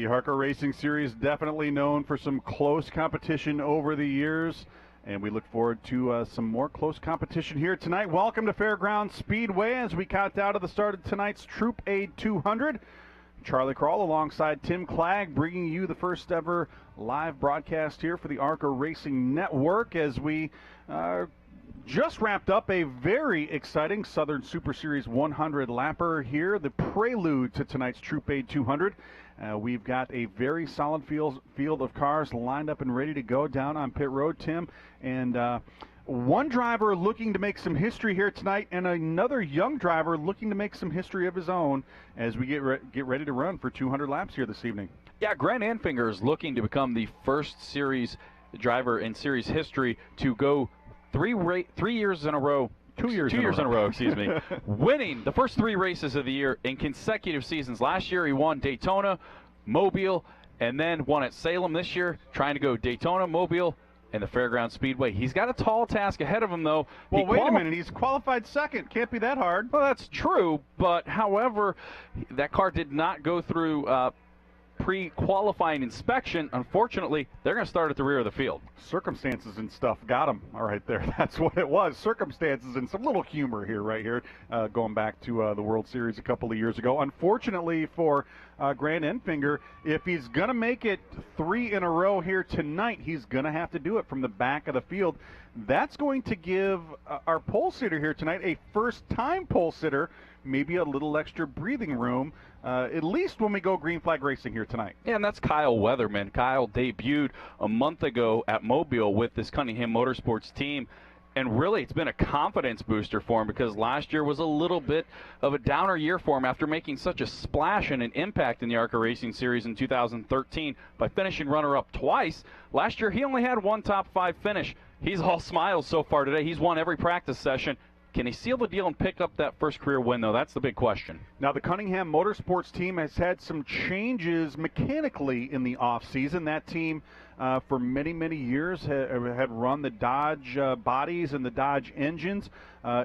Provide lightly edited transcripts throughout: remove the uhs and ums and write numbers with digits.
The ARCA Racing Series definitely known for some close competition over the years, and we look forward to some more close competition here tonight. Welcome to Fairgrounds Speedway as we count down to the start of tonight's Troop Aid 200. Charlie Krall alongside Tim Clagg bringing you the first ever live broadcast here for the ARCA Racing Network as we just wrapped up a very exciting Southern Super Series 100 lapper here, the prelude to tonight's Troop Aid 200. We've got a very solid field of cars lined up and ready to go down on pit road, Tim. And one driver looking to make some history here tonight, and another young driver looking to make some history of his own as we get ready to run for 200 laps here this evening. Yeah, Grant Anfinger is looking to become the first series driver in series history to go 2 years in a row, excuse me, winning the first 3 races of the year in consecutive seasons. Last year he won Daytona, Mobile, and then won at Salem. This year trying to go Daytona, Mobile, and the Fairgrounds Speedway. He's got a tall task ahead of him, though. Well, wait a minute. He's qualified second. Can't be that hard. Well, that's true, but however, that car did not go through pre-qualifying inspection. Unfortunately, they're going to start at the rear of the field. Circumstances and stuff got him right there. That's what it was. Circumstances and some little humor here, going back to the World Series a couple of years ago. Unfortunately for Grant Enfinger, if he's going to make it 3 in a row here tonight, he's going to have to do it from the back of the field. That's going to give our pole sitter here tonight, a first-time pole sitter, maybe a little extra breathing room, at least when we go green flag racing here tonight. Yeah, and that's Kyle Weatherman. Kyle debuted a month ago at Mobile with this Cunningham Motorsports team, and really it's been a confidence booster for him because last year was a little bit of a downer year for him after making such a splash and an impact in the ARCA Racing Series in 2013 by finishing runner-up twice. Last year he only had 1 top 5 finish. He's all smiles so far today. He's won every practice session. Can he seal the deal and pick up that first career win, though? That's the big question. Now, the Cunningham Motorsports team has had some changes mechanically in the offseason. That team, for many, many years, had run the Dodge bodies and the Dodge engines.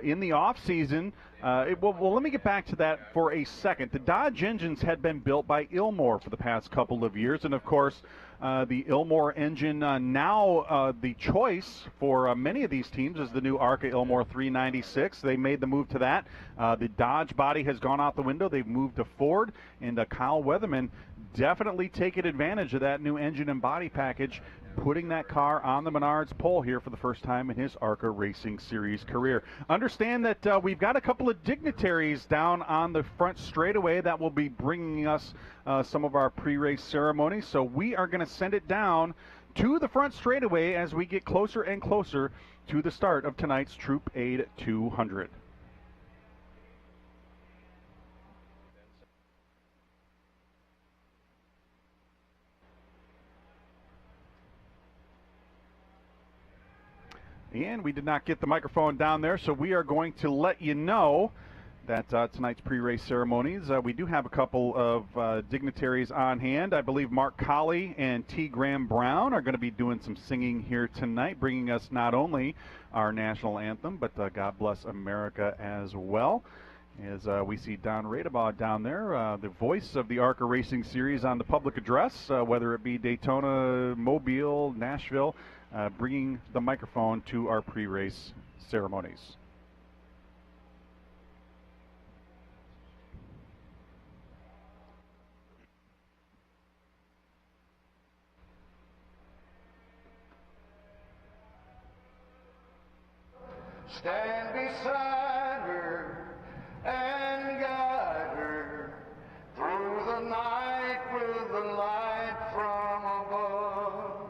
In the offseason, well, let me get back to that for a second. The Dodge engines had been built by Ilmor for the past couple of years, and, of course, the Ilmor engine now the choice for many of these teams is the new ARCA Ilmor 396. They made the move to that. The Dodge body has gone out the window. They've moved to Ford, and Kyle Weatherman definitely taking advantage of that new engine and body package, putting that car on the Menards pole here for the first time in his ARCA Racing Series career. Understand that we've got a couple of dignitaries down on the front straightaway that will be bringing us some of our pre-race ceremonies, so we are going to send it down to the front straightaway as we get closer and closer to the start of tonight's Troop Aid 200. And we did not get the microphone down there, so we are going to let you know that tonight's pre-race ceremonies, we do have a couple of dignitaries on hand. I believe Mark Colley and T. Graham Brown are going to be doing some singing here tonight, bringing us not only our national anthem, but God Bless America as well. As we see Don Radebaugh down there, the voice of the ARCA Racing Series on the public address, whether it be Daytona, Mobile, Nashville, bringing the microphone to our pre-race ceremonies. Stand beside her and guide her through the night with the light from above,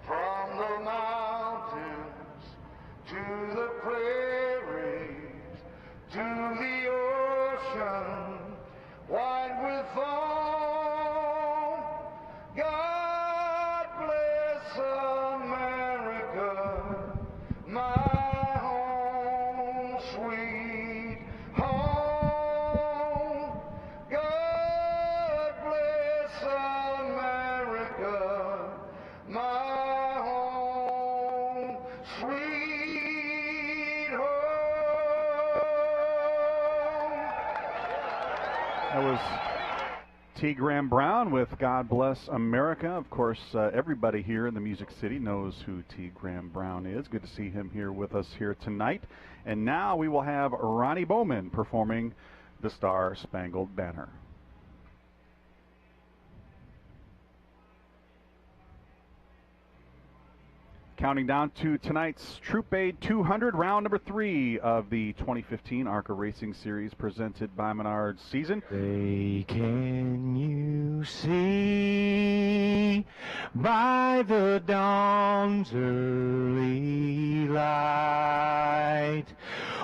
from the mountains to the prairies, to the ocean wide with foam. God bless America, my sweet home. God bless America, my home, sweet home. That was T. Graham Brown with God Bless America. Of course, everybody here in the Music City knows who T. Graham Brown is. Good to see him here with us here tonight. And now we will have Ronnie Bowman performing the Star Spangled Banner. Counting down to tonight's Troop Aid 200, round number 3 of the 2015 ARCA Racing Series presented by Menards season. Say, can you see by the dawn's early light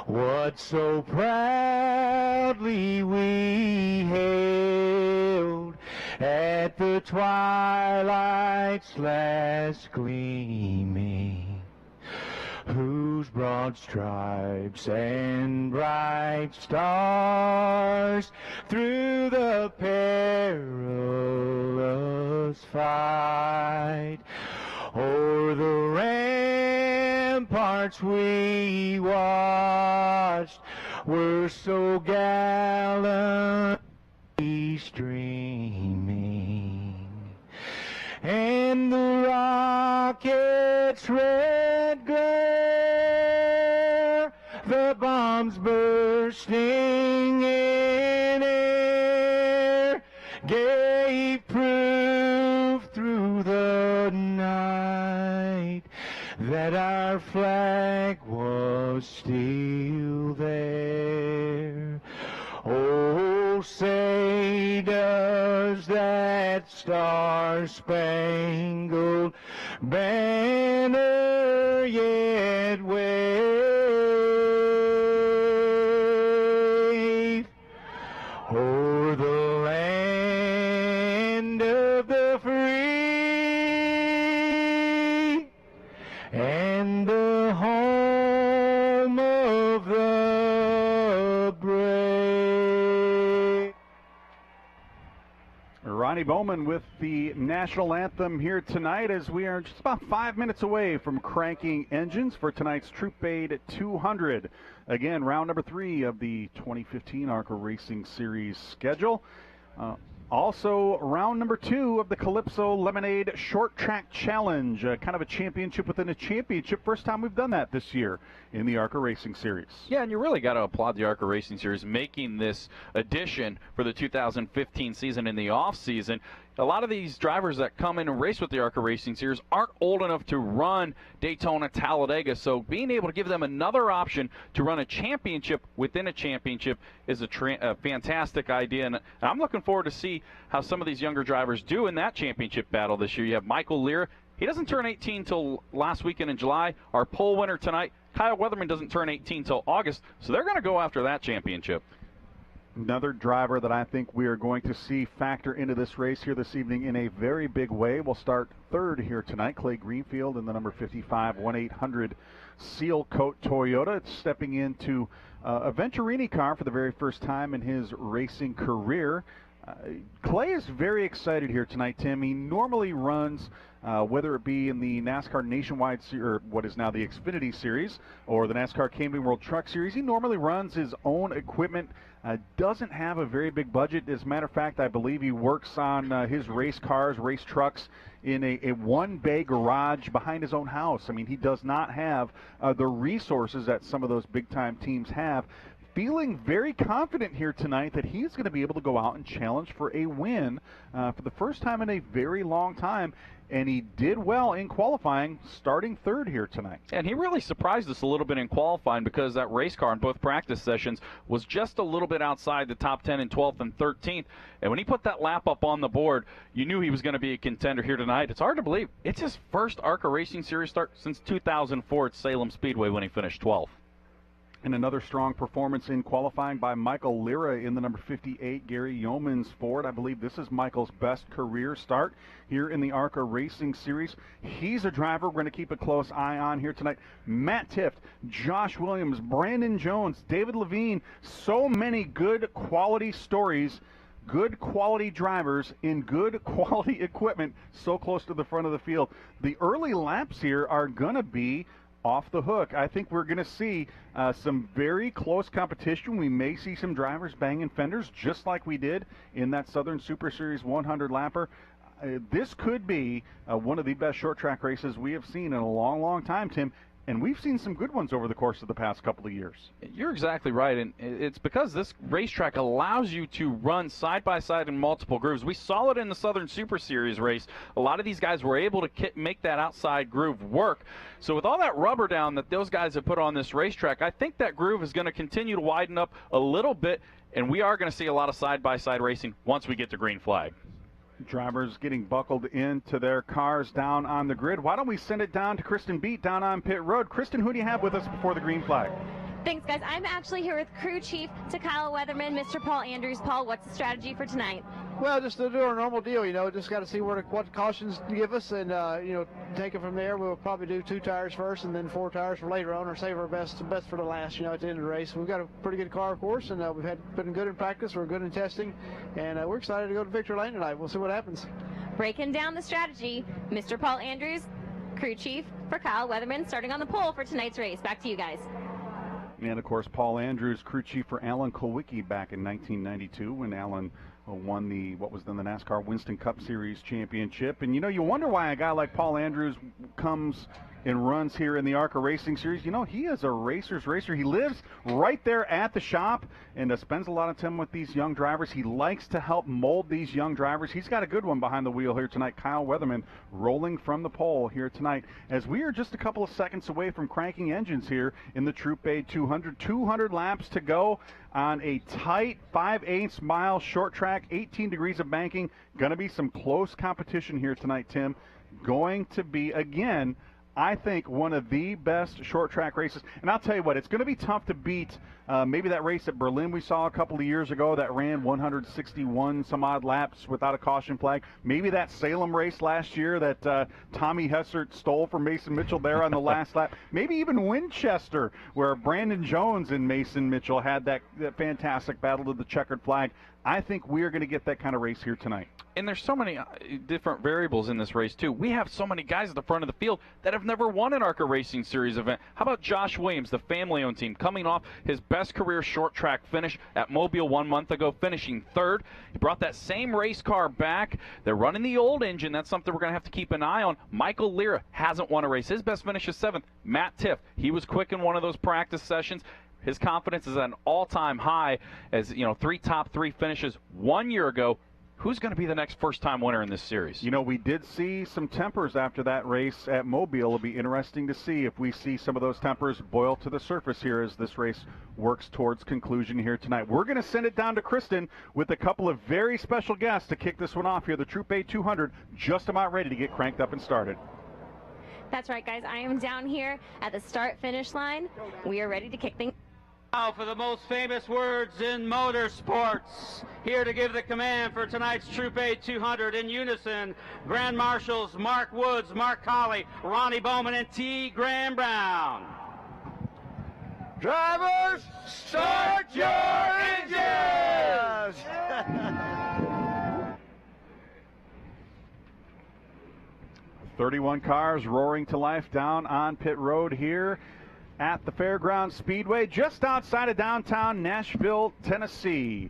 what so proudly we hailed at the twilight's last gleaming, whose broad stripes and bright stars through the perilous fight o'er the ramparts we watched were so gallantly streaming, and the rocket's red glare, the bombs bursting in air, gave proof through the night that our flag was still there. Oh, say does that star-spangled banner yet wave o'er the land of the free and the home of the brave? Ronnie Bowman with the national anthem here tonight as we are just about 5 minutes away from cranking engines for tonight's Troop Aid 200. Again, round number 3 of the 2015 ARCA Racing Series schedule. Also, round number 2 of the Calypso Lemonade Short Track Challenge, kind of a championship within a championship. First time we've done that this year in the ARCA Racing Series. Yeah, and you really got to applaud the ARCA Racing Series making this addition for the 2015 season in the off-season. A lot of these drivers that come in and race with the ARCA Racing Series aren't old enough to run Daytona, Talladega, so being able to give them another option to run a championship within a championship is a fantastic idea, and I'm looking forward to see how some of these younger drivers do in that championship battle this year. You have Michael Lear. He doesn't turn 18 till last weekend in July. Our pole winner tonight, Kyle Weatherman, doesn't turn 18 till August, so they're going to go after that championship. Another driver that I think we are going to see factor into this race here this evening in a very big way. We'll start third here tonight. Clay Greenfield in the number 55 1-800 Seal Coat Toyota. It's stepping into a Venturini car for the very first time in his racing career. Clay is very excited here tonight, Tim. He normally runs, whether it be in the NASCAR Nationwide, or what is now the Xfinity Series, or the NASCAR Camping World Truck Series. He normally runs his own equipment, doesn't have a very big budget. As a matter of fact, I believe he works on his race cars, race trucks, in a one-bay garage behind his own house. I mean, he does not have the resources that some of those big-time teams have. Feeling very confident here tonight that he's going to be able to go out and challenge for a win for the first time in a very long time. And he did well in qualifying, starting third here tonight. And he really surprised us a little bit in qualifying because that race car in both practice sessions was just a little bit outside the top 10 in 12th and 13th. And when he put that lap up on the board, you knew he was going to be a contender here tonight. It's hard to believe. It's his first ARCA Racing Series start since 2004 at Salem Speedway when he finished 12th. And another strong performance in qualifying by Michael Lira in the number 58 Gary Yeoman's Ford. I believe this is Michael's best career start here in the ARCA Racing Series. He's a driver we're going to keep a close eye on here tonight. Matt Tifft, Josh Williams, Brandon Jones, David Levine, so many good quality stories, good quality drivers in good quality equipment so close to the front of the field. The early laps here are going to be off the hook. I think we're going to see some very close competition. We may see some drivers banging fenders just like we did in that Southern Super Series 100 lapper. This could be one of the best short track races we have seen in a long, long time, Tim. And we've seen some good ones over the course of the past couple of years. You're exactly right, and it's because this racetrack allows you to run side-by-side in multiple grooves. We saw it in the Southern Super Series race. A lot of these guys were able to make that outside groove work. So with all that rubber down that those guys have put on this racetrack, I think that groove is going to continue to widen up a little bit, and we are going to see a lot of side-by-side racing once we get to green flag. Drivers getting buckled into their cars down on the grid. Why don't we send it down to Kristen Beat down on pit road? Kristen, who do you have with us before the green flag? Thanks, guys. I'm actually here with crew chief to Kyle Weatherman, Mr. Paul Andrews. Paul, what's the strategy for tonight? Well, just to do our normal deal, just got to see what cautions give us and, take it from there. We'll probably do 2 tires first and then 4 tires for later on, or save our best for the last, at the end of the race. We've got a pretty good car, of course, and we've been good in practice. We're good in testing, and we're excited to go to victory lane tonight. We'll see what happens. Breaking down the strategy, Mr. Paul Andrews, crew chief for Kyle Weatherman, starting on the pole for tonight's race. Back to you guys. And, of course, Paul Andrews, crew chief for Alan Kulwicki back in 1992 when Alan won what was then the NASCAR Winston Cup Series championship. And, you wonder why a guy like Paul Andrews comes and runs here in the ARCA Racing Series. He is a racer's racer. He lives right there at the shop and spends a lot of time with these young drivers. He likes to help mold these young drivers. He's got a good one behind the wheel here tonight. Kyle Weatherman rolling from the pole here tonight as we are just a couple of seconds away from cranking engines here in the Troop A 200. 200 laps to go on a tight 5/8 mile short track, 18 degrees of banking. Going to be some close competition here tonight, Tim. Going to be, again, I think one of the best short track races. And I'll tell you what, it's going to be tough to beat maybe that race at Berlin we saw a couple of years ago that ran 161 some odd laps without a caution flag. Maybe that Salem race last year that Tommy Hessert stole from Mason Mitchell there on the last lap. Maybe even Winchester, where Brandon Jones and Mason Mitchell had that fantastic battle of the checkered flag. I think we are going to get that kind of race here tonight. And there's so many different variables in this race, too. We have so many guys at the front of the field that have never won an ARCA Racing Series event. How about Josh Williams, the family-owned team, coming off his best career short track finish at Mobile 1 month ago, finishing 3rd. He brought that same race car back. They're running the old engine. That's something we're going to have to keep an eye on. Michael Lira hasn't won a race. His best finish is 7th. Matt Tiff, he was quick in one of those practice sessions. His confidence is at an all-time high as, 3 top 3 finishes 1 year ago. Who's going to be the next first-time winner in this series? We did see some tempers after that race at Mobile. It'll be interesting to see if we see some of those tempers boil to the surface here as this race works towards conclusion here tonight. We're going to send it down to Kristen with a couple of very special guests to kick this one off here. The Troop A 200 just about ready to get cranked up and started. That's right, guys. I am down here at the start-finish line. We are ready to kick things. Now for the most famous words in motorsports. Here to give the command for tonight's Troop A 200 in unison, Grand Marshals Mark Woods, Mark Colley, Ronnie Bowman, and T. Graham Brown. Drivers, start your engines! 31 cars roaring to life down on pit road here at the Fairgrounds Speedway, just outside of downtown Nashville, Tennessee.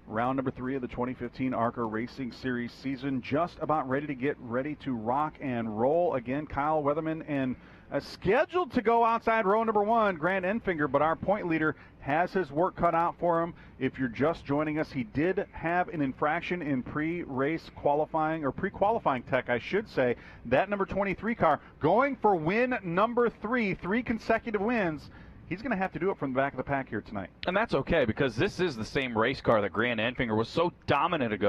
Round number 3 of the 2015 ARCA Racing Series season, just about ready to get ready to rock and roll. Again, Kyle Weatherman and scheduled to go outside row number 1, Grant Enfinger, but our point leader has his work cut out for him. If you're just joining us, he did have an infraction in pre-race qualifying, or pre-qualifying tech, I should say. That number 23 car going for win number 3 consecutive wins. He's going to have to do it from the back of the pack here tonight. And that's okay, because this is the same race car that Grant Enfinger was so dominant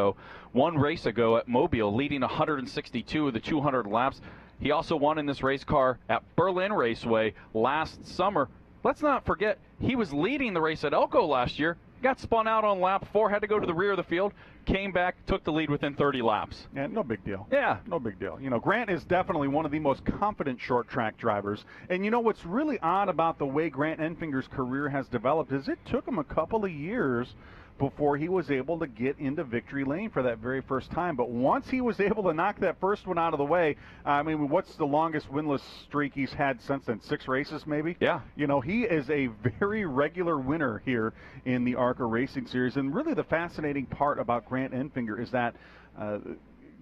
one race ago at Mobile, leading 162 of the 200 laps. He also won in this race car at Berlin Raceway last summer. Let's not forget, he was leading the race at Elko last year, got spun out on lap 4, had to go to the rear of the field, came back, took the lead within 30 laps. Yeah, no big deal. Yeah. No big deal. Grant is definitely one of the most confident short track drivers. And what's really odd about the way Grant Enfinger's career has developed is it took him a couple of years before he was able to get into victory lane for that very first time. But once he was able to knock that first one out of the way, I mean, what's the longest winless streak he's had since then? 6 races, maybe? Yeah. You know, he is a very regular winner here in the ARCA Racing Series. And really the fascinating part about Grant Enfinger is that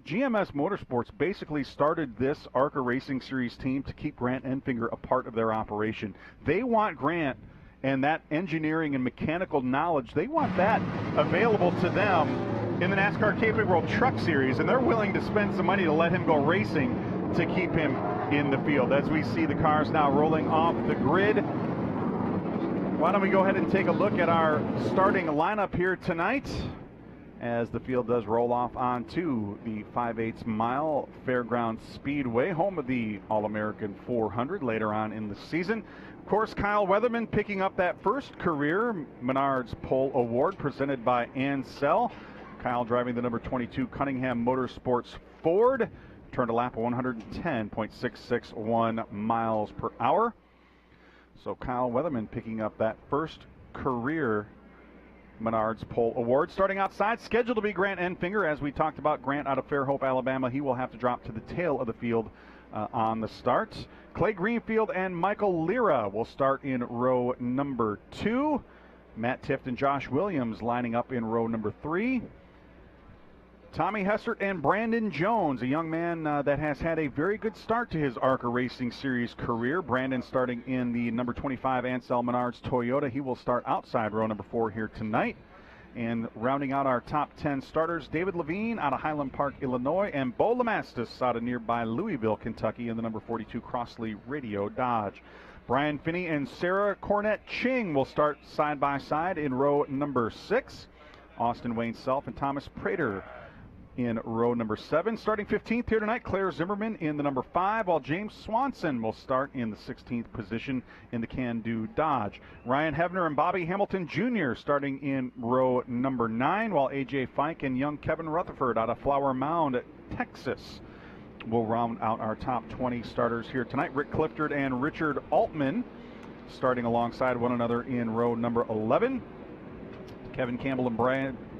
GMS Motorsports basically started this ARCA Racing Series team to keep Grant Enfinger a part of their operation. They want Grant and that engineering and mechanical knowledge, they want that available to them in the NASCAR Cape World Truck Series, and they're willing to spend some money to let him go racing to keep him in the field. As we see the cars now rolling off the grid, why don't we go ahead and take a look at our starting lineup here tonight as the field does roll off onto the 5/8 mile Fairgrounds Speedway, home of the All-American 400 later on in the season. Of course, Kyle Weatherman picking up that first career Menards Pole Award presented by Ansel. Kyle driving the number 22 Cunningham Motorsports Ford. Turned a lap of 110.661 miles per hour. So Kyle Weatherman picking up that first career Menards Pole Award. Starting outside, scheduled to be Grant Enfinger. As we talked about, Grant out of Fairhope, Alabama. He will have to drop to the tail of the field on the start. Clay Greenfield and Michael Lira will start in row number 2. Matt Tift and Josh Williams lining up in row number 3. Tommy Hessert and Brandon Jones, a young man that has had a very good start to his ARCA Racing Series career. Brandon starting in the number 25 Ansel Menards Toyota. He will start outside row number 4 here tonight. And rounding out our top 10 starters, David Levine out of Highland Park, Illinois, and Bo Lamastus out of nearby Louisville, Kentucky, in the number 42 Crossley Radio Dodge. Brian Finney and Sarah Cornett Ching will start side by side in row number 6. Austin Wayne Self and Thomas Prater in row number 7. Starting 15th here tonight, Claire Zimmerman in the number 5, while James Swanson will start in the 16th position in the Can-Do Dodge. Ryan Hevner and Bobby Hamilton Jr. starting in row number 9, while A.J. Fike and young Kevin Rutherford out of Flower Mound, Texas, will round out our top 20 starters here tonight. Rick Clifford and Richard Altman starting alongside one another in row number 11. Kevin Campbell and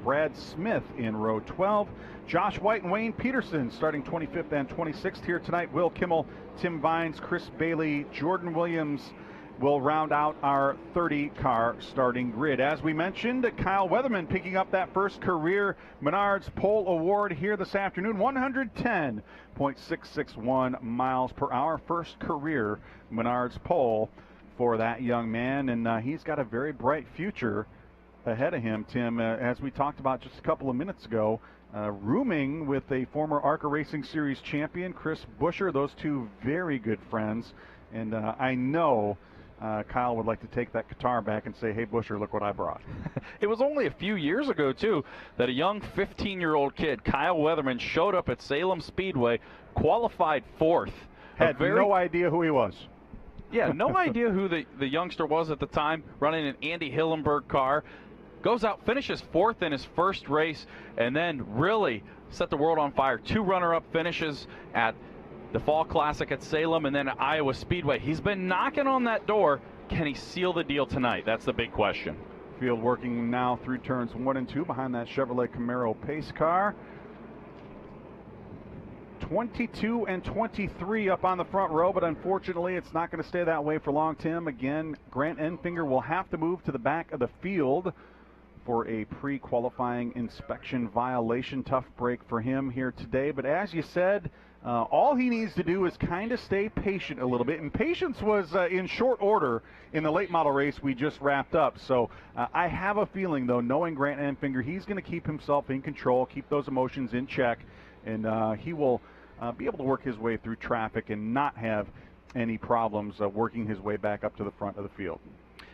Brad Smith in row 12. Josh White and Wayne Peterson starting 25th and 26th here tonight. Will Kimmel, Tim Vines, Chris Bailey, Jordan Williams will round out our 30-car starting grid. As we mentioned, Kyle Weatherman picking up that first career Menards Pole Award here this afternoon. 110.661 miles per hour. First career Menards Pole for that young man, and he's got a very bright future ahead of him, Tim, as we talked about just a couple of minutes ago, rooming with a former ARCA Racing Series champion, Chris Buescher. Those two very good friends, and I know Kyle would like to take that guitar back and say, hey, Buescher, look what I brought. It was only a few years ago, too, that a young 15-year-old kid, Kyle Weatherman, showed up at Salem Speedway, qualified 4th. Had no idea who he was. Yeah, no idea who the youngster was at the time, running an Andy Hillenberg car. Goes out, finishes 4th in his first race, and then really set the world on fire. 2 runner-up finishes at the Fall Classic at Salem and then at Iowa Speedway. He's been knocking on that door. Can he seal the deal tonight? That's the big question. Field working now through turns 1 and 2 behind that Chevrolet Camaro pace car. 22 and 23 up on the front row, but unfortunately it's not going to stay that way for long, Tim. Again, Grant Enfinger will have to move to the back of the field for a pre-qualifying inspection violation. Tough break for him here today, but as you said, all he needs to do is kind of stay patient a little bit, and patience was in short order in the late model race we just wrapped up. So I have a feeling, though, knowing Grant Enfinger, he's going to keep himself in control, keep those emotions in check, and he will be able to work his way through traffic and not have any problems working his way back up to the front of the field.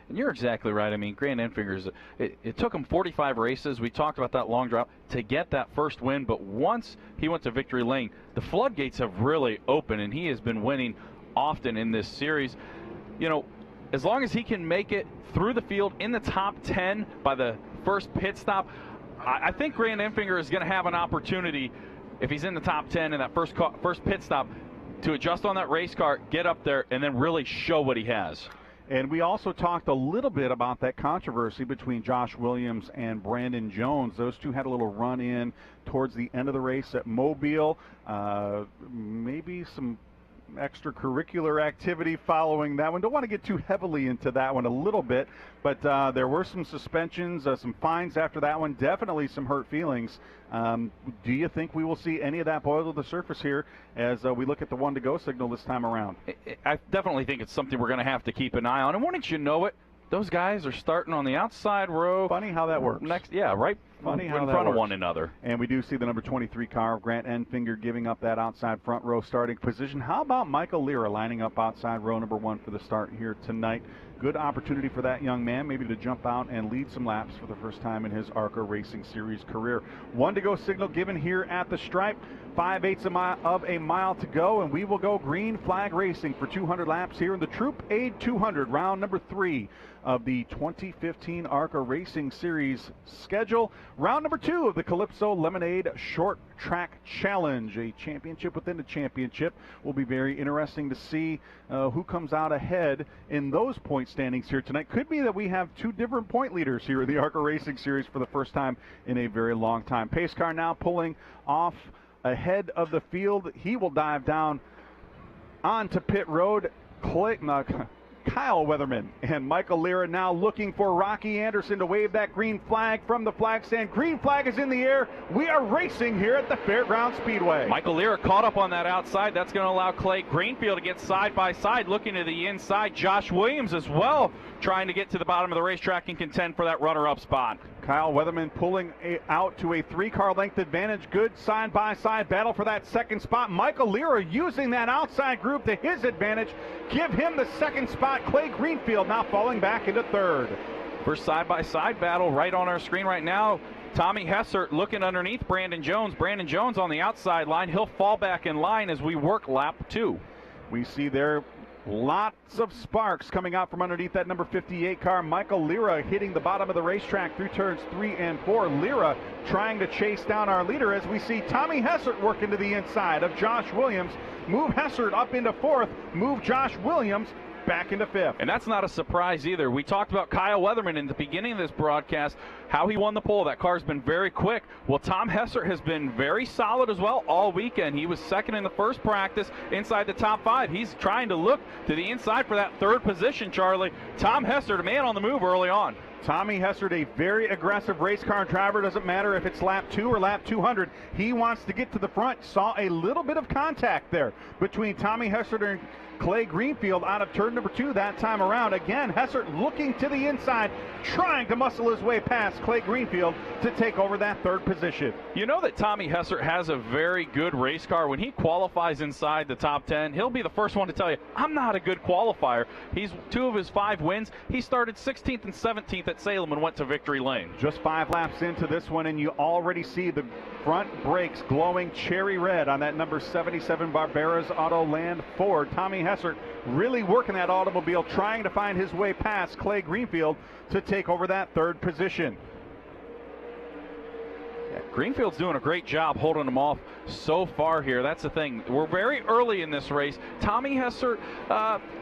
And you're exactly right. I mean, Grant Enfinger's, it took him 45 races. We talked about that long drop to get that first win, but once he went to victory lane, the floodgates have really opened, and he has been winning often in this series. You know, as long as he can make it through the field in the top 10 by the first pit stop, I think Grant Enfinger is going to have an opportunity, if he's in the top 10 in that first pit stop, to adjust on that race car, get up there, and then really show what he has. And we also talked a little bit about that controversy between Josh Williams and Brandon Jones. Those two had a little run in towards the end of the race at Mobile. Maybe some extracurricular activity following that one. Don't want to get too heavily into that one a little bit, but there were some suspensions, some fines after that one, definitely some hurt feelings. Do you think we will see any of that boil to the surface here as we look at the 1-to-go signal this time around? I definitely think it's something we're going to have to keep an eye on. And wouldn't you know it, those guys are starting on the outside row. Funny how that works. Right Funny how in that front works. of one another. And we do see the number 23 car of Grant Enfinger giving up that outside front row starting position. How about Michael Lira lining up outside row number 1 for the start here tonight? Good opportunity for that young man maybe to jump out and lead some laps for the first time in his ARCA Racing Series career. 1-to-go signal given here at the stripe. 5/8 of a mile to go, and we will go green flag racing for 200 laps here in the Troop Aid 200, round number 3 of the 2015 ARCA Racing Series schedule. Round number 2 of the Calypso Lemonade Short Track Challenge, a championship within a championship. Will be very interesting to see who comes out ahead in those point standings here tonight. Could be that we have 2 different point leaders here in the ARCA Racing Series for the first time in a very long time. Pace car now pulling off ahead of the field. He will dive down onto pit road. Kyle Weatherman and Michael Lira now looking for Rocky Anderson to wave that green flag from the flag stand. Green flag is in the air. We are racing here at the Fairground Speedway. Michael Lira caught up on that outside. That's going to allow Clay Greenfield to get side by side, looking to the inside. Josh Williams as well, trying to get to the bottom of the racetrack and contend for that runner-up spot. Kyle Weatherman pulling out to a 3-car length advantage. Good side-by-side battle for that second spot. Michael Lira using that outside group to his advantage. Give him the second spot. Clay Greenfield now falling back into third. First side-by-side battle right on our screen right now. Tommy Hessert looking underneath Brandon Jones. Brandon Jones on the outside line. He'll fall back in line as we work lap 2. We see there lots of sparks coming out from underneath that number 58 car. Michael Lira hitting the bottom of the racetrack through turns 3 and 4. Lira trying to chase down our leader as we see Tommy Hessert working to the inside of Josh Williams. Move Hessert up into 4th. Move Josh Williams back into 5th. And that's not a surprise either. We talked about Kyle Weatherman in the beginning of this broadcast, how he won the pole. That car's been very quick. Well, Tom Hessert has been very solid as well all weekend. He was second in the first practice inside the top 5. He's trying to look to the inside for that 3rd position, Charlie. Tom Hessert, a man on the move early on. Tommy Hessert, a very aggressive race car driver. Doesn't matter if it's lap 2 or lap 200. He wants to get to the front. Saw a little bit of contact there between Tommy Hessert and Clay Greenfield out of turn number 2 that time around. Again, Hessert looking to the inside, trying to muscle his way past Clay Greenfield to take over that 3rd position. You know that Tommy Hessert has a very good race car. When he qualifies inside the top 10, he'll be the first one to tell you, I'm not a good qualifier. He's 2 of his 5 wins. He started 16th and 17th at Salem and went to victory lane. Just 5 laps into this one, and you already see the front brakes glowing cherry red on that number 77 Barbera's Autoland Ford. Tommy Hessert really working that automobile, trying to find his way past Clay Greenfield to take over that 3rd position. Yeah, Greenfield's doing a great job holding them off so far here. That's the thing. We're very early in this race. Tommy Hessert,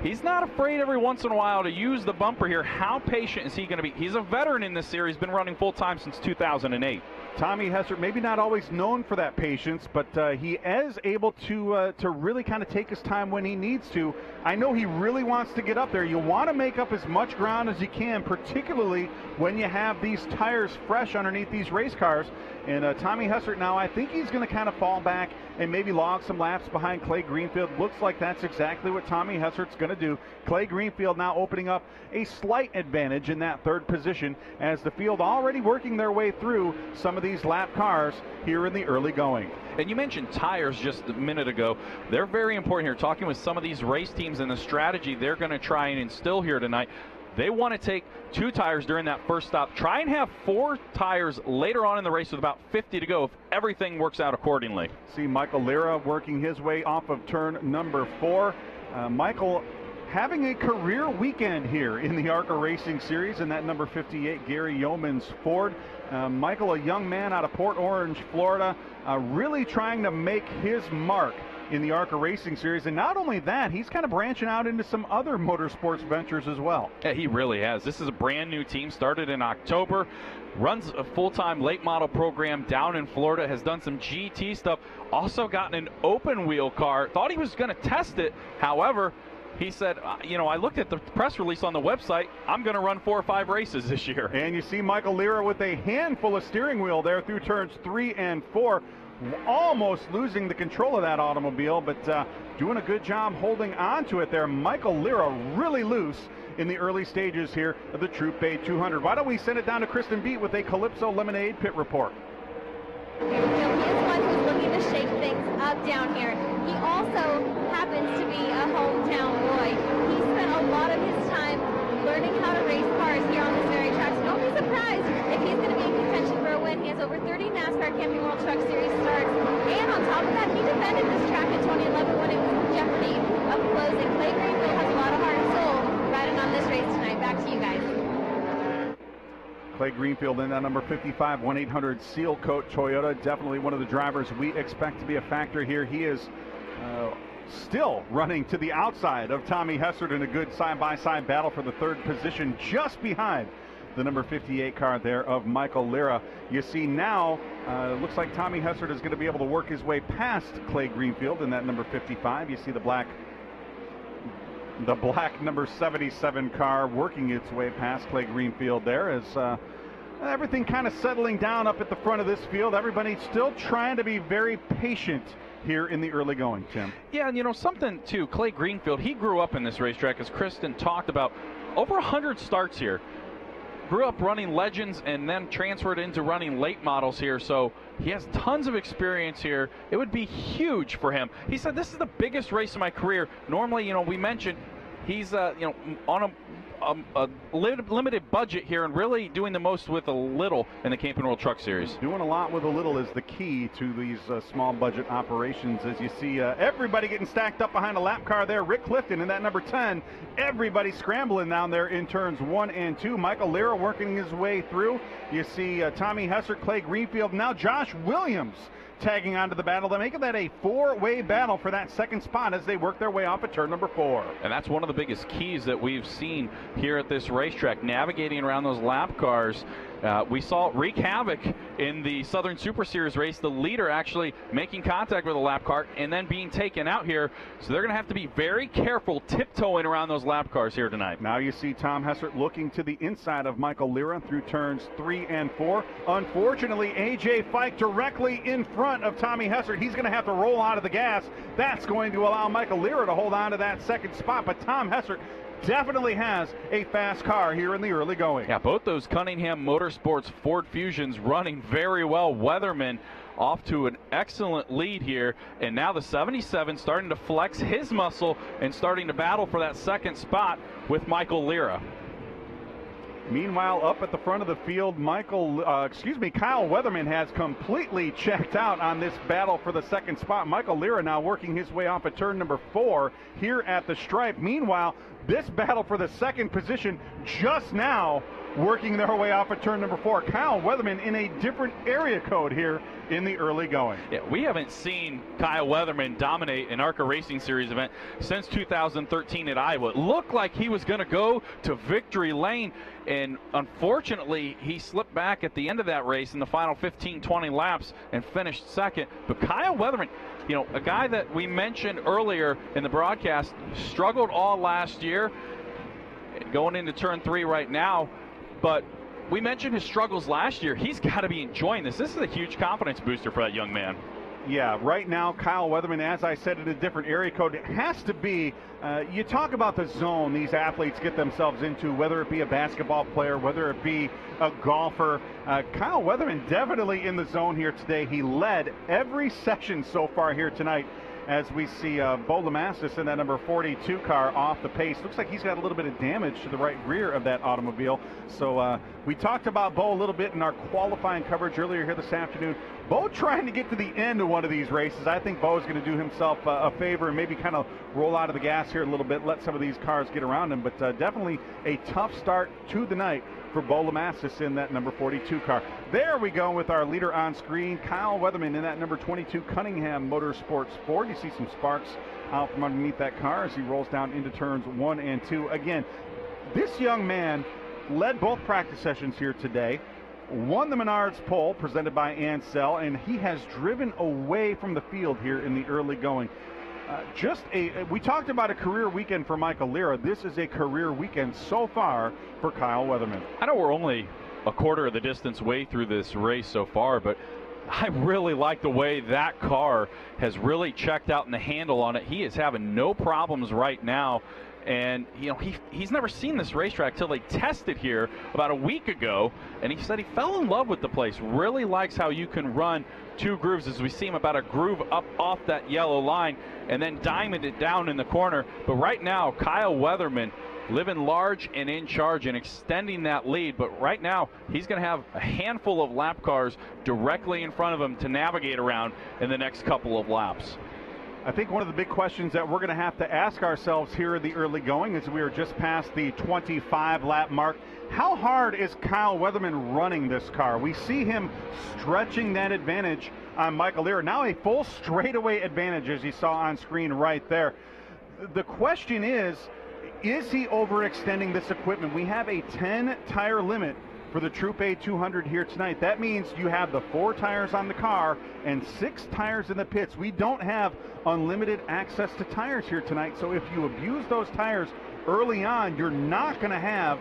he's not afraid every once in a while to use the bumper here. How patient is he going to be? He's a veteran in this series, been running full-time since 2008. Tommy Hessert, maybe not always known for that patience, but he is able to really kind of take his time when he needs to. I know he really wants to get up there. You want to make up as much ground as you can, particularly when you have these tires fresh underneath these race cars. And Tommy Hessert now, I think he's going to kind of fall back and maybe log some laps behind Clay Greenfield. Looks like that's exactly what Tommy Hessert's going to do. Clay Greenfield now opening up a slight advantage in that 3rd position as the field already working their way through some of these lap cars here in the early going. And you mentioned tires just a minute ago. They're very important here. Talking with some of these race teams and the strategy they're going to try and instill here tonight. They want to take 2 tires during that first stop. Try and have 4 tires later on in the race with about 50 to go if everything works out accordingly. See Michael Lira working his way off of turn number 4. Michael having a career weekend here in the ARCA Racing Series in that number 58 Gary Yeoman's Ford. Michael, a young man out of Port Orange, Florida, really trying to make his mark in the ARCA Racing Series. And not only that, he's kind of branching out into some other motorsports ventures as well. Yeah, he really has. This is a brand new team, started in October, runs a full-time late model program down in Florida, has done some GT stuff, also gotten an open wheel car. Thought he was going to test it. However, he said, I looked at the press release on the website. I'm going to run 4 or 5 races this year. And you see Michael Lira with a handful of steering wheel there through turns 3 and 4. Almost losing the control of that automobile, but doing a good job holding on to it there. Michael Lira really loose in the early stages here of the Troop A 200. Why don't we send it down to Kristen Beat with a Calypso Lemonade pit report. He is one who's looking to shake things up down here. He also happens to be a hometown boy. He spent a lot of his time learning how to race cars here on this very track, so don't be surprised if he's going to be in contention for a win. He has over 30 NASCAR Camping World Truck Series starts, and on top of that, he defended this track in 2011 when it was in jeopardy of closing. Clay Greenfield has a lot of heart and soul riding on this race tonight. Back to you guys. Clay Greenfield in that number 55 1-800 Seal Coat Toyota. Definitely one of the drivers we expect to be a factor here. He is still running to the outside of Tommy Hessert in a good side-by-side battle for the 3rd position, just behind the number 58 car there of Michael Lira. You see now, looks like Tommy Hessert is going to be able to work his way past Clay Greenfield in that number 55. You see the black number 77 car working its way past Clay Greenfield there as everything kind of settling down up at the front of this field. Everybody still trying to be very patient here in the early going, Tim. Yeah, and something too, Clay Greenfield, he grew up in this racetrack, as Kristen talked about. Over 100 starts here. Grew up running Legends and then transferred into running late models here, so he has tons of experience here. It would be huge for him. He said, this is the biggest race of my career. Normally, we mentioned he's on a limited budget here and really doing the most with a little in the Camping World Truck Series. Doing a lot with a little is the key to these small budget operations, as you see everybody getting stacked up behind a lap car there. Rick Clifton in that number 10. Everybody scrambling down there in turns 1 and 2. Michael Lira working his way through. You see Tommy Hessert, Clay Greenfield, now Josh Williams tagging onto the battle. They're making that a 4-way battle for that 2nd spot as they work their way off at turn number 4. And that's one of the biggest keys that we've seen here at this racetrack, navigating around those lap cars. We saw it wreak havoc in the Southern Super Series race, the leader actually making contact with a lap car and then being taken out here. So they're going to have to be very careful tiptoeing around those lap cars here tonight. Now you see Tom Hessert looking to the inside of Michael Lira through turns 3 and 4. Unfortunately, AJ Fike directly in front of Tommy Hessert. He's going to have to roll out of the gas. That's going to allow Michael Lira to hold on to that 2nd spot, but Tom Hessert definitely has a fast car here in the early going. Yeah, both those Cunningham Motorsports Ford Fusions running very well. Weatherman off to an excellent lead here, and now the 77 starting to flex his muscle and starting to battle for that 2nd spot with Michael Lira. Meanwhile, up at the front of the field, Kyle Weatherman has completely checked out on this battle for the 2nd spot. Michael Lira now working his way off at turn number 4 here at the stripe. Meanwhile, this battle for the 2nd position just now working their way off at turn number 4. Kyle Weatherman in a different area code here in the early going. Yeah, we haven't seen Kyle Weatherman dominate an ARCA Racing Series event since 2013 at Iowa. It looked like he was going to go to victory lane, and unfortunately he slipped back at the end of that race in the final 15-20 laps and finished 2nd. But Kyle Weatherman, a guy that we mentioned earlier in the broadcast, struggled all last year, going into turn 3 right now, but we mentioned his struggles last year. He's got to be enjoying this. This is a huge confidence booster for that young man. Yeah, right now, Kyle Weatherman, as I said, in a different area code. It has to be, you talk about the zone these athletes get themselves into, whether it be a basketball player, whether it be a golfer. Kyle Weatherman definitely in the zone here today. He led every session so far here tonight, as we see Bo Lamastis in that number 42 car off the pace. Looks like he's got a little bit of damage to the right rear of that automobile. So we talked about Bo a little bit in our qualifying coverage earlier here this afternoon. Bo trying to get to the end of one of these races. I think Bo is going to do himself a favor and maybe kind of roll out of the gas here a little bit, let some of these cars get around him. But definitely a tough start to the night for Bo Lamassus in that number 42 car. There we go with our leader on screen, Kyle Weatherman in that number 22 Cunningham Motorsports Ford. You see some sparks out from underneath that car as he rolls down into turns 1 and 2. Again, this young man led both practice sessions here today, won the Menards pole presented by Ansel, and he has driven away from the field here in the early going. We talked about a career weekend for Michael Lira. This is a career weekend so far for Kyle Weatherman. I know we're only a quarter of the distance way through this race so far, but I really like the way that car has really checked out in the handle on it. He is having no problems right now. And, you know, he's never seen this racetrack till they tested here about a week ago. And he said he fell in love with the place. Really likes how you can run two grooves, as we see him about a groove up off that yellow line and then diamond it down in the corner. But right now, Kyle Weatherman living large and in charge and extending that lead. But right now, he's going to have a handful of lap cars directly in front of him to navigate around in the next couple of laps. I think one of the big questions that we're going to have to ask ourselves here in the early going, as we are just past the 25-lap mark, how hard is Kyle Weatherman running this car? We see him stretching that advantage on Michael Lira. Now a full straightaway advantage, as you saw on screen right there. The question is he overextending this equipment? We have a 10-tire limit for the Troop A 200 here tonight. That means you have the 4 tires on the car and 6 tires in the pits. We don't have unlimited access to tires here tonight, so if you abuse those tires early on, you're not going to have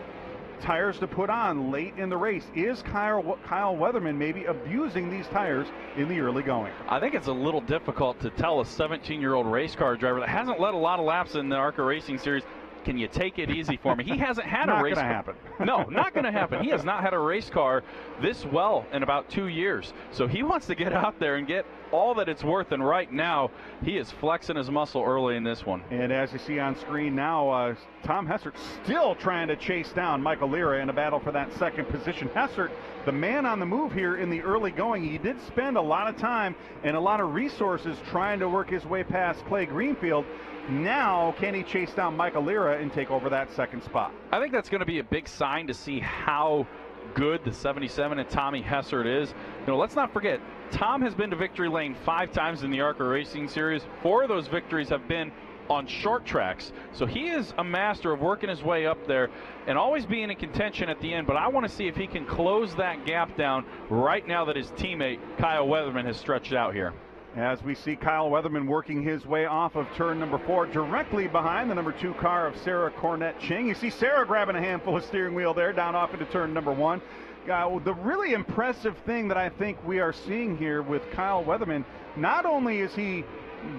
tires to put on late in the race. Is Kyle Weatherman maybe abusing these tires in the early going? I think it's a little difficult to tell a 17-year-old race car driver that hasn't led a lot of laps in the ARCA Racing Series, can you take it easy for me? He hasn't had a race car. Not going to happen. No, not going to happen. He has not had a race car this well in about 2 years. So he wants to get out there and get all that it's worth, and right now he is flexing his muscle early in this one. And as you see on screen now, Tom Hessert still trying to chase down Michael Lira in a battle for that second position. Hessert, the man on the move here in the early going. He did spend a lot of time and a lot of resources trying to work his way past Clay Greenfield. Now, can he chase down Michael Lira and take over that second spot? I think that's going to be a big sign to see how good the 77 and Tommy Hessert is. You know, let's not forget, Tom has been to victory lane 5 times in the ARCA Racing Series. 4 of those victories have been on short tracks. So he is a master of working his way up there and always being in contention at the end. But I want to see if he can close that gap down right now that his teammate Kyle Weatherman has stretched out here. As we see Kyle Weatherman working his way off of turn number 4, directly behind the number 2 car of Sarah Cornett Ching. You see Sarah grabbing a handful of steering wheel there, down off into turn number 1. The really impressive thing that I think we are seeing here with Kyle Weatherman, not only is he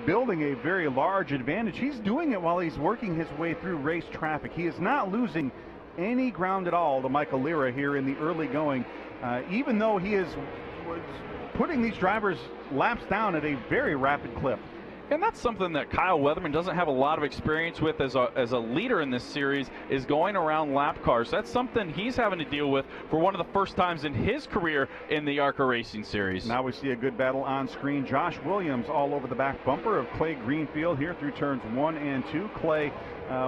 building a very large advantage, he's doing it while he's working his way through race traffic. He is not losing any ground at all to Michael Lira here in the early going, even though he is putting these drivers laps down at a very rapid clip. And that's something that Kyle Weatherman doesn't have a lot of experience with as a leader in this series, is going around lap cars. That's something he's having to deal with for one of the first times in his career in the ARCA Racing Series. Now we see a good battle on screen. Josh Williams all over the back bumper of Clay Greenfield here through turns 1 and 2. Clay,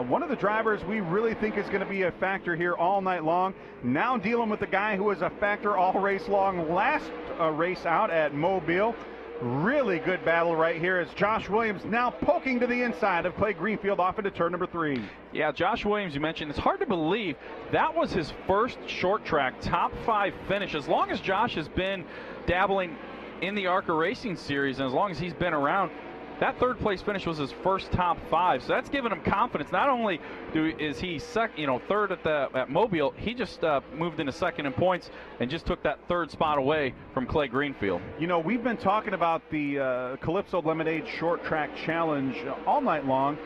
one of the drivers we really think is going to be a factor here all night long. Now dealing with the guy who was a factor all race long last race out at Mobile. Really good battle right here as Josh Williams now poking to the inside of Clay Greenfield off into turn number 3. Yeah, Josh Williams, you mentioned, it's hard to believe that was his first short track top 5 finish. As long as Josh has been dabbling in the ARCA Racing Series and as long as he's been around, that 3rd place finish was his first top 5, so that's given him confidence. Not only is he 3rd at Mobile, he just moved into 2nd in points and just took that 3rd spot away from Clay Greenfield. You know, we've been talking about the Calypso Lemonade Short Track Challenge all night long.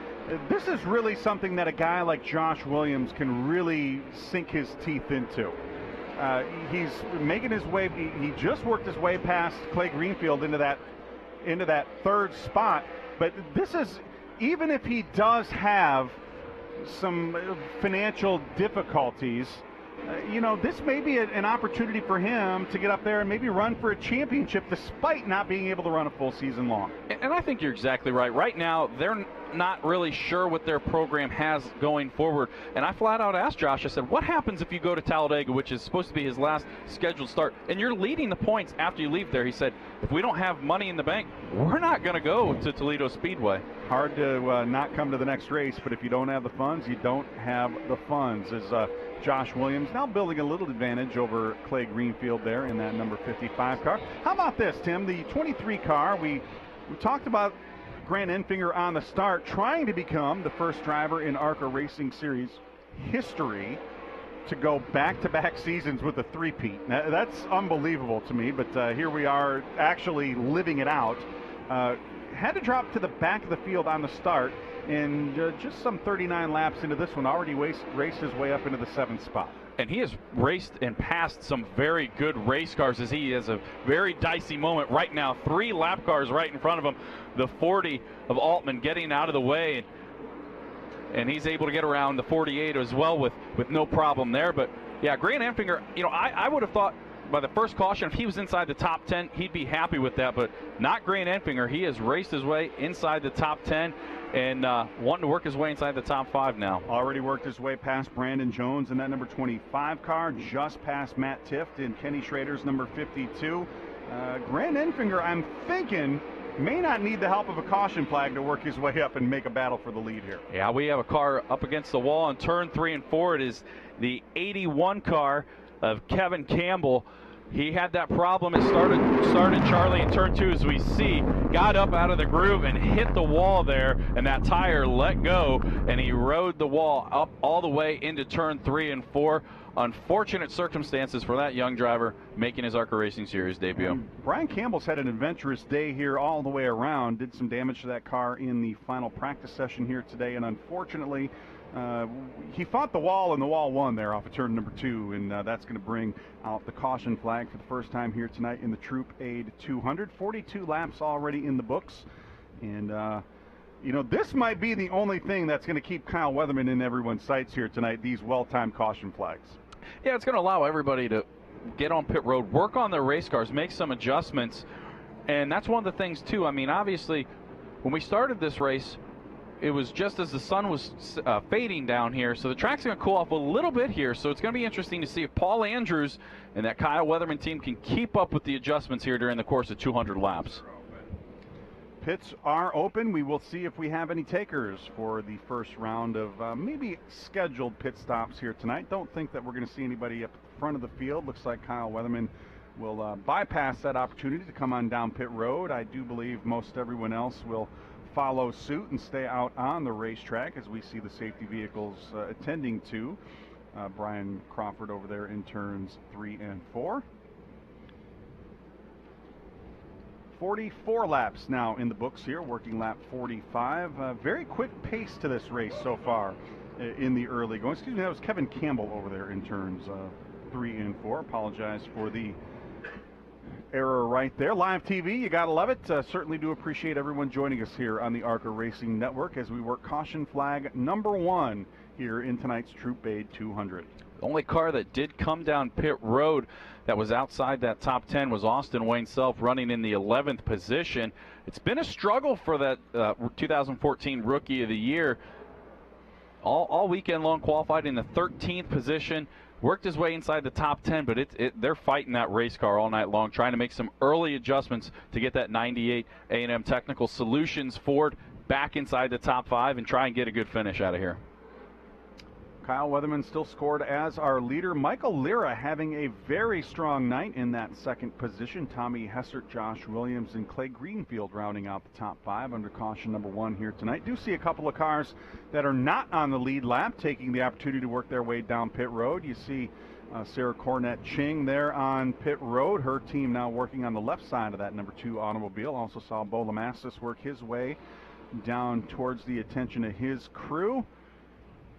This is really something that a guy like Josh Williams can really sink his teeth into. He's making his way. He just worked his way past Clay Greenfield into that 3rd spot, but this is, even if he does have some financial difficulties, this may be an opportunity for him to get up there and maybe run for a championship despite not being able to run a full season long. And I think you're exactly right. Right now, they're not really sure what their program has going forward. And I flat out asked Josh, I said, what happens if you go to Talladega, which is supposed to be his last scheduled start, and you're leading the points after you leave there? He said, if we don't have money in the bank, we're not going to go to Toledo Speedway. Hard to not come to the next race, but if you don't have the funds, you don't have the funds. As Josh Williams now building a little advantage over Clay Greenfield there in that number 55 car. How about this, Tim? The 23 car, we talked about Grant Enfinger on the start, trying to become the first driver in ARCA Racing Series history to go back-to-back seasons with a three-peat. That's unbelievable to me, but here we are actually living it out. Had to drop to the back of the field on the start, and just some 39 laps into this one, already raced his way up into the 7th spot. And he has raced and passed some very good race cars as he has a very dicey moment right now. 3 lap cars right in front of him. The 40 of Altman getting out of the way, and he's able to get around the 48 as well with no problem there. But yeah, Grant Enfinger, I would have thought by the first caution, if he was inside the top 10, he'd be happy with that, but not Grant Enfinger. He has raced his way inside the top 10 and wanting to work his way inside the top 5 now. Already worked his way past Brandon Jones in that number 25 car, just past Matt Tift in Kenny Schrader's number 52. Grant Enfinger, I'm thinking, may not need the help of a caution flag to work his way up and make a battle for the lead here. Yeah, we have a car up against the wall in turn 3 and 4. It is the 81 car of Kevin Campbell. He had that problem. It started Charlie in turn 2, as we see, got up out of the groove and hit the wall there, and that tire let go, and he rode the wall up all the way into turn 3 and 4. Unfortunate circumstances for that young driver making his ARCA Racing Series debut. Brian Campbell's had an adventurous day here all the way around. Did some damage to that car in the final practice session here today, and unfortunately he fought the wall, and the wall won there off of turn number 2, and that's going to bring out the caution flag for the first time here tonight in the Troop Aid 200. 42 laps already in the books, and this might be the only thing that's going to keep Kyle Weatherman in everyone's sights here tonight, these well-timed caution flags. Yeah, it's going to allow everybody to get on pit road, work on their race cars, make some adjustments, and that's one of the things, too. I mean, obviously, when we started this race, it was just as the sun was fading down here, so the track's going to cool off a little bit here, so it's going to be interesting to see if Paul Andrews and that Kyle Weatherman team can keep up with the adjustments here during the course of 200 laps. Pits are open. We will see if we have any takers for the first round of maybe scheduled pit stops here tonight. Don't think that we're going to see anybody up front of the field. Looks like Kyle Weatherman will bypass that opportunity to come on down pit road. I do believe most everyone else will follow suit and stay out on the racetrack as we see the safety vehicles attending to Brian Crawford over there in turns 3 and 4. 44 laps now in the books here, working lap 45. Very quick pace to this race so far in the early going. Excuse me, that was Kevin Campbell over there in turns 3 and 4. Apologize for the error right there. Live TV, you gotta love it. Certainly do appreciate everyone joining us here on the ARCA Racing Network as we work caution flag number 1 here in tonight's Troop Aid 200. The only car that did come down pit road that was outside that top 10 was Austin Wayne Self, running in the 11th position. It's been a struggle for that 2014 Rookie of the Year. All weekend long, qualified in the 13th position. Worked his way inside the top 10, but they're fighting that race car all night long, trying to make some early adjustments to get that 98 A&M Technical Solutions Ford back inside the top 5 and try and get a good finish out of here. Kyle Weatherman still scored as our leader. Michael Lira having a very strong night in that second position. Tommy Hessert, Josh Williams, and Clay Greenfield rounding out the top 5 under caution number 1 here tonight. Do see a couple of cars that are not on the lead lap taking the opportunity to work their way down pit road. You see Sarah Cornett Ching there on pit road. Her team now working on the left side of that number 2 automobile. Also saw Bo Lamassus work his way down towards the attention of his crew.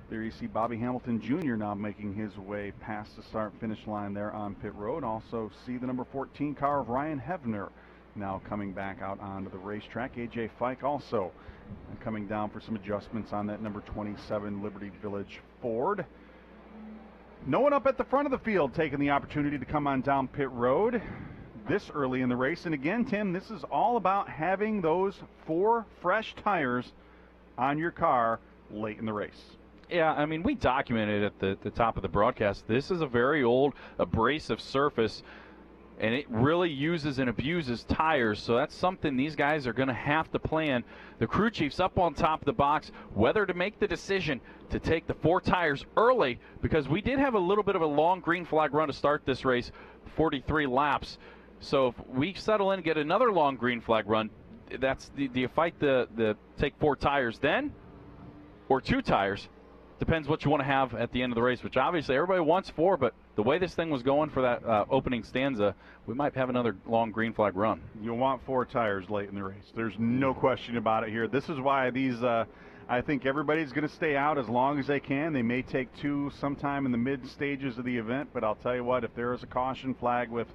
There you see Bobby Hamilton Jr. now making his way past the start-finish line there on pit road. Also see the number 14 car of Ryan Hevner now coming back out onto the racetrack. A.J. Fike also coming down for some adjustments on that number 27 Liberty Village Ford. No one up at the front of the field taking the opportunity to come on down pit road this early in the race. And again, Tim, this is all about having those 4 fresh tires on your car late in the race. Yeah, I mean, we documented at the top of the broadcast, this is a very old abrasive surface, and it really uses and abuses tires, so that's something these guys are going to have to plan. The crew chief's up on top of the box, whether to make the decision to take the 4 tires early, because we did have a little bit of a long green flag run to start this race, 43 laps. So if we settle in and get another long green flag run, that's do you fight the take 4 tires then, or 2 tires? Depends what you want to have at the end of the race, which obviously everybody wants 4, but the way this thing was going for that opening stanza, we might have another long green flag run. You'll want 4 tires late in the race. There's no question about it here. This is why these, I think everybody's going to stay out as long as they can. They may take 2 sometime in the mid stages of the event, but I'll tell you what, if there is a caution flag with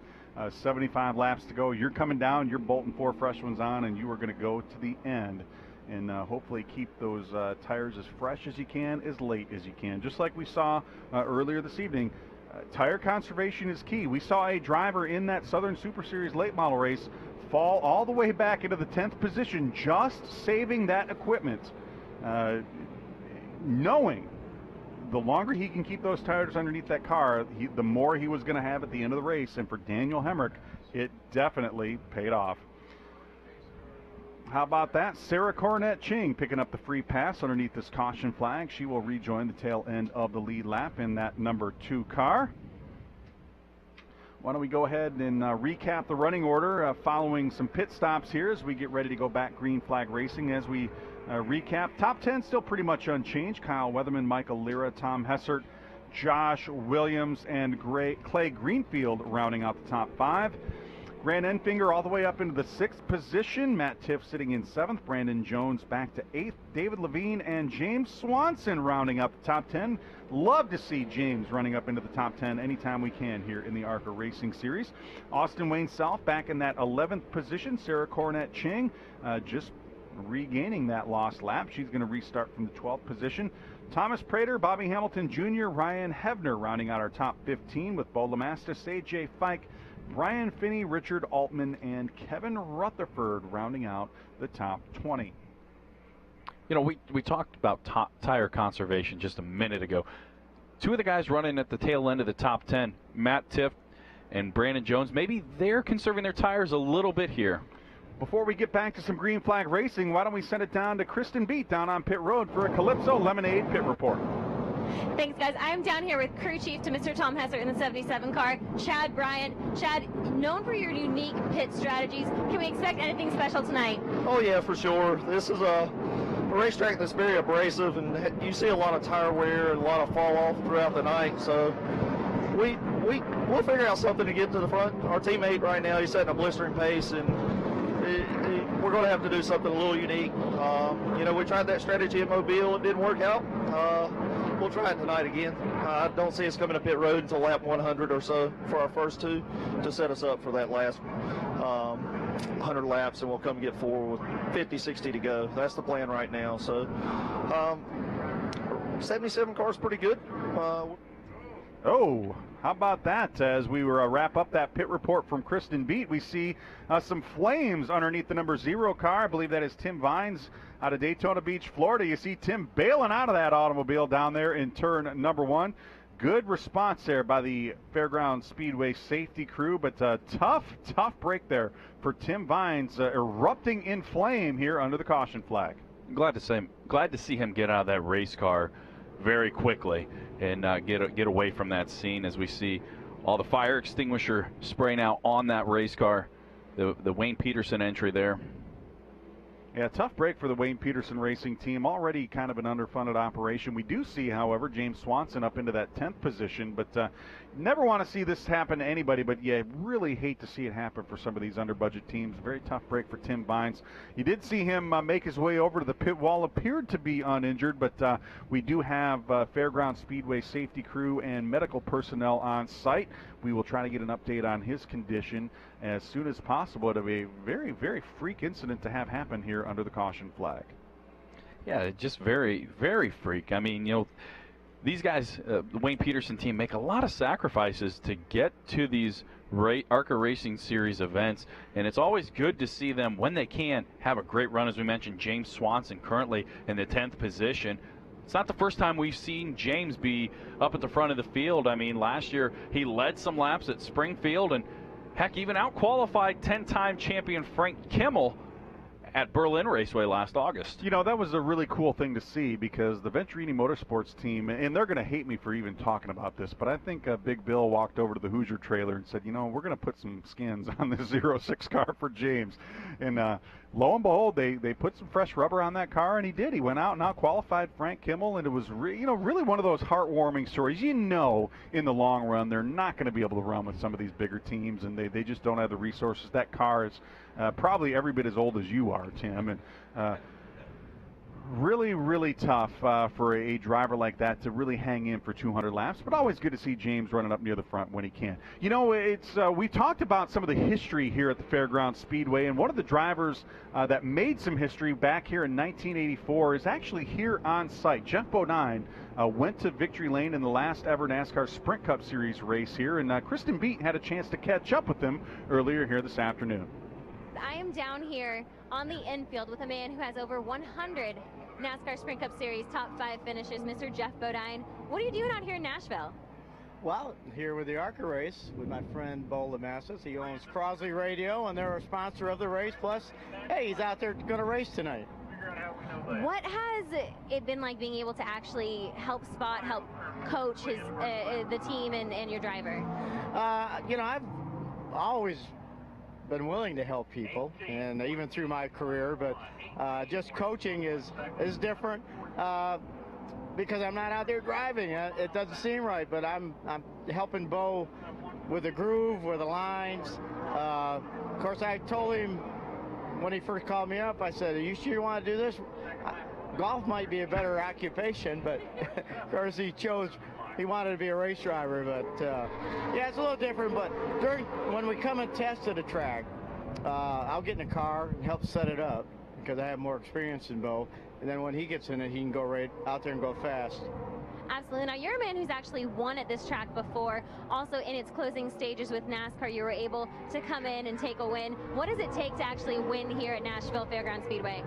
75 laps to go, you're coming down, you're bolting 4 fresh ones on, and you are going to go to the end. And hopefully keep those tires as fresh as you can, as late as you can. Just like we saw earlier this evening, tire conservation is key. We saw a driver in that Southern Super Series late model race fall all the way back into the 10th position, just saving that equipment, knowing the longer he can keep those tires underneath that car, the more he was going to have at the end of the race. And for Daniel Hemrick, it definitely paid off. How about that? Sarah Cornett Ching picking up the free pass underneath this caution flag. She will rejoin the tail end of the lead lap in that number 2 car. Why don't we go ahead and recap the running order following some pit stops here as we get ready to go back green flag racing. As we recap, top 10 still pretty much unchanged. Kyle Weatherman, Michael Lira, Tom Hessert, Josh Williams, and Clay Greenfield rounding out the top 5. Grant Enfinger all the way up into the 6th position. Matt Tiff sitting in 7th. Brandon Jones back to 8th. David Levine and James Swanson rounding up the top 10. Love to see James running up into the top 10 anytime we can here in the ARCA Racing Series. Austin Wayne South back in that 11th position. Sarah Cornett Ching just regaining that lost lap. She's going to restart from the 12th position. Thomas Prater, Bobby Hamilton Jr., Ryan Hebner rounding out our top 15 with Bo Lamastis, AJ Fike, Brian Finney, Richard Altman, and Kevin Rutherford rounding out the top 20. You know, we talked about tire conservation just a minute ago. 2 of the guys running at the tail end of the top 10, Matt Tiff and Brandon Jones, maybe they're conserving their tires a little bit here. Before we get back to some green flag racing, why don't we send it down to Kristen Beat down on pit road for a Calypso Lemonade pit report. Thanks, guys. I'm down here with crew chief to Mr. Tom Hessert in the 77 car, Chad Bryant. Chad, known for your unique pit strategies, can we expect anything special tonight? Oh, yeah, for sure. This is a racetrack that's very abrasive, and you see a lot of tire wear and a lot of fall off throughout the night. So we'll figure out something to get to the front. Our teammate right now, he's setting a blistering pace, and we're going to have to do something a little unique. You know, we tried that strategy at Mobile. It didn't work out. We'll try it tonight again. I don't see us coming to pit road until lap 100 or so for our first 2 to set us up for that last 100 laps, and we'll come get 4 with 50, 60 to go. That's the plan right now. So 77 car's pretty good. Oh, how about that? As we wrap up that pit report from Kristen Beat, we see some flames underneath the number 0 car. I believe that is Tim Vines out of Daytona Beach, Florida. You see Tim bailing out of that automobile down there in turn number 1. Good response there by the Fairgrounds Speedway safety crew, but tough break there for Tim Vines, erupting in flame here under the caution flag. Glad to see him get out of that race car very quickly and get away from that scene, as we see all the fire extinguisher spraying out on that race car. The Wayne Peterson entry there. Yeah, tough break for the Wayne Peterson Racing team. Already kind of an underfunded operation. We do see, however, James Swanson up into that 10th position, but never want to see this happen to anybody, but yeah, really hate to see it happen for some of these under-budget teams. Very tough break for Tim Vines. You did see him make his way over to the pit wall, appeared to be uninjured, but we do have Fairgrounds Speedway safety crew and medical personnel on site. We will try to get an update on his condition as soon as possible. It'll be a very, very freak incident to have happen here under the caution flag. Yeah, just very, very freak. I mean, you know, these guys, the Wayne Peterson team, make a lot of sacrifices to get to these ARCA Racing Series events, and it's always good to see them, when they can, have a great run. As we mentioned, James Swanson currently in the 10th position. It's not the first time we've seen James be up at the front of the field. I mean, last year he led some laps at Springfield and, heck, even out-qualified 10-time champion Frank Kimmel at Berlin Raceway last August. You know, that was a really cool thing to see, because the Venturini Motorsports team, and they're going to hate me for even talking about this, but I think Big Bill walked over to the Hoosier trailer and said, you know, we're going to put some skins on this 06 car for James. And lo and behold, they put some fresh rubber on that car, and he did. He went out and out-qualified Frank Kimmel, and it was really one of those heartwarming stories. You know, in the long run, they're not going to be able to run with some of these bigger teams, and they just don't have the resources. That car is probably every bit as old as you are, Tim, and really, really tough for a driver like that to really hang in for 200 laps, but always good to see James running up near the front when he can. You know, we talked about some of the history here at the Fairgrounds Speedway, and one of the drivers that made some history back here in 1984 is actually here on site. Jeff Bodine went to Victory Lane in the last ever NASCAR Sprint Cup Series race here, and Kristen Beat had a chance to catch up with him earlier here this afternoon. I am down here on the infield with a man who has over 100 NASCAR Sprint Cup Series top 5 finishes, Mr. Jeff Bodine. What are you doing out here in Nashville? Well, here with the ARCA race with my friend Bo Lamassas. He owns Crosley Radio, and they're a sponsor of the race. Plus, hey, he's out there going to race tonight. What has it been like being able to actually help spot, help coach the team and your driver? You know, I've always been willing to help people, and even through my career, but just coaching is different because I'm not out there driving. It doesn't seem right, but I'm helping Bo with the groove, with the lines. Of course, I told him when he first called me up, I said, "Are you sure you want to do this? Golf might be a better occupation," but of course he wanted to be a race driver, but yeah, it's a little different. But when we come and test at a track, I'll get in the car and help set it up because I have more experience than Bo. And then when he gets in it, he can go right out there and go fast. Absolutely. Now, you're a man who's actually won at this track before. Also, in its closing stages with NASCAR, you were able to come in and take a win. What does it take to actually win here at Nashville Fairgrounds Speedway?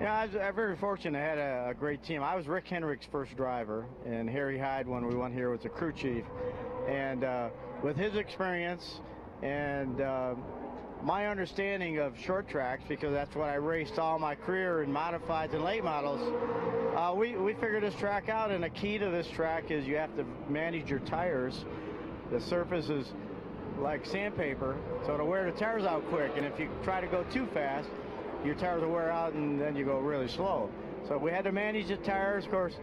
Yeah, I was very fortunate. I had a great team. I was Rick Hendrick's first driver, and Harry Hyde, when we went here, was the crew chief. And with his experience and my understanding of short tracks, because that's what I raced all my career in modifieds and late models, we figured this track out, and the key to this track is you have to manage your tires. The surface is like sandpaper, so it'll wear the tires out quick, and if you try to go too fast, your tires will wear out and then you go really slow. So we had to manage the tires. Of course,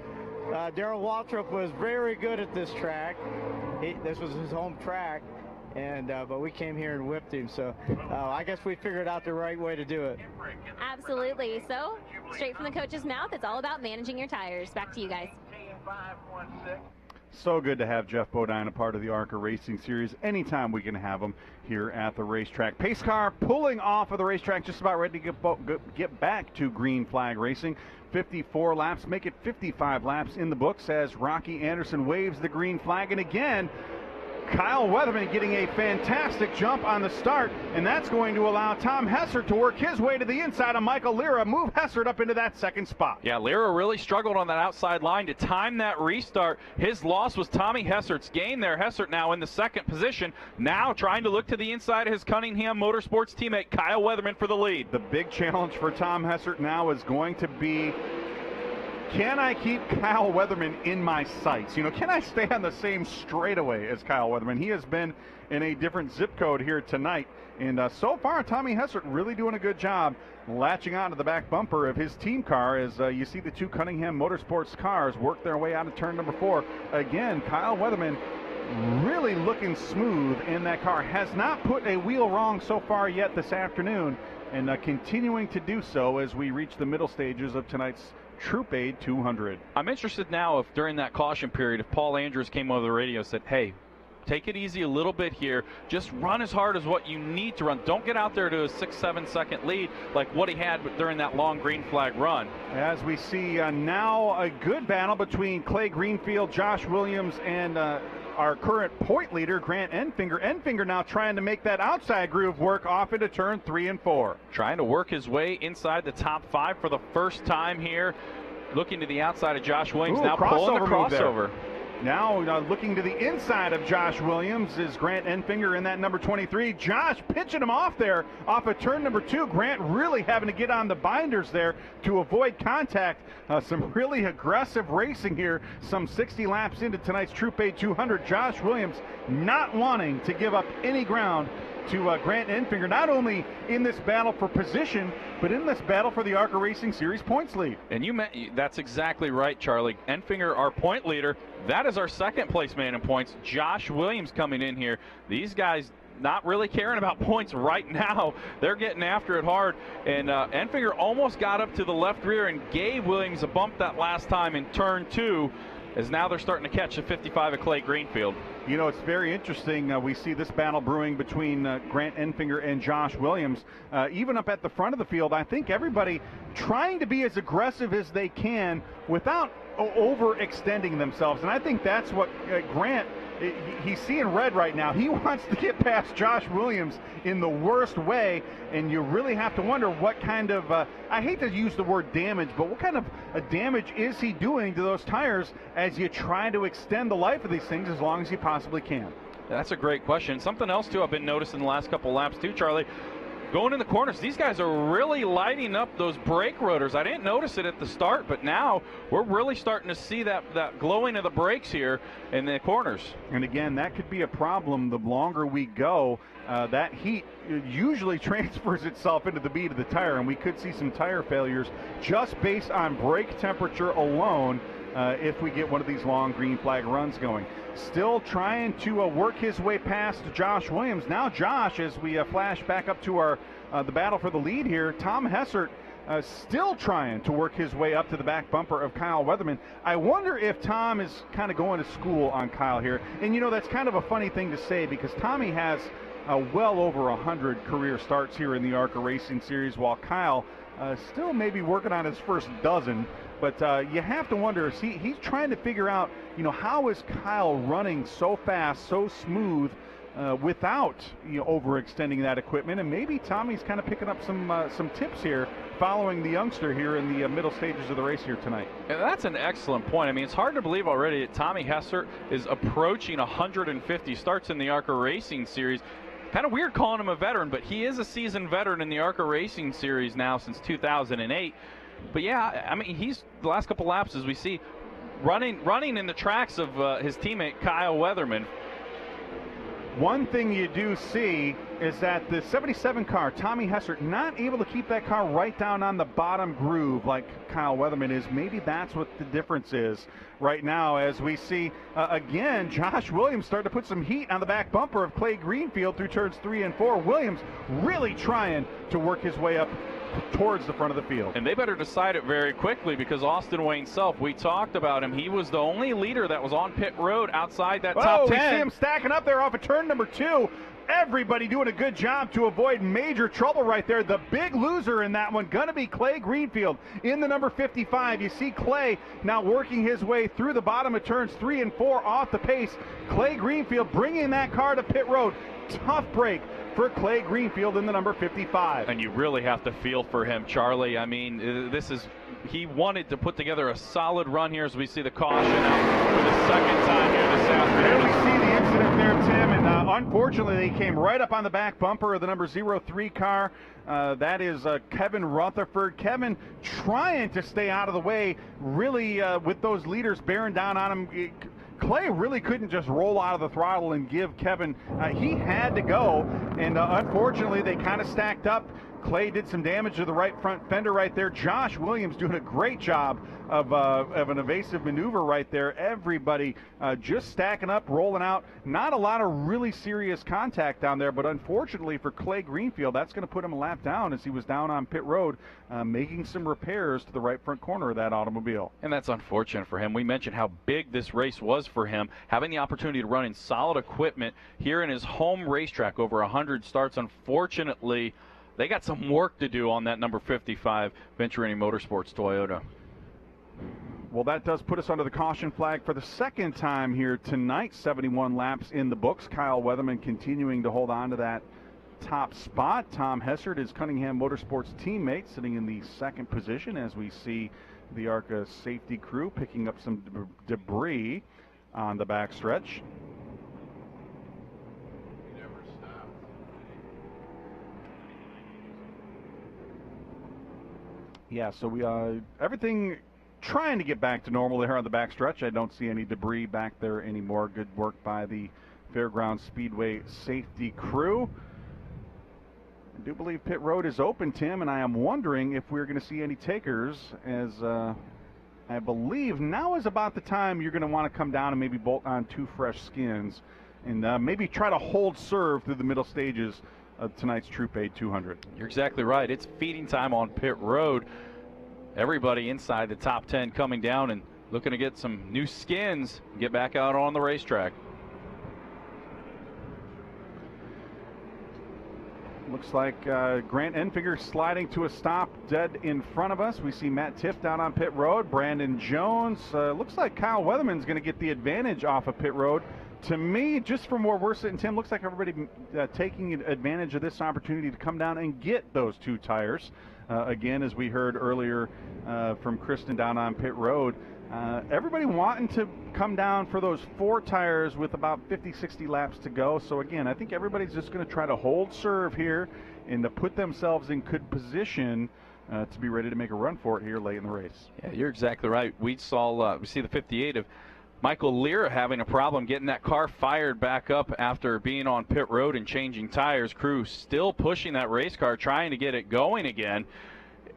Darrell Waltrip was very good at this track. This was his home track, and but we came here and whipped him. So I guess we figured out the right way to do it. Absolutely. So straight from the coach's mouth, it's all about managing your tires. Back to you guys. So good to have Jeff Bodine a part of the ARCA Racing Series. Anytime we can have him here at the racetrack. Pace car pulling off of the racetrack, just about ready to get back to green flag racing. 54 laps, make it 55 laps in the books as Rocky Anderson waves the green flag. And again, Kyle Weatherman getting a fantastic jump on the start, and that's going to allow Tom Hessert to work his way to the inside of Michael Lira, move Hessert up into that second spot. Yeah, Lira really struggled on that outside line to time that restart. His loss was Tommy Hessert's gain there. Hessert now in the second position, now trying to look to the inside of his Cunningham Motorsports teammate Kyle Weatherman for the lead. The big challenge for Tom Hessert now is going to be, can I keep Kyle Weatherman in my sights? You know, can I stay on the same straightaway as Kyle Weatherman? He has been in a different zip code here tonight. And so far, Tommy Hessert really doing a good job latching onto the back bumper of his team car as you see the two Cunningham Motorsports cars work their way out of turn number 4. Again, Kyle Weatherman really looking smooth in that car. Has not put a wheel wrong so far yet this afternoon, and continuing to do so as we reach the middle stages of tonight's Troop Aid 200. I'm interested now if during that caution period, if Paul Andrews came over the radio and said, hey, take it easy a little bit here. Just run as hard as what you need to run. Don't get out there to a 6-7 second lead like what he had during that long green flag run. As we see now a good battle between Clay Greenfield, Josh Williams, and our current point leader, Grant Enfinger. Enfinger now trying to make that outside groove work off into turn 3 and 4. Trying to work his way inside the top 5 for the first time here. Looking to the outside of Josh Williams. Now pulling the crossover. Now looking to the inside of Josh Williams is Grant Enfinger in that number 23. Josh pitching him off there off of turn number 2. Grant really having to get on the binders there to avoid contact. Some really aggressive racing here. Some 60 laps into tonight's Troop A 200. Josh Williams not wanting to give up any ground to Grant Enfinger, not only in this battle for position, but in this battle for the ARCA Racing Series points lead. And that's exactly right, Charlie. Enfinger, our point leader. That is our second place man in points. Josh Williams coming in here. These guys not really caring about points right now. They're getting after it hard. And Enfinger almost got up to the left rear and gave Williams a bump that last time in turn 2, as now they're starting to catch the 55 of Clay Greenfield. You know, it's very interesting. We see this battle brewing between Grant Enfinger and Josh Williams. Even up at the front of the field, I think everybody trying to be as aggressive as they can without overextending themselves. And I think that's what Grant, he's seeing red right now. He wants to get past Josh Williams in the worst way, and you really have to wonder what kind of, I hate to use the word damage, but what kind of damage is he doing to those tires as you try to extend the life of these things as long as you possibly can? That's a great question. Something else, too, I've been noticing the last couple laps, too, Charlie. Going in the corners, these guys are really lighting up those brake rotors. I didn't notice it at the start, but now we're really starting to see that glowing of the brakes here in the corners. And again, that could be a problem the longer we go. That heat usually transfers itself into the bead of the tire, and we could see some tire failures just based on brake temperature alone if we get one of these long green flag runs going. Still trying to work his way past Josh Williams. Now Josh, as we flash back up to our the battle for the lead here, Tom Hessert still trying to work his way up to the back bumper of Kyle Weatherman. I wonder if Tom is kind of going to school on Kyle here. And you know, that's kind of a funny thing to say because Tommy has well over 100 career starts here in the ARCA Racing Series, while Kyle still maybe working on his first dozen. But you have to wonder, he's trying to figure out, you know, how is Kyle running so fast, so smooth, without overextending that equipment? And maybe Tommy's kind of picking up some tips here, following the youngster here in the middle stages of the race here tonight. And that's an excellent point. I mean, it's hard to believe already that Tommy Hessert is approaching 150 starts in the ARCA Racing Series. Kind of weird calling him a veteran, but he is a seasoned veteran in the ARCA Racing Series now since 2008. But yeah, I mean, he's the last couple laps, as we see, running in the tracks of his teammate Kyle Weatherman. One thing you do see is that the 77 car, Tommy Hessert, not able to keep that car right down on the bottom groove like Kyle Weatherman is. Maybe that's what the difference is right now, as we see, again, Josh Williams starting to put some heat on the back bumper of Clay Greenfield through turns 3 and 4. Williams really trying to work his way up towards the front of the field. And they better decide it very quickly, because Austin Wayne Self, we talked about him. He was the only leader that was on pit road outside that top 10. We see him stacking up there off of turn number 2. Everybody doing a good job to avoid major trouble right there. The big loser in that one going to be Clay Greenfield in the number 55. You see Clay now working his way through the bottom of turns 3 and 4 off the pace. Clay Greenfield bringing that car to pit road. Tough break for Clay Greenfield in the number 55. And you really have to feel for him, Charlie. I mean, he wanted to put together a solid run here, as we see the caution out for the second time here this afternoon. There we see the incident there, Tim, and unfortunately they came right up on the back bumper of the number 03 car. That is Kevin Rutherford. Kevin trying to stay out of the way, really with those leaders bearing down on him. Clay really couldn't just roll out of the throttle and give Kevin, he had to go, and unfortunately they kind of stacked up Clay did some damage to the right front fender right there. Josh Williams doing a great job of an evasive maneuver right there. Everybody just stacking up, rolling out. Not a lot of really serious contact down there, but unfortunately for Clay Greenfield, that's going to put him a lap down as he was down on pit road making some repairs to the right front corner of that automobile. And that's unfortunate for him. We mentioned how big this race was for him, having the opportunity to run in solid equipment here in his home racetrack, over 100 starts. Unfortunately, they got some work to do on that number 55 Venturini Motorsports Toyota. Well, that does put us under the caution flag for the second time here tonight. 71 laps in the books. Kyle Weatherman continuing to hold on to that top spot. Tom Hessert, his Cunningham Motorsports teammate, sitting in the second position as we see the ARCA safety crew picking up some debris on the backstretch. Yeah, so we everything trying to get back to normal there on the backstretch. I don't see any debris back there anymore. Good work by the Fairgrounds Speedway safety crew. I do believe pit road is open, Tim, and I am wondering if we're going to see any takers, as I believe now is about the time you're going to want to come down and maybe bolt on 2 fresh skins and maybe try to hold serve through the middle stages of tonight's Troop A 200. You're exactly right. It's feeding time on pit road. Everybody inside the top 10 coming down and looking to get some new skins and get back out on the racetrack. Looks like Grant Enfinger sliding to a stop dead in front of us. We see Matt Tiff down on pit road. Brandon Jones. Looks like Kyle Weatherman's going to get the advantage off of pit road. To me, just from where we're sitting, Tim, looks like everybody taking advantage of this opportunity to come down and get those 2 tires. Again, as we heard earlier from Kristen down on pit road, everybody wanting to come down for those 4 tires with about 50-60 laps to go. So again, I think everybody's just going to try to hold serve here and to put themselves in good position to be ready to make a run for it here late in the race. Yeah, you're exactly right. We see the 58 of Michael Lira having a problem getting that car fired back up after being on pit road and changing tires. Crew still pushing that race car, trying to get it going again.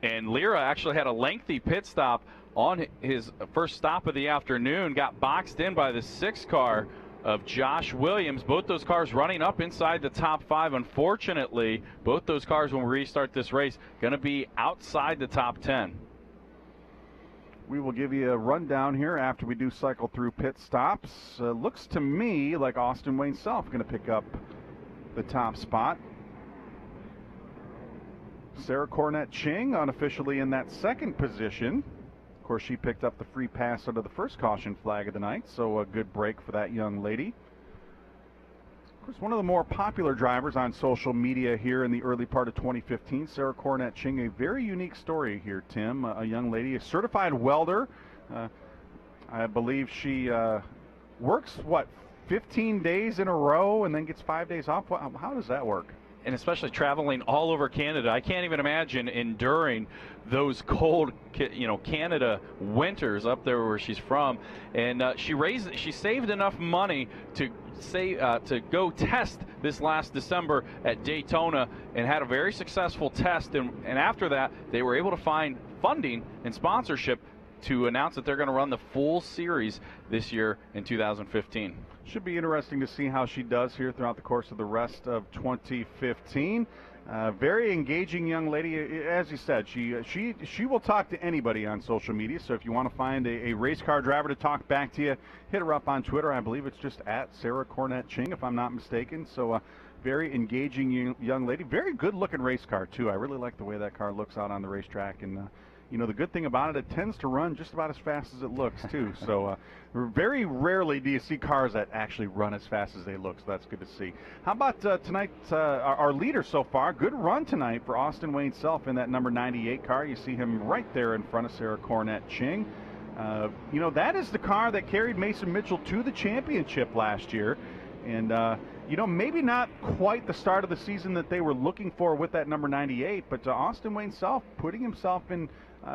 And Lira actually had a lengthy pit stop on his first stop of the afternoon, got boxed in by the 6 car of Josh Williams. Both those cars running up inside the top 5. Unfortunately, both those cars, when we restart this race, going to be outside the top 10. We will give you a rundown here after we do cycle through pit stops. Looks to me like Austin Wayne Self going to pick up the top spot. Sarah Cornett Ching unofficially in that second position. Of course, she picked up the free pass under the first caution flag of the night, so a good break for that young lady. Of course, one of the more popular drivers on social media here in the early part of 2015, Sarah Cornett Ching, a very unique story here, Tim. A young lady, a certified welder. I believe she works, 15 days in a row and then gets 5 days off? How does that work? And especially traveling all over Canada. I can't even imagine enduring those cold, Canada winters up there where she's from. And she saved enough money to go test this last December at Daytona and had a very successful test. And after that, they were able to find funding and sponsorship to announce that they're going to run the full series this year in 2015. Should be interesting to see how she does here throughout the course of the rest of 2015. Very engaging young lady. As you said, she will talk to anybody on social media. So if you want to find a race car driver to talk back to you, hit her up on Twitter. I believe it's just at Sarah Cornett Ching, if I'm not mistaken. So very engaging young lady. Very good looking race car too. I really like the way that car looks out on the racetrack. And the good thing about it tends to run just about as fast as it looks, too. So very rarely do you see cars that actually run as fast as they look, so that's good to see. How about tonight, our leader so far? Good run tonight for Austin Wayne Self in that number 98 car. You see him right there in front of Sarah Cornett Ching. That is the car that carried Mason Mitchell to the championship last year. And, maybe not quite the start of the season that they were looking for with that number 98, but Austin Wayne Self putting himself in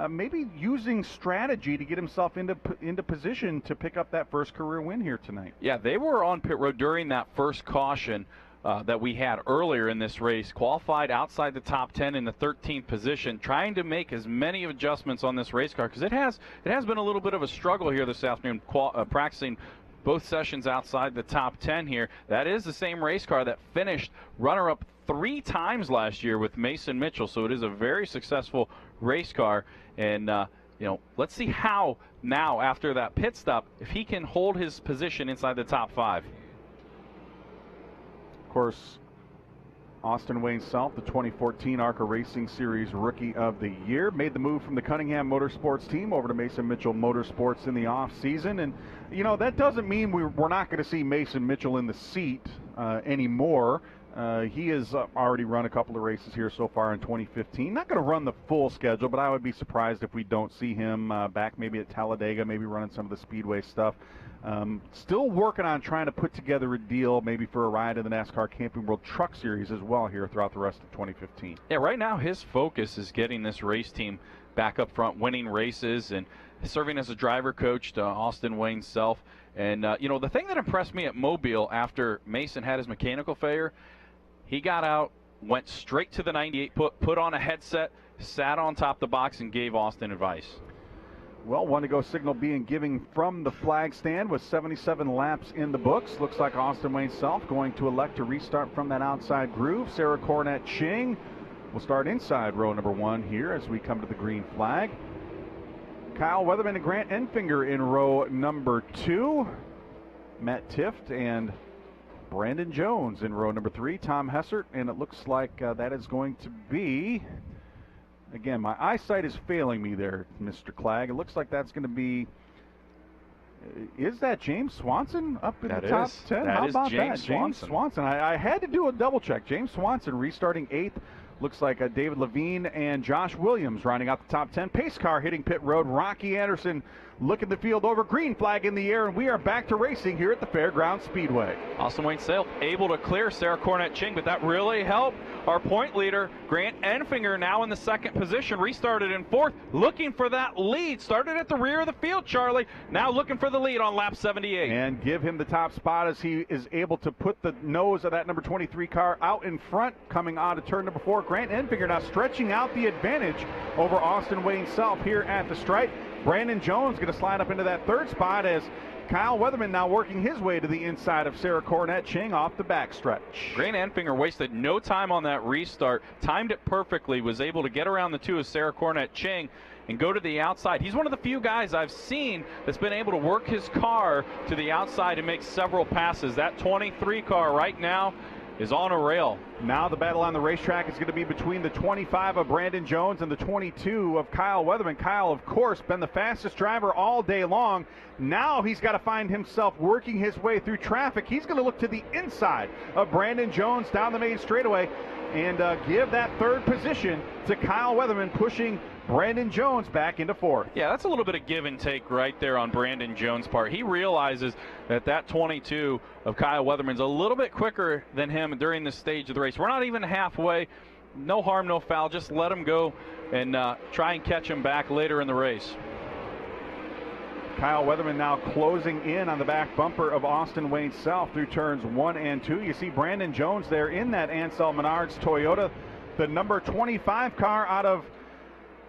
maybe using strategy to get himself into position to pick up that first career win here tonight. Yeah, they were on pit road during that first caution that we had earlier in this race, qualified outside the top 10 in the 13th position, trying to make as many adjustments on this race car, because it has been a little bit of a struggle here this afternoon, practicing both sessions outside the top 10 here. That is the same race car that finished runner-up 3 times last year with Mason Mitchell, so it is a very successful race car. And let's see how now, after that pit stop, if he can hold his position inside the top 5. Of course, Austin Wayne Self, the 2014 ARCA Racing Series Rookie of the Year, made the move from the Cunningham Motorsports team over to Mason Mitchell Motorsports in the off-season. And, that doesn't mean we're not going to see Mason Mitchell in the seat anymore. He has already run a couple of races here so far in 2015. Not going to run the full schedule, but I would be surprised if we don't see him back maybe at Talladega, maybe running some of the Speedway stuff. Still working on trying to put together a deal maybe for a ride in the NASCAR Camping World Truck Series as well here throughout the rest of 2015. Yeah, right now his focus is getting this race team back up front, winning races, and serving as a driver coach to Austin Wayne Self. And, the thing that impressed me at Mobile after Mason had his mechanical failure, he got out, went straight to the 98, put on a headset, sat on top of the box, and gave Austin advice. Well, one to go signal being given from the flag stand with 77 laps in the books. Looks like Austin Wayne Self going to elect to restart from that outside groove. Sarah Cornett Ching will start inside row number 1 here as we come to the green flag. Kyle Weatherman and Grant Enfinger in row number 2. Matt Tift and Brandon Jones in row number 3. Tom Hessert, and it looks like that is going to be... Again, my eyesight is failing me there, Mr. Clegg. It looks like that's going to be... Is that James Swanson up in the top 10? How about that? James Swanson. I had to do a double check. James Swanson restarting 8th. Looks like David Levine and Josh Williams rounding out the top 10. Pace car hitting pit road. Rocky Anderson looking the field over. Green flag in the air, and we are back to racing here at the Fairgrounds Speedway. Austin Wayne Self able to clear Sarah Cornett Ching, but that really helped our point leader, Grant Enfinger, now in the 2nd position, restarted in 4th, looking for that lead. Started at the rear of the field, Charlie. Now looking for the lead on lap 78. And give him the top spot as he is able to put the nose of that number 23 car out in front, coming out of turn number 4. Grant Enfinger now stretching out the advantage over Austin Wayne Self here at the stripe. Brandon Jones going to slide up into that 3rd spot as Kyle Weatherman now working his way to the inside of Sarah Cornett Ching off the backstretch. Grant Enfinger wasted no time on that restart, timed it perfectly, was able to get around the 2 of Sarah Cornett Ching and go to the outside. He's one of the few guys I've seen that's been able to work his car to the outside and make several passes. That 23 car right now is on a rail. Now the battle on the racetrack is going to be between the 25 of Brandon Jones and the 22 of Kyle Weatherman. Kyle, of course, been the fastest driver all day long. Now he's got to find himself working his way through traffic. He's going to look to the inside of Brandon Jones down the main straightaway and give that 3rd position to Kyle Weatherman, pushing Brandon Jones back into 4th. Yeah, that's a little bit of give and take right there on Brandon Jones' part. He realizes that 22 of Kyle Weatherman's a little bit quicker than him during this stage of the race. We're not even halfway. No harm, no foul. Just let him go and try and catch him back later in the race. Kyle Weatherman now closing in on the back bumper of Austin Wayne Self through turns 1 and 2. You see Brandon Jones there in that Ansel Menard's Toyota, the number 25 car out of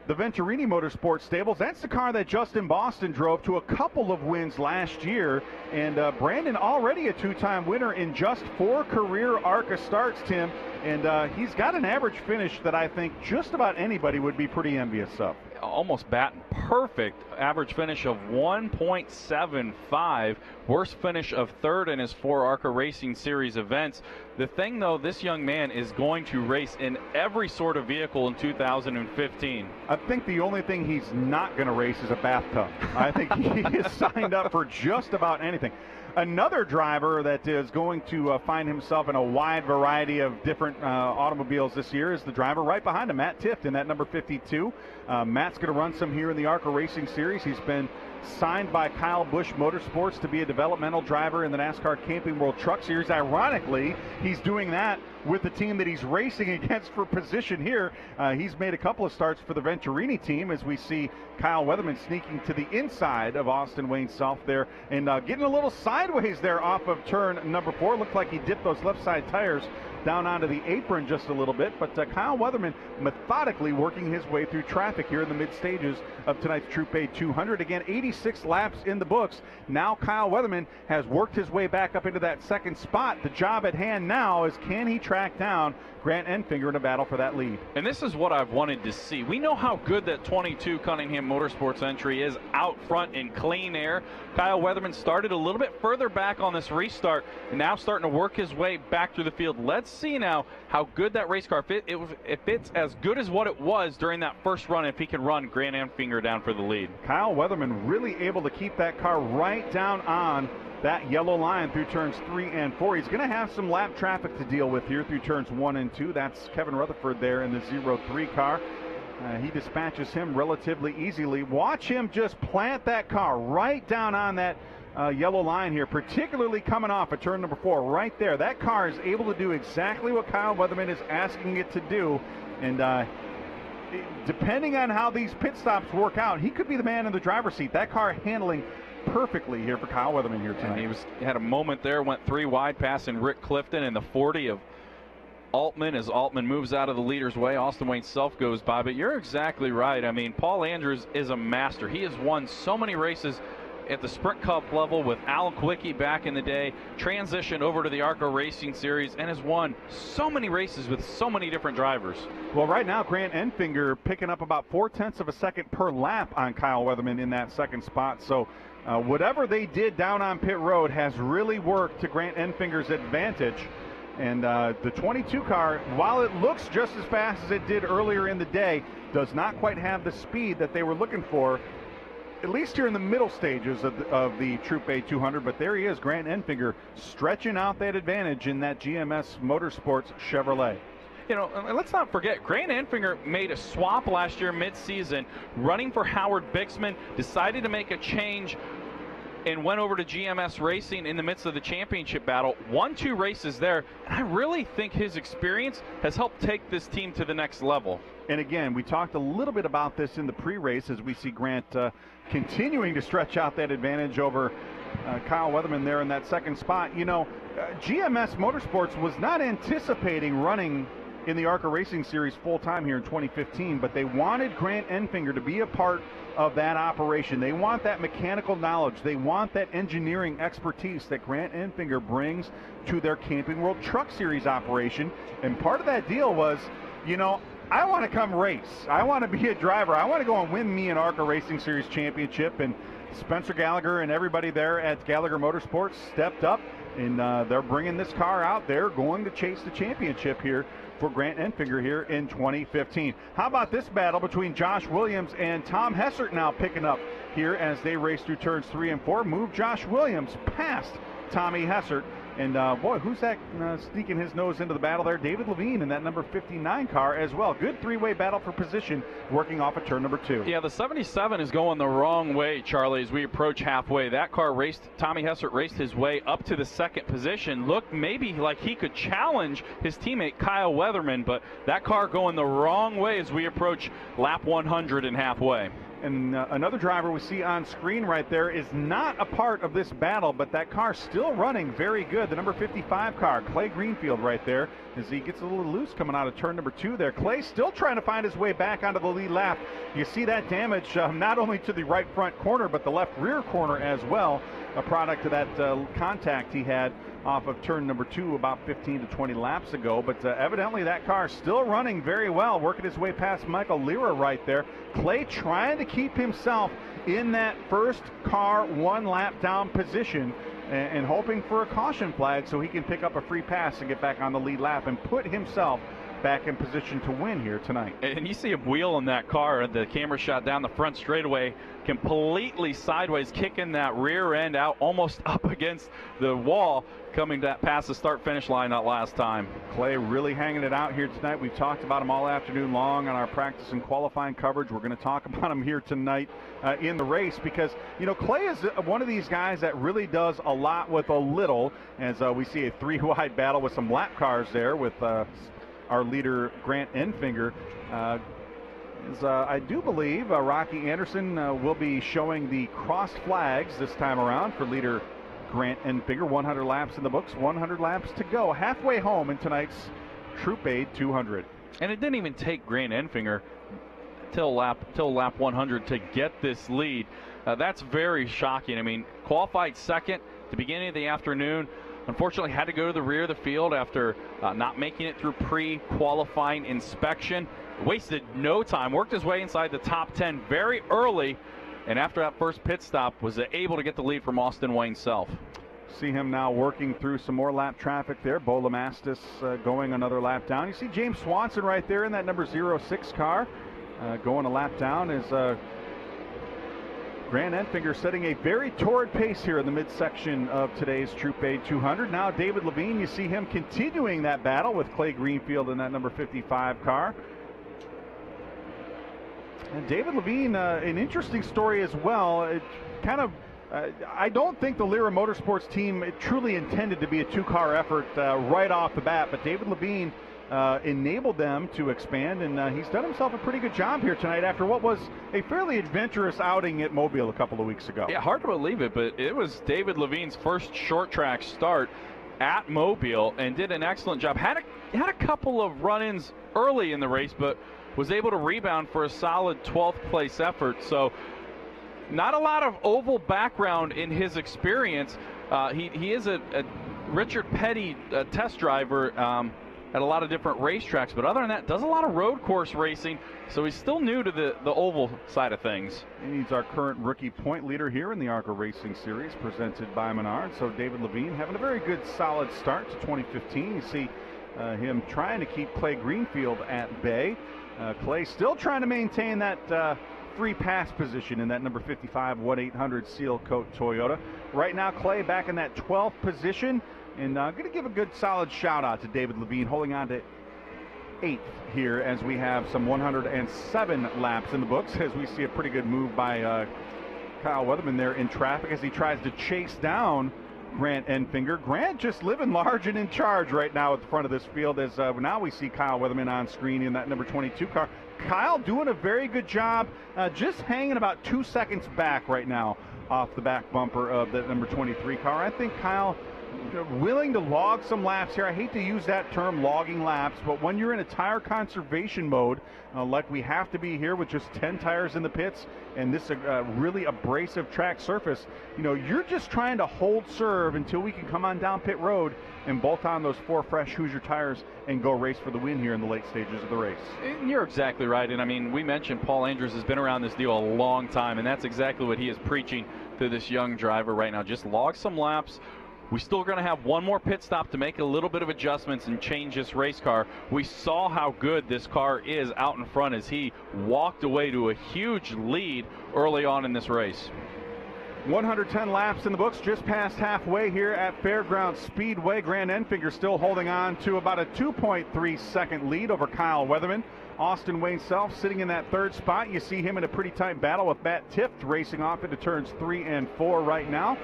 the Venturini Motorsports stables. That's the car that Justin Boston drove to a couple of wins last year. And Brandon already a 2-time winner in just 4 career ARCA starts, Tim. And he's got an average finish that I think just about anybody would be pretty envious of. Almost batting perfect. Average finish of 1.75. Worst finish of 3rd in his 4 ARCA Racing Series events. The thing, though, this young man is going to race in every sort of vehicle in 2015. I think the only thing he's not going to race is a bathtub. I think he is signed up for just about anything. Another driver that is going to find himself in a wide variety of different automobiles this year is the driver right behind him, Matt Tift, in that number 52. Matt's going to run some here in the ARCA Racing Series. He's been signed by Kyle Busch Motorsports to be a developmental driver in the NASCAR Camping World Truck Series. Ironically, he's doing that with the team that he's racing against for position here. He's made a couple of starts for the Venturini team, as we see Kyle Weatherman sneaking to the inside of Austin Wayne Self there and getting a little sideways there off of turn number 4. Looked like he dipped those left side tires down onto the apron just a little bit, but Kyle Weatherman methodically working his way through traffic here in the mid stages of tonight's Troop A 200. Again, 86 laps in the books. Now Kyle Weatherman has worked his way back up into that second spot. The job at hand now is, can he track down Grant Enfinger in a battle for that lead? And this is what I've wanted to see. We know how good that 22 Cunningham Motorsports entry is out front in clean air. Kyle Weatherman started a little bit further back on this restart and now starting to work his way back through the field. Let's see now how good that race car fits. If it's as good as what it was during that first run, if he can run Grant Enfinger down for the lead. Kyle Weatherman really able to keep that car right down on that yellow line through turns 3 and 4. He's going to have some lap traffic to deal with here through turns 1 and 2. That's Kevin Rutherford there in the 0-3 car. He dispatches him relatively easily. Watch him just plant that car right down on that yellow line here, particularly coming off at turn number 4 right there. That car is able to do exactly what Kyle Weatherman is asking it to do, and depending on how these pit stops work out, he could be the man in the driver's seat. That car handling perfectly here for Kyle Weatherman here tonight. And he had a moment there, went 3 wide, passing Rick Clifton in the 40 of Altman as Altman moves out of the leader's way. Austin Wayne Self goes by, but you're exactly right. I mean, Paul Andrews is a master. He has won so many races at the Sprint Cup level with Alan Kwiecki back in the day, transitioned over to the ARCA Racing Series, and has won so many races with so many different drivers. Well, right now, Grant Enfinger picking up about 0.4 of a second per lap on Kyle Weatherman in that second spot. So whatever they did down on pit road has really worked to Grant Enfinger's advantage. And the 22 car, while it looks just as fast as it did earlier in the day, does not quite have the speed that they were looking for, at least here in the middle stages of the Troop A 200. But there he is, Grant Enfinger, stretching out that advantage in that GMS Motorsports Chevrolet. You know, let's not forget, Grant Enfinger made a swap last year mid-season, running for Howard Bixman, decided to make a change and went over to GMS Racing in the midst of the championship battle, won 2 races there, and I really think his experience has helped take this team to the next level. And again, we talked a little bit about this in the pre-race as we see Grant continuing to stretch out that advantage over Kyle Weatherman there in that second spot. You know, GMS Motorsports was not anticipating running in the ARCA Racing Series full-time here in 2015, but they wanted Grant Enfinger to be a part of that operation. They want that mechanical knowledge. They want that engineering expertise that Grant Enfinger brings to their Camping World Truck Series operation. And part of that deal was, you know, I want to come race. I want to be a driver. I want to go and win me an ARCA Racing Series championship. And Spencer Gallagher and everybody there at Gallagher Motorsports stepped up, and they're bringing this car out. They're going to chase the championship here for Grant Enfinger here in 2015. How about this battle between Josh Williams and Tom Hessert now picking up here as they race through turns 3 and 4. Move Josh Williams past Tommy Hessert. And boy, who's that sneaking his nose into the battle there? David Levine in that number 59 car as well. Good 3-way battle for position working off of turn number 2. Yeah, the 77 is going the wrong way, Charlie, as we approach halfway. That car raced, Tommy Hessert raced his way up to the second position. Looked maybe like he could challenge his teammate Kyle Weatherman, but that car going the wrong way as we approach lap 100 and halfway. And another driver we see on screen right there is not a part of this battle, but that car still running very good. The number 55 car, Clay Greenfield right there, as he gets a little loose coming out of turn number 2 there. Clay still trying to find his way back onto the lead lap. You see that damage not only to the right front corner, but the left rear corner as well, a product of that contact he had off of turn number 2 about 15 to 20 laps ago. But evidently that car still running very well, working his way past Michael Lira right there. Clay trying to keep himself in that first car 1 lap down position and hoping for a caution flag so he can pick up a free pass and get back on the lead lap and put himself back in position to win here tonight. And you see him wheel in that car, the camera shot down the front straightaway, completely sideways, kicking that rear end out almost up against the wall, coming past the start-finish line that last time. Clay really hanging it out here tonight. We've talked about him all afternoon long on our practice and qualifying coverage. We're going to talk about him here tonight in the race because, you know, Clay is one of these guys that really does a lot with a little, as we see a three-wide battle with some lap cars there with our leader, Grant Enfinger. I do believe Rocky Anderson will be showing the cross flags this time around for leader Grant Enfinger. 100 laps in the books, 100 laps to go. Halfway home in tonight's Troop Aid 200. And it didn't even take Grant Enfinger till lap 100 to get this lead. That's very shocking. I mean, qualified second at the beginning of the afternoon. Unfortunately, had to go to the rear of the field after not making it through pre-qualifying inspection. Wasted no time, worked his way inside the top 10 very early, and after that first pit stop was able to get the lead from Austin Wayne Self. See him now working through some more lap traffic there. Bo Lamastis going another lap down. You see James Swanson right there in that number 06 car going a lap down as Grant Enfinger setting a very torrid pace here in the midsection of today's Troop Aid 200. Now David Levine, you see him continuing that battle with Clay Greenfield in that number 55 car. And David Levine, an interesting story as well. It kind of, I don't think the Lyra Motorsports team truly intended to be a two-car effort right off the bat, but David Levine enabled them to expand, and he's done himself a pretty good job here tonight after what was a fairly adventurous outing at Mobile a couple of weeks ago. Yeah, hard to believe it, but it was David Levine's first short track start at Mobile and did an excellent job. Had a couple of run-ins early in the race, but was able to rebound for a solid 12th place effort. So not a lot of oval background in his experience. He is a Richard Petty test driver at a lot of different racetracks, but other than that, does a lot of road course racing, so he's still new to the oval side of things. He's our current rookie point leader here in the ARCA Racing Series presented by Menard. So David Levine having a very good solid start to 2015. You see him trying to keep Clay Greenfield at bay. Clay still trying to maintain that free pass position in that number 55 1-800 Seal Coat Toyota. Right now, Clay back in that 12th position, and I'm going to give a good solid shout out to David Levine, holding on to 8th here as we have some 107 laps in the books, as we see a pretty good move by Kyle Weatherman there in traffic as he tries to chase down Grant Enfinger. Grant just living large and in charge right now at the front of this field as now we see Kyle Weatherman on screen in that number 22 car. Kyle doing a very good job, just hanging about 2 seconds back right now off the back bumper of that number 23 car. I think Kyle willing to log some laps here. I hate to use that term, logging laps, but when you're in a tire conservation mode, like we have to be here with just 10 tires in the pits and this really abrasive track surface, you know, you're just trying to hold serve until we can come on down pit road and bolt on those 4 fresh Hoosier tires and go race for the win here in the late stages of the race. You're exactly right, and I mean, we mentioned Paul Andrews has been around this deal a long time, and that's exactly what he is preaching to this young driver right now. Just log some laps. We still going to have one more pit stop to make a little bit of adjustments and change this race car. We saw how good this car is out in front as he walked away to a huge lead early on in this race. 110 laps in the books, just past halfway here at Fairgrounds Speedway. Grant Enfinger still holding on to about a 2.3 second lead over Kyle Weatherman. Austin Wayne Self sitting in that 3rd spot. You see him in a pretty tight battle with Matt Tift racing off into turns 3 and 4 right now.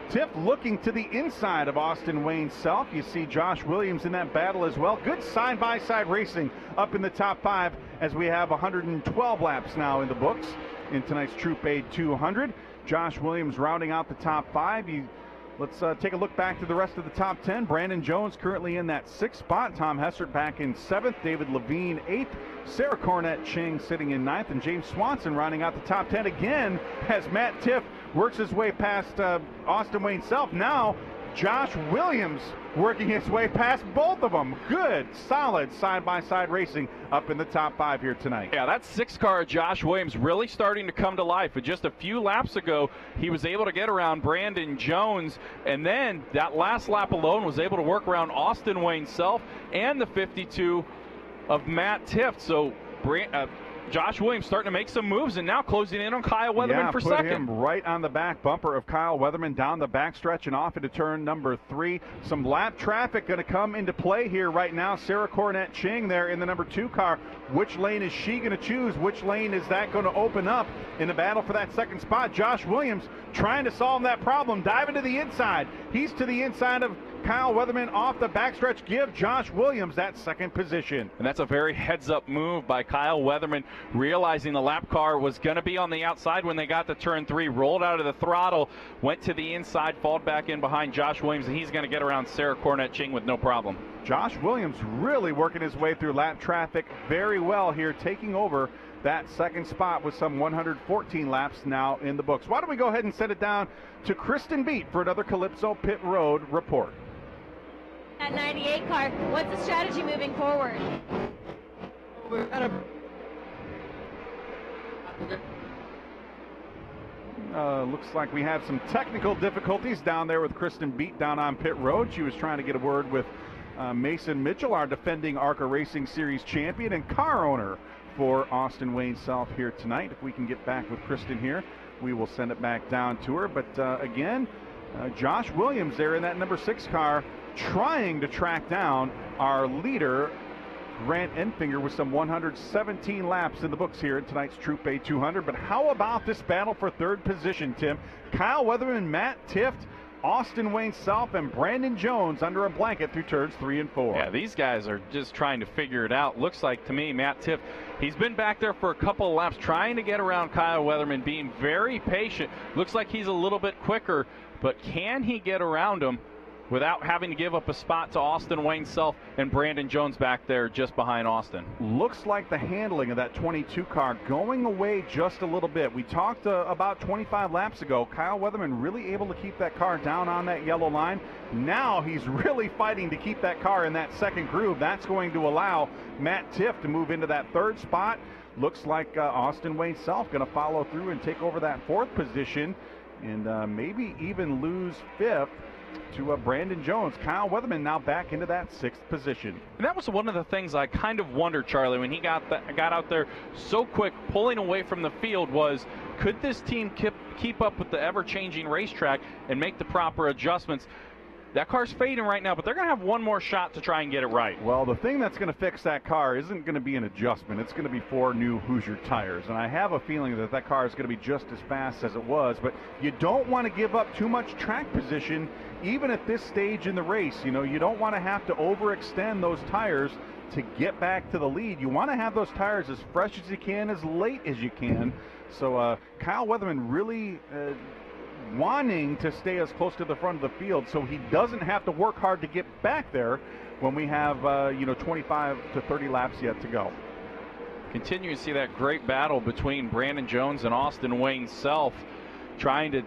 Tiff looking to the inside of Austin Wayne Self. You see Josh Williams in that battle as well. Good side-by-side racing up in the top 5 as we have 112 laps now in the books in tonight's Troop Aid 200. Josh Williams rounding out the top 5. Let's take a look back to the rest of the top 10. Brandon Jones currently in that 6th spot. Tom Hessert back in 7th. David Levine 8th. Sarah Cornett Ching sitting in 9th. And James Swanson rounding out the top 10 again as Matt Tiff works his way past Austin Wayne Self. Now Josh Williams working his way past both of them. Good, solid side-by-side racing up in the top 5 here tonight. Yeah, that 6 car of Josh Williams really starting to come to life. Just a few laps ago, he was able to get around Brandon Jones, and then that last lap alone was able to work around Austin Wayne Self and the 52 of Matt Tifft. So Josh Williams starting to make some moves and now closing in on Kyle Weatherman for second. Him right on the back bumper of Kyle Weatherman down the backstretch and off into turn number 3. Some lap traffic going to come into play here right now. Sarah Cornett Ching there in the number 2 car. Which lane is she going to choose? Which lane is that going to open up in the battle for that second spot? Josh Williams trying to solve that problem, diving to the inside. He's to the inside of Kyle Weatherman off the backstretch. Give Josh Williams that second position. And that's a very heads-up move by Kyle Weatherman, realizing the lap car was going to be on the outside when they got to turn 3, rolled out of the throttle, went to the inside, falled back in behind Josh Williams, and he's going to get around Sarah Cornett Ching with no problem. Josh Williams really working his way through lap traffic very well here, taking over that second spot with some 114 laps now in the books. Why don't we go ahead and send it down to Kristen Beat for another Calypso Pit Road report. That 98 car, what's the strategy moving forward? We're gonna looks like we have some technical difficulties down there with Kristen Beat down on pit road. She was trying to get a word with Mason Mitchell, our defending ARCA Racing Series champion and car owner for Austin Wayne Self here tonight. If we can get back with Kristen here, we will send it back down to her. But again, Josh Williams there in that number 6 car, trying to track down our leader, Grant Enfinger, with some 117 laps in the books here in tonight's Troop A 200. But how about this battle for third position, Tim? Kyle Weatherman, Matt Tifft, Austin Wayne Self, and Brandon Jones under a blanket through turns 3 and 4. Yeah, these guys are just trying to figure it out. Looks like to me, Matt Tifft, he's been back there for a couple of laps trying to get around Kyle Weatherman, being very patient. Looks like he's a little bit quicker, but can he get around him without having to give up a spot to Austin Wayne Self and Brandon Jones back there just behind Austin? Looks like the handling of that 22 car going away just a little bit. We talked about 25 laps ago. Kyle Weatherman really able to keep that car down on that yellow line. Now he's really fighting to keep that car in that second groove. That's going to allow Matt Tifft to move into that third spot. Looks like Austin Wayne Self going to follow through and take over that 4th position and maybe even lose 5th to Brandon Jones. Kyle Weatherman now back into that 6th position. And that was one of the things I kind of wondered, Charlie, when he got out there so quick, pulling away from the field, was could this team keep up with the ever-changing racetrack and make the proper adjustments? That car's fading right now, but they're going to have one more shot to try and get it right. Well, the thing that's going to fix that car isn't going to be an adjustment. It's going to be 4 new Hoosier tires. And I have a feeling that that car is going to be just as fast as it was. But you don't want to give up too much track position, even at this stage in the race. You know, you don't want to have to overextend those tires to get back to the lead. You want to have those tires as fresh as you can, as late as you can. So Kyle Weatherman really wanting to stay as close to the front of the field so he doesn't have to work hard to get back there when we have 25 to 30 laps yet to go. Continue to see that great battle between Brandon Jones and Austin Wayne Self, trying to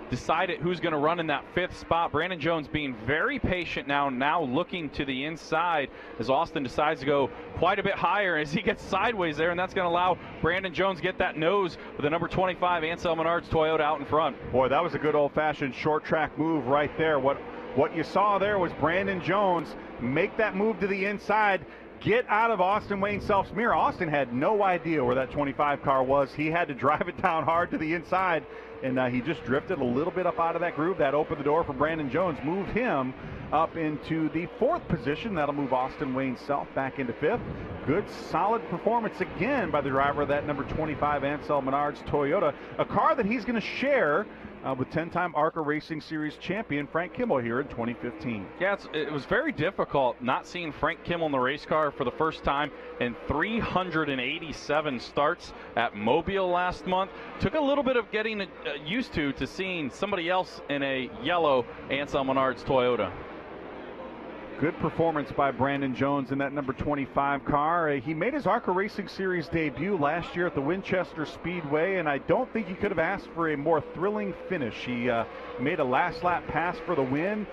decide who's going to run in that 5th spot. Brandon Jones being very patient now looking to the inside as Austin decides to go quite a bit higher as he gets sideways there, and that's going to allow Brandon Jones get that nose with the number 25 Ansel Menard's Toyota out in front. Boy, that was a good old-fashioned short track move right there. What you saw there was Brandon Jones make that move to the inside, get out of Austin Wayne Self's mirror. Austin had no idea where that 25 car was. He had to drive it down hard to the inside, and he just drifted a little bit up out of that groove. That opened the door for Brandon Jones, moved him up into the 4th position. That'll move Austin Wayne Self back into 5th. Good, solid performance again by the driver of that number 25 Ansel Menard's Toyota, a car that he's going to share with 10-time ARCA Racing Series champion Frank Kimmel here in 2015. Yeah, it was very difficult not seeing Frank Kimmel in the race car for the first time in 387 starts at Mobile last month. Took a little bit of getting used to seeing somebody else in a yellow Ansel Menard's Toyota. Good performance by Brandon Jones in that number 25 car. He made his ARCA Racing Series debut last year at the Winchester Speedway, and I don't think he could have asked for a more thrilling finish. He made a last lap pass for the win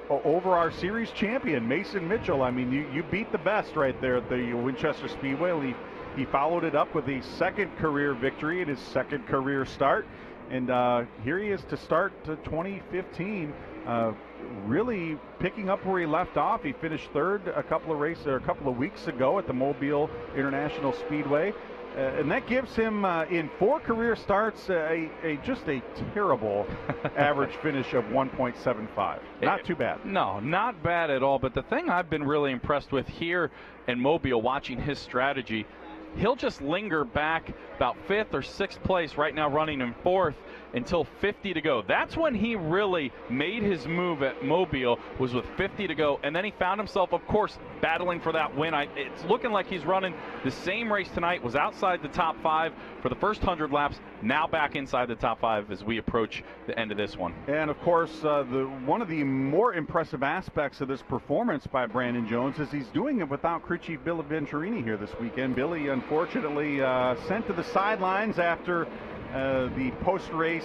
over our series champion, Mason Mitchell. I mean, you beat the best right there at the Winchester Speedway. He followed it up with a 2nd career victory in his 2nd career start. And here he is to start 2015 really picking up where he left off. He finished third a couple of weeks ago at the Mobile International Speedway. And that gives him, in 4 career starts, just a terrible average finish of 1.75. Not too bad. No, not bad at all. But the thing I've been really impressed with here in Mobile, watching his strategy, he'll just linger back about 5th or 6th place, right now running in 4th, until 50 to go. That's when he really made his move at Mobile, was with 50 to go, and then he found himself, of course, battling for that win. It's looking like he's running the same race tonight, was outside the top 5 for the first 100 laps, now back inside the top 5 as we approach the end of this one. And of course, one of the more impressive aspects of this performance by Brandon Jones is he's doing it without crew chief Billy Venturini here this weekend. Billy, unfortunately, sent to the sidelines after the post-race,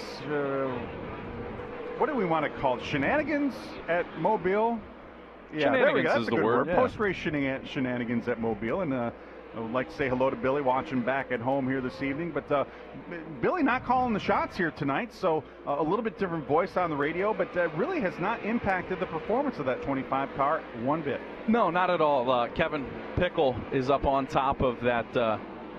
what do we want to call it? Shenanigans at Mobile? Yeah, there we go. That's a good word. Yeah. Post-race shenanigans at Mobile. And I would like to say hello to Billy, watching back at home here this evening. But Billy not calling the shots here tonight, so a little bit different voice on the radio, but really has not impacted the performance of that 25 car one bit. No, not at all. Kevin Pickle is up on top of that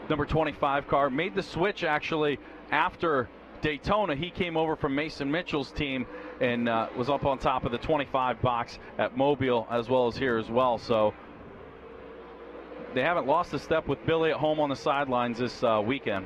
number 25 car. Made the switch, actually, after Daytona. He came over from Mason Mitchell's team and was up on top of the 25 box at Mobile, as well as here as well. So they haven't lost a step with Billy at home on the sidelines this weekend.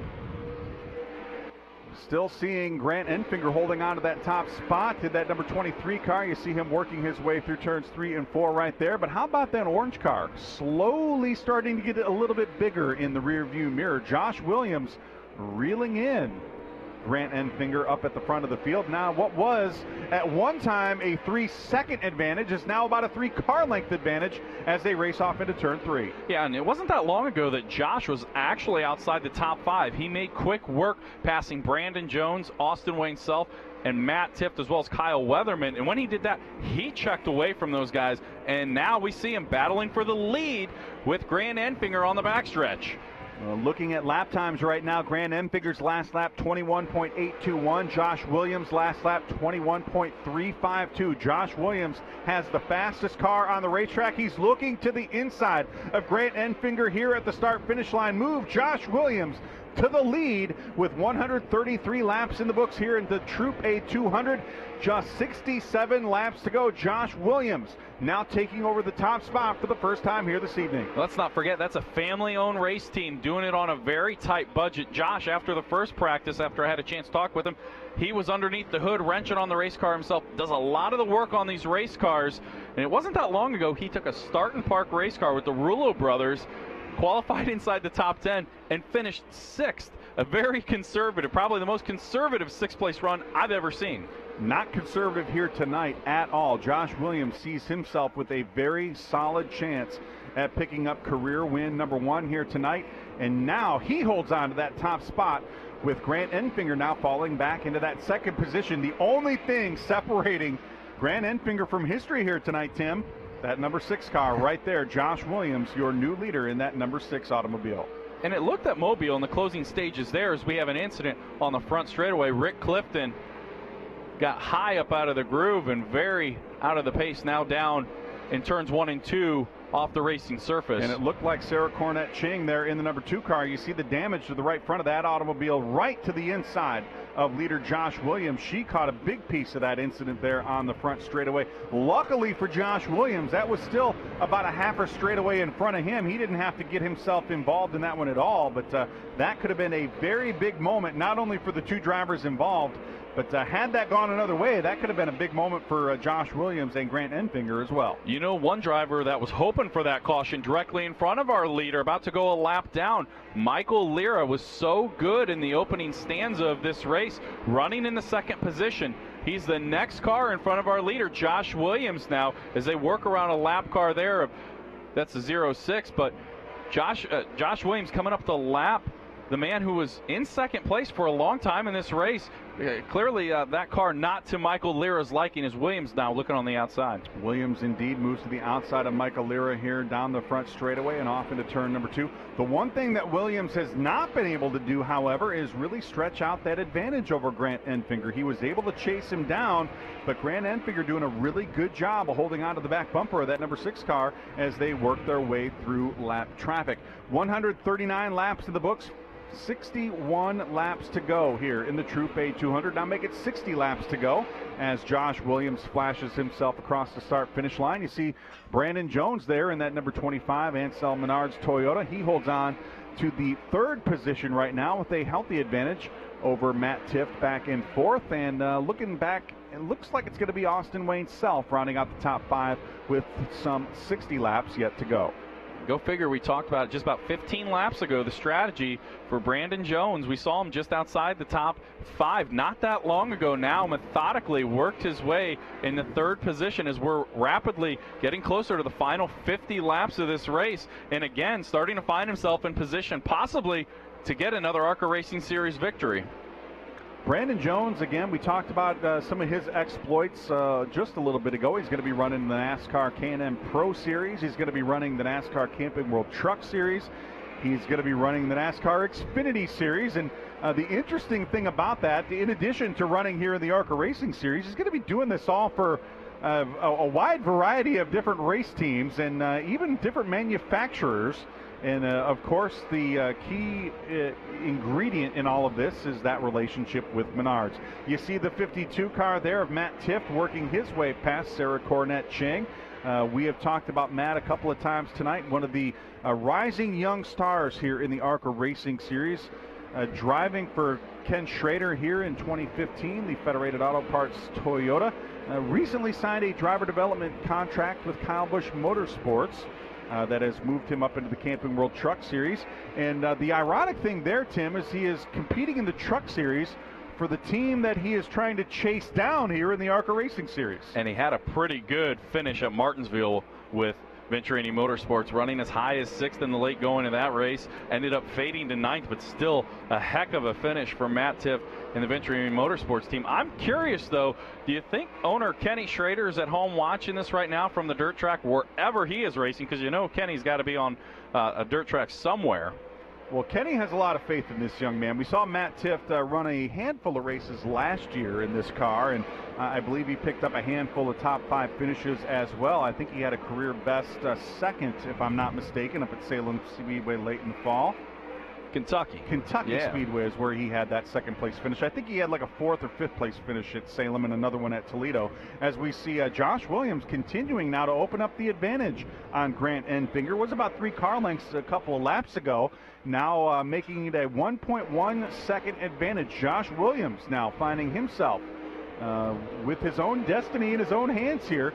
Still seeing Grant Enfinger holding on to that top spot. Did that number 23 car. You see him working his way through turns 3 and 4 right there. But how about that orange car? Slowly starting to get a little bit bigger in the rear view mirror. Josh Williams reeling in Grant Enfinger up at the front of the field. Now, what was at one time a 3-second advantage is now about a 3-car length advantage as they race off into turn 3. Yeah, and it wasn't that long ago that Josh was actually outside the top 5. He made quick work passing Brandon Jones, Austin Wayne Self, and Matt Tift, as well as Kyle Weatherman. And when he did that, he checked away from those guys. And now we see him battling for the lead with Grant Enfinger on the backstretch. Looking at lap times right now, Grant Enfinger's last lap 21.821. Josh Williams' last lap 21.352. Josh Williams has the fastest car on the racetrack. He's looking to the inside of Grant Enfinger here at the start-finish line. Move Josh Williams to the lead with 133 laps in the books here in the Troop A200. Just 67 laps to go. Josh Williams now taking over the top spot for the first time here this evening. Let's not forget, that's a family-owned race team doing it on a very tight budget. Josh, after the first practice, after I had a chance to talk with him, he was underneath the hood wrenching on the race car himself. Does a lot of the work on these race cars. And it wasn't that long ago he took a start and park race car with the Rulo brothers, qualified inside the top 10, and finished 6th. A very conservative, probably the most conservative 6th-place run I've ever seen. Not conservative here tonight at all. Josh Williams sees himself with a very solid chance at picking up career win number 1 here tonight. And now he holds on to that top spot with Grant Enfinger now falling back into that second position. The only thing separating Grant Enfinger from history here tonight, Tim, that number 6 car right there. Josh Williams, your new leader in that number 6 automobile. And it looked at Mobile in the closing stages there as we have an incident on the front straightaway. Rick Clifton got high up out of the groove and very out of the pace, now down in turns 1 and 2 off the racing surface. And it looked like Sarah Cornett Ching there in the number 2 car. You see the damage to the right front of that automobile right to the inside of leader Josh Williams. She caught a big piece of that incident there on the front straightaway. Luckily for Josh Williams, that was still about a half a straightaway in front of him. He didn't have to get himself involved in that one at all, but that could have been a very big moment, not only for the 2 drivers involved, but had that gone another way, that could have been a big moment for Josh Williams and Grant Enfinger as well. You know, one driver that was hoping for that caution directly in front of our leader, about to go a lap down, Michael Lira, was so good in the opening stanza of this race, running in the 2nd position. He's the next car in front of our leader, Josh Williams, now, as they work around a lap car there. That's a 0.6, but Josh Williams coming up the lap. The man who was in 2nd place for a long time in this race clearly that car not to Michael Lira's liking, as Williams now looking on the outside. Williams indeed moves to the outside of Michael Lira here down the front straightaway and off into turn number 2. The one thing that Williams has not been able to do, however, is really stretch out that advantage over Grant Enfinger. He was able to chase him down, but Grant Enfinger doing a really good job of holding on to the back bumper of that number 6 car as they work their way through lap traffic. 139 laps in the books. 61 laps to go here in the Troop A 200. Now make it 60 laps to go as Josh Williams flashes himself across the start-finish line. You see Brandon Jones there in that number 25 Ansel Menard's Toyota. He holds on to the 3rd position right now with a healthy advantage over Matt Tifft back in 4th. And looking back, it looks like it's going to be Austin Wayne Self rounding out the top 5 with some 60 laps yet to go. Go figure, we talked about it just about 15 laps ago, the strategy for Brandon Jones. We saw him just outside the top 5 not that long ago. Now methodically worked his way in the 3rd position as we're rapidly getting closer to the final 50 laps of this race. And again, starting to find himself in position possibly to get another ARCA Racing Series victory. Brandon Jones, again, we talked about some of his exploits just a little bit ago. He's going to be running the NASCAR Can-Am Pro Series. He's going to be running the NASCAR Camping World Truck Series. He's going to be running the NASCAR Xfinity Series. And the interesting thing about that, in addition to running here in the ARCA Racing Series, he's going to be doing this all for a wide variety of different race teams and even different manufacturers. And, of course, the key ingredient in all of this is that relationship with Menards. You see the 52 car there of Matt Tifft working his way past Sarah Cornett Chang. We have talked about Matt a couple of times tonight, one of the rising young stars here in the ARCA Racing Series, driving for Ken Schrader here in 2015, the Federated Auto Parts Toyota. Recently signed a driver development contract with Kyle Busch Motorsports. That has moved him up into the Camping World Truck Series. And the ironic thing there, Tim, is he is competing in the Truck Series for the team that he is trying to chase down here in the ARCA Racing Series. And he had a pretty good finish at Martinsville with Venturini Motorsports, running as high as 6th in the late going of that race. Ended up fading to 9th, but still a heck of a finish for Matt Tifft and the Venturini Motorsports team. I'm curious, though, do you think owner Kenny Schrader is at home watching this right now from the dirt track wherever he is racing? Because you know Kenny's got to be on a dirt track somewhere. Well, Kenny has a lot of faith in this young man. We saw Matt Tifft run a handful of races last year in this car, and I believe he picked up a handful of top 5 finishes as well. I think he had a career best 2nd, if I'm not mistaken, up at Salem Speedway late in the fall. Kentucky yeah. Speedway is where he had that 2nd place finish. I think he had like a 4th or 5th place finish at Salem and another one at Toledo. As we see Josh Williams continuing now to open up the advantage on Grant Enfinger. Was about 3 car lengths a couple of laps ago. Now making it a 1.1 second advantage. Josh Williams now finding himself with his own destiny in his own hands here,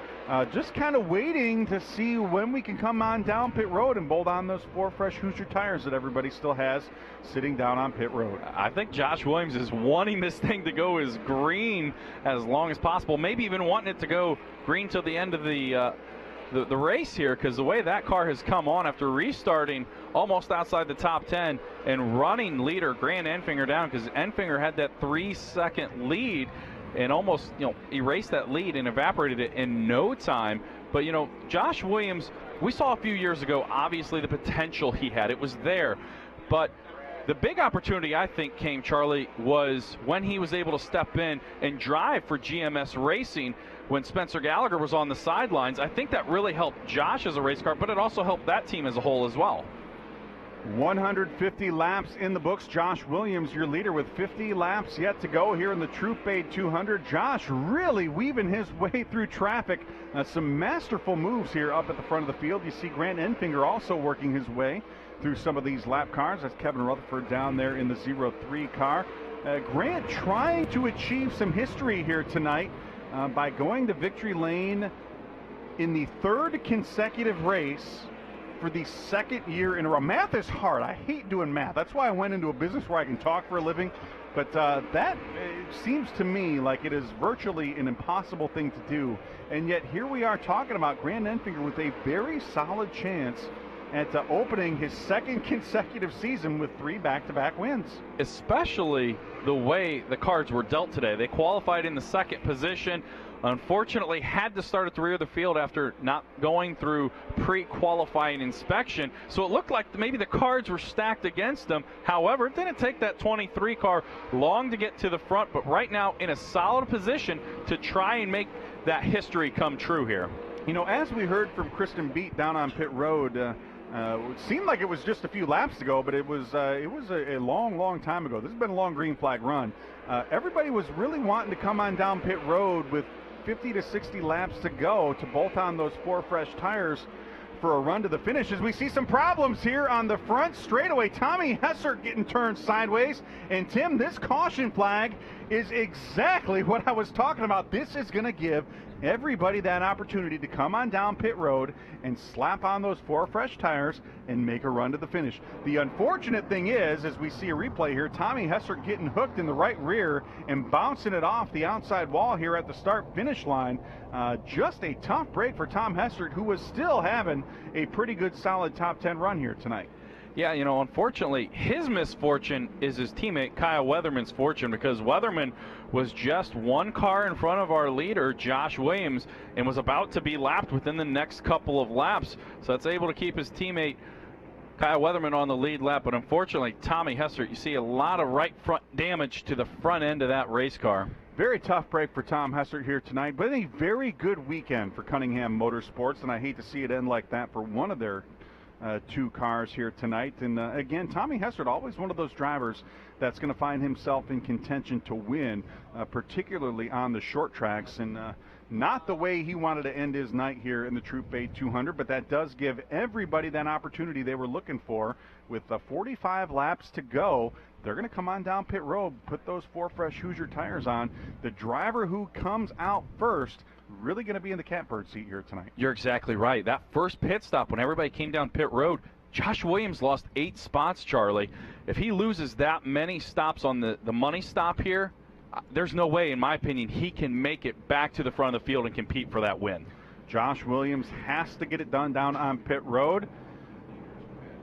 just kind of waiting to see when we can come on down pit road and bolt on those 4 fresh Hoosier tires that everybody still has sitting down on pit road. I think Josh Williams is wanting this thing to go as green as long as possible, maybe even wanting it to go green till the end of the race here, because the way that car has come on after restarting almost outside the top 10 and running leader Grant Enfinger down, because Enfinger had that 3-second lead and almost, erased that lead and evaporated it in no time. But, Josh Williams, we saw a few years ago, obviously the potential he had. It was there. But the big opportunity, I think, came, Charlie, was when he was able to step in and drive for GMS Racing when Spencer Gallagher was on the sidelines. I think that really helped Josh as a race car, but it also helped that team as a whole as well. 150 laps in the books. Josh Williams, your leader, with 50 laps yet to go here in the Troop A 200. Josh really weaving his way through traffic. Some masterful moves here up at the front of the field. You see Grant Enfinger also working his way through some of these lap cars. That's Kevin Rutherford down there in the 03 car. Grant trying to achieve some history here tonight by going to victory lane in the 3rd consecutive race for the 2nd year in a row. Math is hard. I hate doing math. That's why I went into a business where I can talk for a living. But that seems to me like it is virtually an impossible thing to do. And yet here we are talking about Grant Enfinger with a very solid chance at opening his second consecutive season with 3 back-to-back wins. Especially the way the cards were dealt today. They qualified in the second position. Unfortunately, had to start at the rear of the field after not going through pre-qualifying inspection. So it looked like maybe the cards were stacked against them. However, it didn't take that 23 car long to get to the front, but right now in a solid position to try and make that history come true here. You know, as we heard from Kristen Beat down on pit road, it seemed like it was just a few laps ago, but it was a long time ago. This has been a long green flag run. Everybody was really wanting to come on down pit road with 50 to 60 laps to go to bolt on those 4 fresh tires for a run to the finish. As we see some problems here on the front straightaway, Tommy Hessert getting turned sideways. And Tim, this caution flag is exactly what I was talking about. This is going to give everybody that opportunity to come on down pit road and slap on those 4 fresh tires and make a run to the finish. The unfortunate thing is, as we see a replay here, Tommy Hessert getting hooked in the right rear and bouncing it off the outside wall here at the start-finish line. Just a tough break for Tom Hessert, who was still having a pretty good solid top 10 run here tonight. Yeah, you know, unfortunately, his misfortune is his teammate Kyle Weatherman's fortune, because Weatherman was just 1 car in front of our leader, Josh Williams, and was about to be lapped within the next couple of laps. So that's able to keep his teammate Kyle Weatherman on the lead lap. But unfortunately, Tommy Hessert, you see a lot of right front damage to the front end of that race car. Very tough break for Tom Hessert here tonight, but a very good weekend for Cunningham Motorsports, and I hate to see it end like that for one of their 2 cars here tonight. And again, Tommy Hessert, always one of those drivers that's going to find himself in contention to win, particularly on the short tracks, and not the way he wanted to end his night here in the Troop A 200, but that does give everybody that opportunity they were looking for. With 45 laps to go, they're going to come on down pit road, put those 4 fresh Hoosier tires on. The driver who comes out first really going to be in the catbird seat here tonight. You're exactly right. That first pit stop, when everybody came down pit road, Josh Williams lost 8 spots, Charlie. If he loses that many stops on the money stop here, there's no way, in my opinion, he can make it back to the front of the field and compete for that win. Josh Williams has to get it done down on pit road.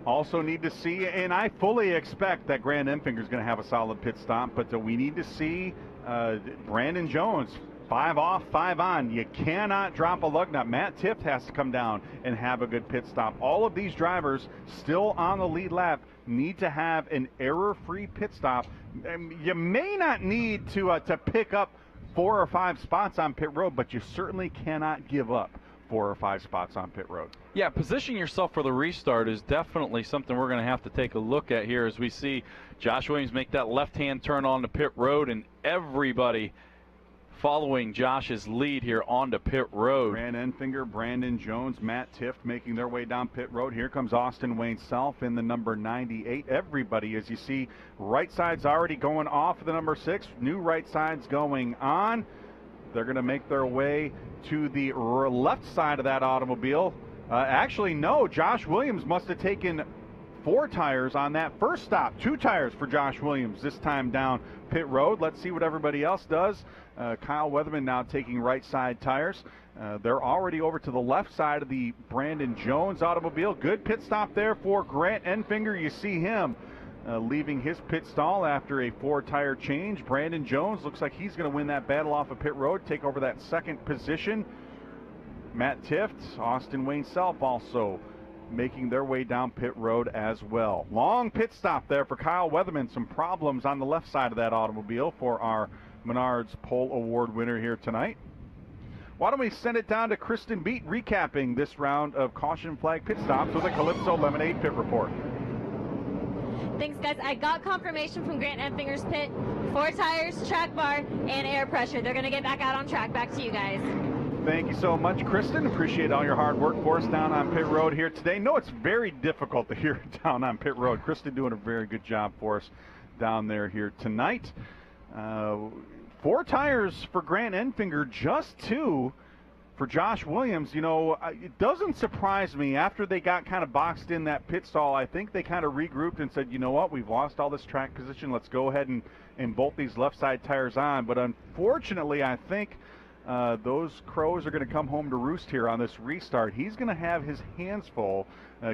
Also need to see, and I fully expect that Grant Enfinger is going to have a solid pit stop, but we need to see Brandon Jones 5 off, 5 on. You cannot drop a lug nut. Matt Tift has to come down and have a good pit stop. All of these drivers still on the lead lap need to have an error-free pit stop. You may not need to pick up 4 or 5 spots on pit road, but you certainly cannot give up 4 or 5 spots on pit road. Yeah, positioning yourself for the restart is definitely something we're going to have to take a look at here as we see Josh Williams make that left-hand turn on the pit road, and everybody following Josh's lead here onto pit road. Grant Enfinger, Brandon Jones, Matt Tift making their way down pit road. Here comes Austin Wayne Self in the number 98. Everybody, as you see, right side's already going off of the number 6. New right side's going on. They're going to make their way to the left side of that automobile. Actually, no, Josh Williams must have taken 4 tires on that first stop. 2 tires for Josh Williams this time down pit road. Let's see what everybody else does. Kyle Weatherman now taking right side tires. They're already over to the left side of the Brandon Jones automobile. Good pit stop there for Grant Enfinger. You see him leaving his pit stall after a 4-tire change. Brandon Jones looks like he's going to win that battle off of pit road, take over that second position. Matt Tift, Austin Wayne Self also making their way down pit road as well. Long pit stop there for Kyle Weatherman. Some problems on the left side of that automobile for our Menards Pole Award winner here tonight. Why don't we send it down to Kristen Beat recapping this round of caution flag pit stops with a Calypso Lemonade pit report. Thanks, guys. I got confirmation from Grant Enfinger's pit. 4 tires, track bar, and air pressure. They're going to get back out on track. Back to you guys. Thank you so much, Kristen. Appreciate all your hard work for us down on pit road here today. No, it's very difficult to hear down on pit road. Kristen doing a very good job for us down there here tonight. 4 tires for Grant Enfinger, just 2 for Josh Williams. You know, it doesn't surprise me. After they got kind of boxed in that pit stall, I think they kind of regrouped and said, you know what, we've lost all this track position. Let's go ahead and bolt these left side tires on. But unfortunately, I think those crows are going to come home to roost here on this restart. He's going to have his hands full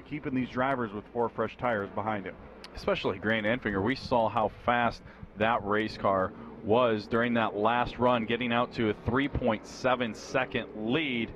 keeping these drivers with 4 fresh tires behind him. Especially Grant Enfinger. We saw how fast that race car was during that last run, getting out to a 3.7 second lead.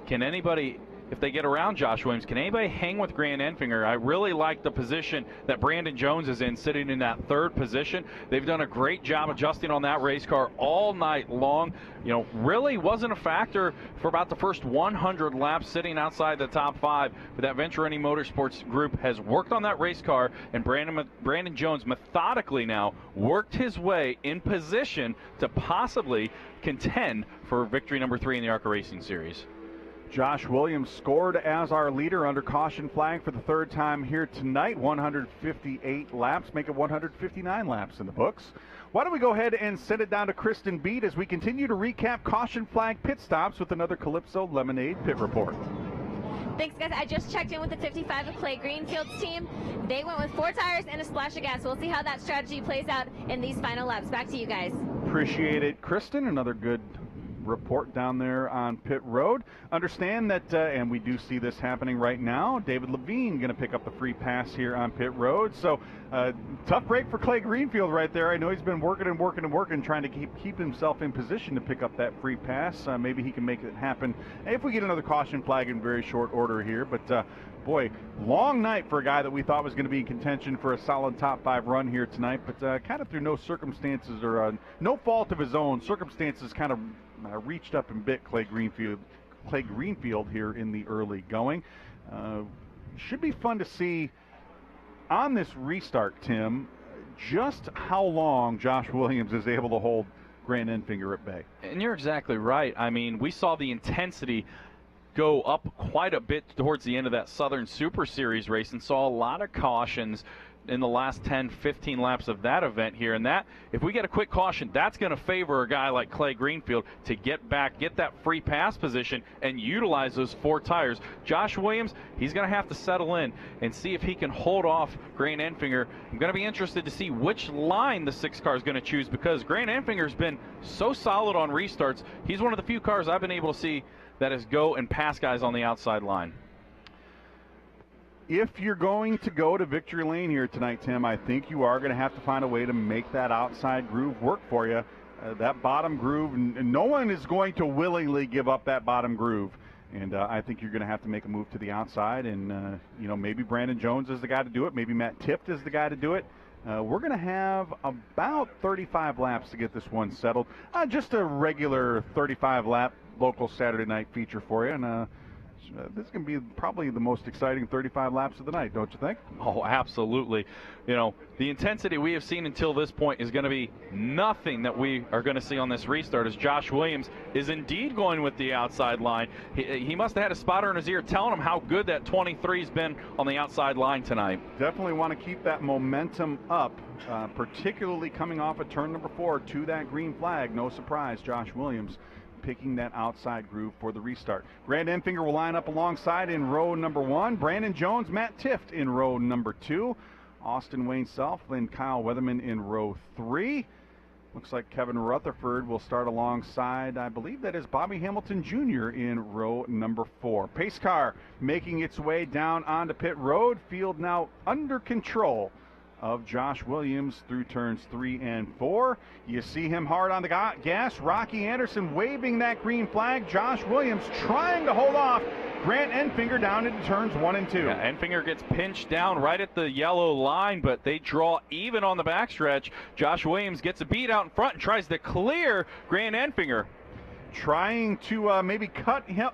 Can anybody, if they get around Josh Williams, can anybody hang with Grant Enfinger? I really like the position that Brandon Jones is in, sitting in that 3rd position. They've done a great job adjusting on that race car all night long. You know, really wasn't a factor for about the first 100 laps, sitting outside the top 5. But that Venturini Motorsports group has worked on that race car, and Brandon Jones methodically now worked his way in position to possibly contend for victory number 3 in the ARCA Racing Series. Josh Williams scored as our leader under caution flag for the 3rd time here tonight. 158 laps, make it 159 laps in the books. Why don't we go ahead and send it down to Kristen Beat as we continue to recap caution flag pit stops with another Calypso Lemonade pit report. Thanks, guys. I just checked in with the 55 of Clay Greenfield's team. They went with 4 tires and a splash of gas. We'll see how that strategy plays out in these final laps. Back to you guys. Appreciate it, Kristen. Another good report down there on pit road. Understand that, and we do see this happening right now, David Levine going to pick up the free pass here on pit road. So tough break for Clay Greenfield right there. I know he's been working and working and working, trying to keep himself in position to pick up that free pass. Maybe he can make it happen if we get another caution flag in very short order here. But boy, long night for a guy that we thought was going to be in contention for a solid top 5 run here tonight, but kind of through no circumstances or no fault of his own, circumstances kind of reached up and bit Clay Greenfield here in the early going. Should be fun to see on this restart, Tim, just how long Josh Williams is able to hold Grant Enfinger at bay. And you're exactly right. I mean, we saw the intensity go up quite a bit towards the end of that Southern Super Series race and saw a lot of cautions in the last 10-15 laps of that event here. And that, if we get a quick caution, that's going to favor a guy like Clay Greenfield to get back, get that free pass position, and utilize those 4 tires. Josh Williams, he's going to have to settle in and see if he can hold off Grant Enfinger. I'm going to be interested to see which line the 6 car is going to choose, because Grant Enfinger's been so solid on restarts. He's one of the few cars I've been able to see that is go and pass guys on the outside line. If you're going to go to victory lane here tonight, Tim, I think you are going to have to find a way to make that outside groove work for you. That bottom groove, and no one is going to willingly give up that bottom groove. And I think you're going to have to make a move to the outside. And, you know, maybe Brandon Jones is the guy to do it. Maybe Matt Tift is the guy to do it. We're going to have about 35 laps to get this one settled. Just a regular 35-lap local Saturday night feature for you. And this is going to be probably the most exciting 35 laps of the night, don't you think? Oh, absolutely. You know, the intensity we have seen until this point is going to be nothing that we are going to see on this restart, as Josh Williams is indeed going with the outside line. He must have had a spotter in his ear telling him how good that 23's been on the outside line tonight. Definitely want to keep that momentum up, particularly coming off of turn number 4 to that green flag. No surprise, Josh Williams picking that outside groove for the restart. Grant Enfinger will line up alongside in row number 1. Brandon Jones, Matt Tift in row number 2. Austin Wayne Self and Kyle Weatherman in row 3. Looks like Kevin Rutherford will start alongside, I believe that is Bobby Hamilton Jr. in row number 4. Pace car making its way down onto pit road. Field now under control of Josh Williams through turns 3 and 4. You see him hard on the gas. Rocky Anderson waving that green flag. Josh Williams trying to hold off Grant Enfinger down into turns 1 and 2. Yeah, Enfinger gets pinched down right at the yellow line, but they draw even on the backstretch. Josh Williams gets a beat out in front and tries to clear Grant Enfinger. Trying to maybe cut him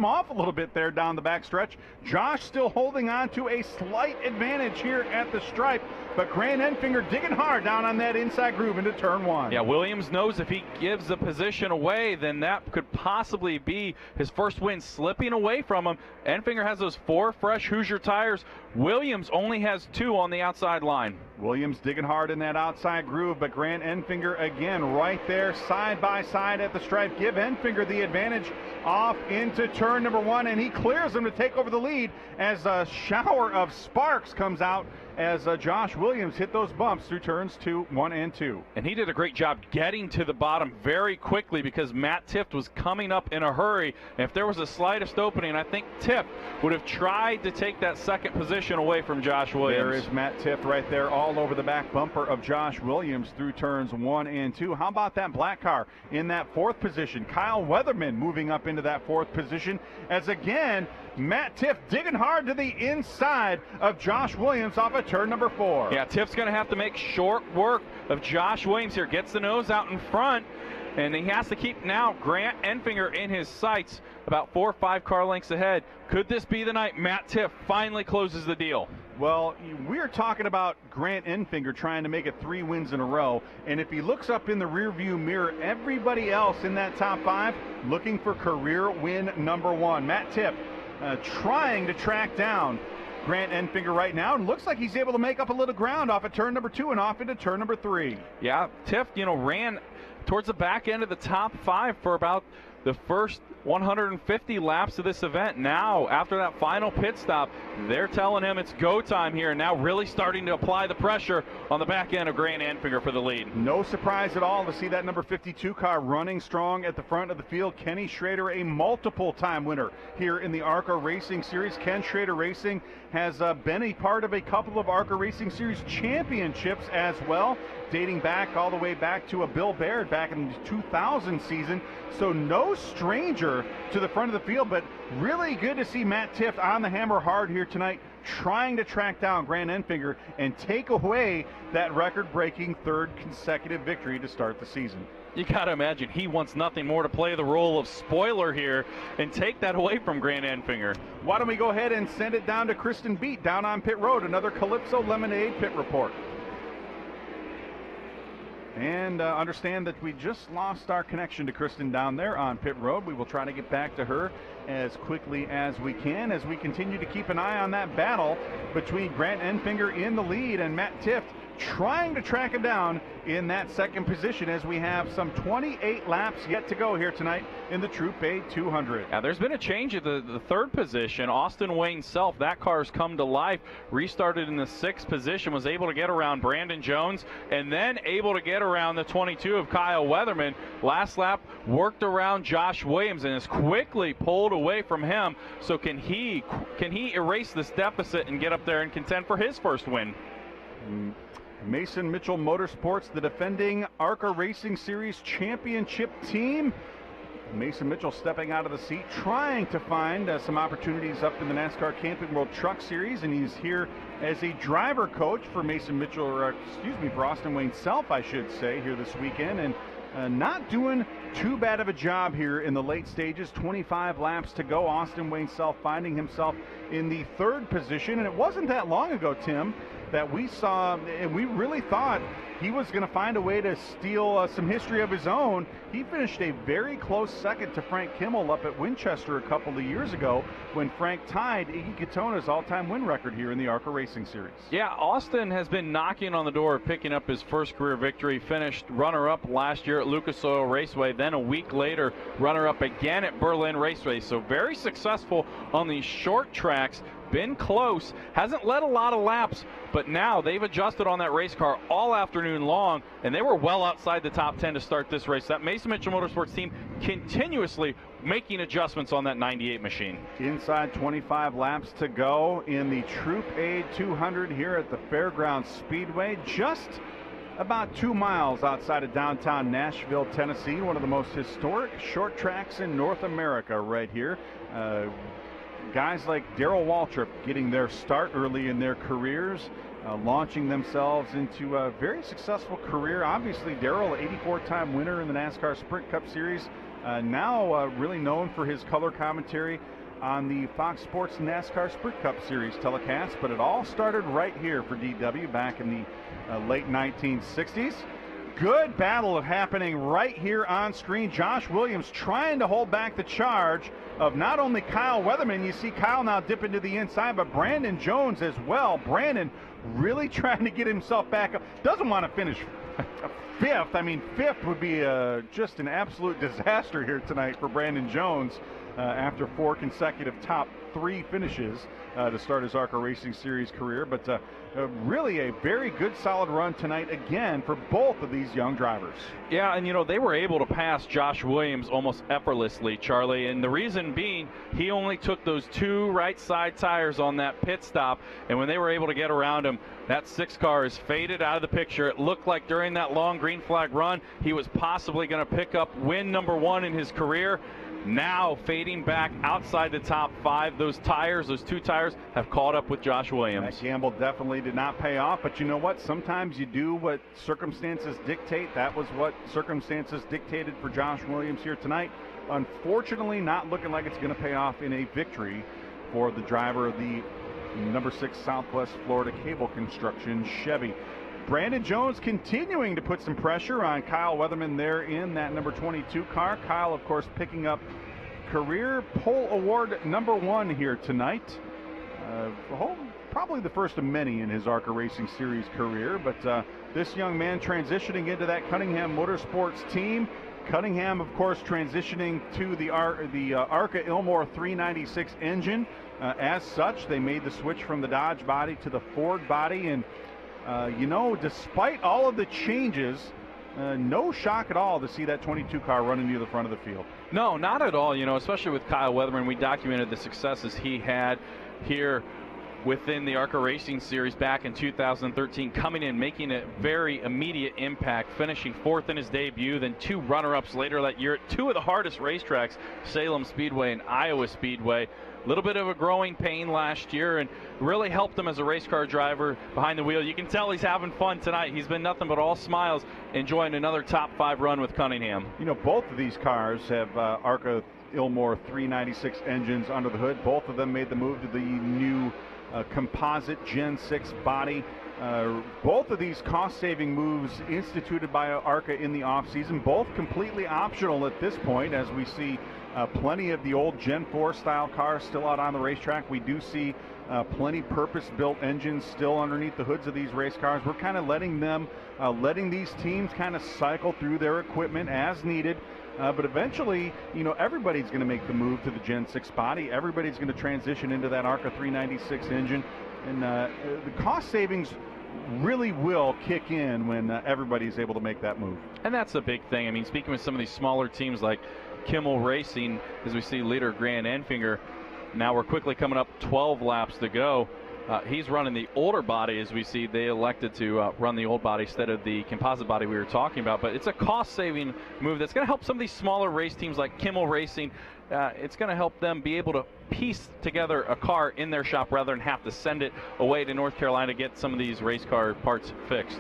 off a little bit there down the backstretch. Josh still holding on to a slight advantage here at the stripe, but Grant Enfinger digging hard down on that inside groove into turn 1. Yeah, Williams knows if he gives the position away, then that could possibly be his first win slipping away from him. Enfinger has those 4 fresh Hoosier tires. Williams only has 2 on the outside line. Williams digging hard in that outside groove, but Grant Enfinger again right there side by side at the stripe. Give Enfinger the advantage off into turn number 1, and he clears him to take over the lead as a shower of sparks comes out as Josh Williams hit those bumps through turns 1 and 2. And he did a great job getting to the bottom very quickly because Matt Tifft was coming up in a hurry. And if there was the slightest opening, I think Tifft would have tried to take that second position away from Josh Williams. There is Matt Tifft right there all over the back bumper of Josh Williams through turns 1 and 2. How about that black car in that 4th position? Kyle Weatherman moving up into that 4th position as again Matt Tifft digging hard to the inside of Josh Williams off of turn number 4. Yeah, Tift's going to have to make short work of Josh Williams here. Gets the nose out in front, and he has to keep now Grant Enfinger in his sights about 4 or 5 car lengths ahead. Could this be the night Matt Tifft finally closes the deal? Well, we're talking about Grant Enfinger trying to make it 3 wins in a row, and if he looks up in the rearview mirror, everybody else in that top 5 looking for career win number 1. Matt Tifft trying to track down Grant Enfinger right now, and looks like he's able to make up a little ground off of turn number 2 and off into turn number 3. Yeah, Tifft, ran towards the back end of the top 5 for about the first 150 laps of this event. Now, after that final pit stop, they're telling him it's go time here, and now really starting to apply the pressure on the back end of Grant Enfinger for the lead. No surprise at all to see that number 52 car running strong at the front of the field. Kenny Schrader, a multiple-time winner here in the ARCA Racing Series. Ken Schrader Racing has been a part of a couple of ARCA Racing Series championships as well, dating back all the way back to a Bill Baird back in the 2000 season. So no stranger to the front of the field, but really good to see Matt Tifft on the hammer hard here tonight, trying to track down Grant Enfinger and take away that record-breaking 3rd consecutive victory to start the season. You got to imagine he wants nothing more to play the role of spoiler here and take that away from Grant Enfinger. Why don't we go ahead and send it down to Kristen Beat down on pit road, another Calypso Lemonade pit report. And understand that we just lost our connection to Kristen down there on pit road. We will try to get back to her as quickly as we can as we continue to keep an eye on that battle between Grant Enfinger in the lead and Matt Tifft trying to track him down in that 2nd position as we have some 28 laps yet to go here tonight in the Troop A 200. Now, there's been a change at the 3rd position. Austin Wayne Self, that car's come to life, restarted in the 6th position, was able to get around Brandon Jones, and then able to get around the 22 of Kyle Weatherman. Last lap, worked around Josh Williams and is quickly pulled away from him. So can he erase this deficit and get up there and contend for his first win? Mason Mitchell Motorsports, the defending ARCA Racing Series championship team. Mason Mitchell stepping out of the seat, trying to find some opportunities up in the NASCAR Camping World Truck Series, and he's here as a driver coach for Mason Mitchell, or for Austin Wayne Self, I should say, here this weekend, and not doing too bad of a job here in the late stages. 25 laps to go. Austin Wayne Self finding himself in the 3rd position, and it wasn't that long ago, Tim, that we saw, and we really thought he was going to find a way to steal some history of his own. He finished a very close 2nd to Frank Kimmel up at Winchester a couple of years ago when Frank tied Iggy Katona's all-time win record here in the ARCA Racing Series. Yeah, Austin has been knocking on the door of picking up his first career victory. Finished runner-up last year at Lucas Oil Raceway, then a week later runner-up again at Berlin Raceway. So very successful on these short tracks. Been close, hasn't led a lot of laps, but now they've adjusted on that race car all afternoon long, and they were well outside the top 10 to start this race. That Mason Mitchell Motorsports team continuously making adjustments on that 98 machine. Inside 25 laps to go in the Troop A 200 here at the Fairgrounds Speedway, just about 2 miles outside of downtown Nashville, Tennessee, one of the most historic short tracks in North America right here. Guys like Darrell Waltrip getting their start early in their careers, launching themselves into a very successful career. Obviously, Darrell, 84-time winner in the NASCAR Sprint Cup Series, now really known for his color commentary on the Fox Sports NASCAR Sprint Cup Series telecast. But it all started right here for DW back in the late 1960s. Good battle happening right here on screen. Josh Williams trying to hold back the charge of not only Kyle Weatherman, you see Kyle now dip into the inside, but Brandon Jones as well. Brandon really trying to get himself back up. Doesn't want to finish 5th. I mean, 5th would be just an absolute disaster here tonight for Brandon Jones. after 4 consecutive top 3 finishes to start his ARCA Racing Series career. But really a very good, solid run tonight again for both of these young drivers. Yeah, and they were able to pass Josh Williams almost effortlessly, Charlie, and the reason being he only took those 2 right side tires on that pit stop, and when they were able to get around him, that 6 car is faded out of the picture. It looked like during that long green flag run he was possibly going to pick up win number 1 in his career. Now fading back outside the top 5. Those 2 tires have caught up with Josh Williams. That gamble definitely did not pay off, but you know what? Sometimes you do what circumstances dictate. That was what circumstances dictated for Josh Williams here tonight. Unfortunately, not looking like it's going to pay off in a victory for the driver of the number 6 Southwest Florida Cable Construction Chevy. Brandon Jones continuing to put some pressure on Kyle Weatherman there in that number 22 car. Kyle, of course, picking up career pole award number 1 here tonight. Probably the first of many in his ARCA Racing Series career, but this young man transitioning into that Cunningham Motorsports team. Cunningham, of course, transitioning to the ARCA Ilmor 396 engine. As such, they made the switch from the Dodge body to the Ford body, and despite all of the changes, no shock at all to see that 22 car running near the front of the field. No, not at all, especially with Kyle Weatherman. We documented the successes he had here within the ARCA Racing Series back in 2013, coming in, making a very immediate impact, finishing 4th in his debut, then 2 runner-ups later that year at 2 of the hardest racetracks, Salem Speedway and Iowa Speedway. A little bit of a growing pain last year and really helped him as a race car driver behind the wheel. You can tell he's having fun tonight. He's been nothing but all smiles, enjoying another top 5 run with Cunningham. Both of these cars have ARCA Ilmor 396 engines under the hood. Both of them made the move to the new composite Gen 6 body. Both of these cost-saving moves instituted by ARCA in the off-season, both completely optional at this point, as we see plenty of the old Gen 4 style cars still out on the racetrack. We do see plenty purpose-built engines still underneath the hoods of these race cars. We're kind of letting these teams kind of cycle through their equipment as needed. But eventually, everybody's going to make the move to the Gen 6 body. Everybody's going to transition into that ARCA 396 engine. And the cost savings really will kick in when everybody's able to make that move. And that's a big thing. I mean, speaking with some of these smaller teams like Kimmel Racing, as we see leader Grant Enfinger, now we're quickly coming up 12 laps to go. He's running the older body, as we see. They elected to run the old body instead of the composite body we were talking about. But it's a cost-saving move that's going to help some of these smaller race teams like Kimmel Racing. It's going to help them be able to piece together a car in their shop rather than have to send it away to North Carolina to get some of these race car parts fixed.